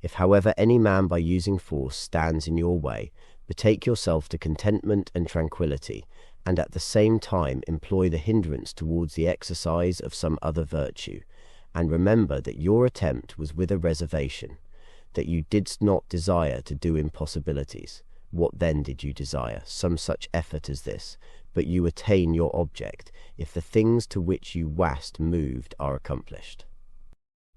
If however any man by using force stands in your way, betake yourself to contentment and tranquillity, and at the same time employ the hindrance towards the exercise of some other virtue, and remember that your attempt was with a reservation, that you didst not desire to do impossibilities. What then did you desire? Some such effort as this, but you attain your object, if the things to which you wast moved are accomplished.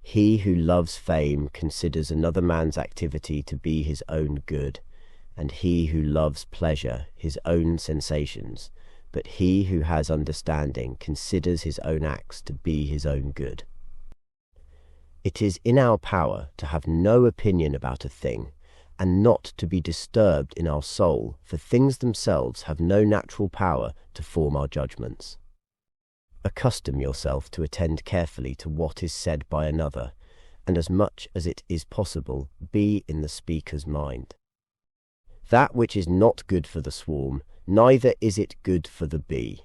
He who loves fame considers another man's activity to be his own good, and he who loves pleasure his own sensations, but he who has understanding considers his own acts to be his own good. It is in our power to have no opinion about a thing, and not to be disturbed in our soul, for things themselves have no natural power to form our judgments. Accustom yourself to attend carefully to what is said by another, and as much as it is possible, be in the speaker's mind. That which is not good for the swarm, neither is it good for the bee.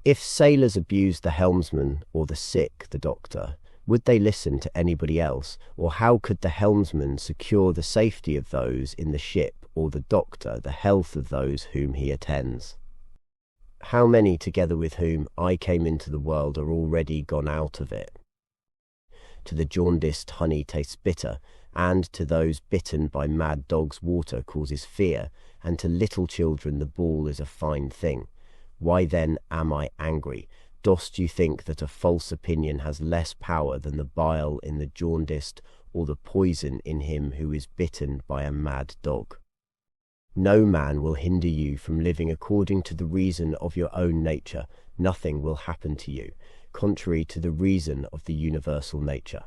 If sailors abused the helmsman or the sick, the doctor, would they listen to anybody else, or how could the helmsman secure the safety of those in the ship, or the doctor the health of those whom he attends? How many together with whom I came into the world are already gone out of it? To the jaundiced honey tastes bitter, and to those bitten by mad dogs water causes fear, and to little children the ball is a fine thing. Why then am I angry? Dost you think that a false opinion has less power than the bile in the jaundiced, or the poison in him who is bitten by a mad dog? No man will hinder you from living according to the reason of your own nature. Nothing will happen to you, contrary to the reason of the universal nature.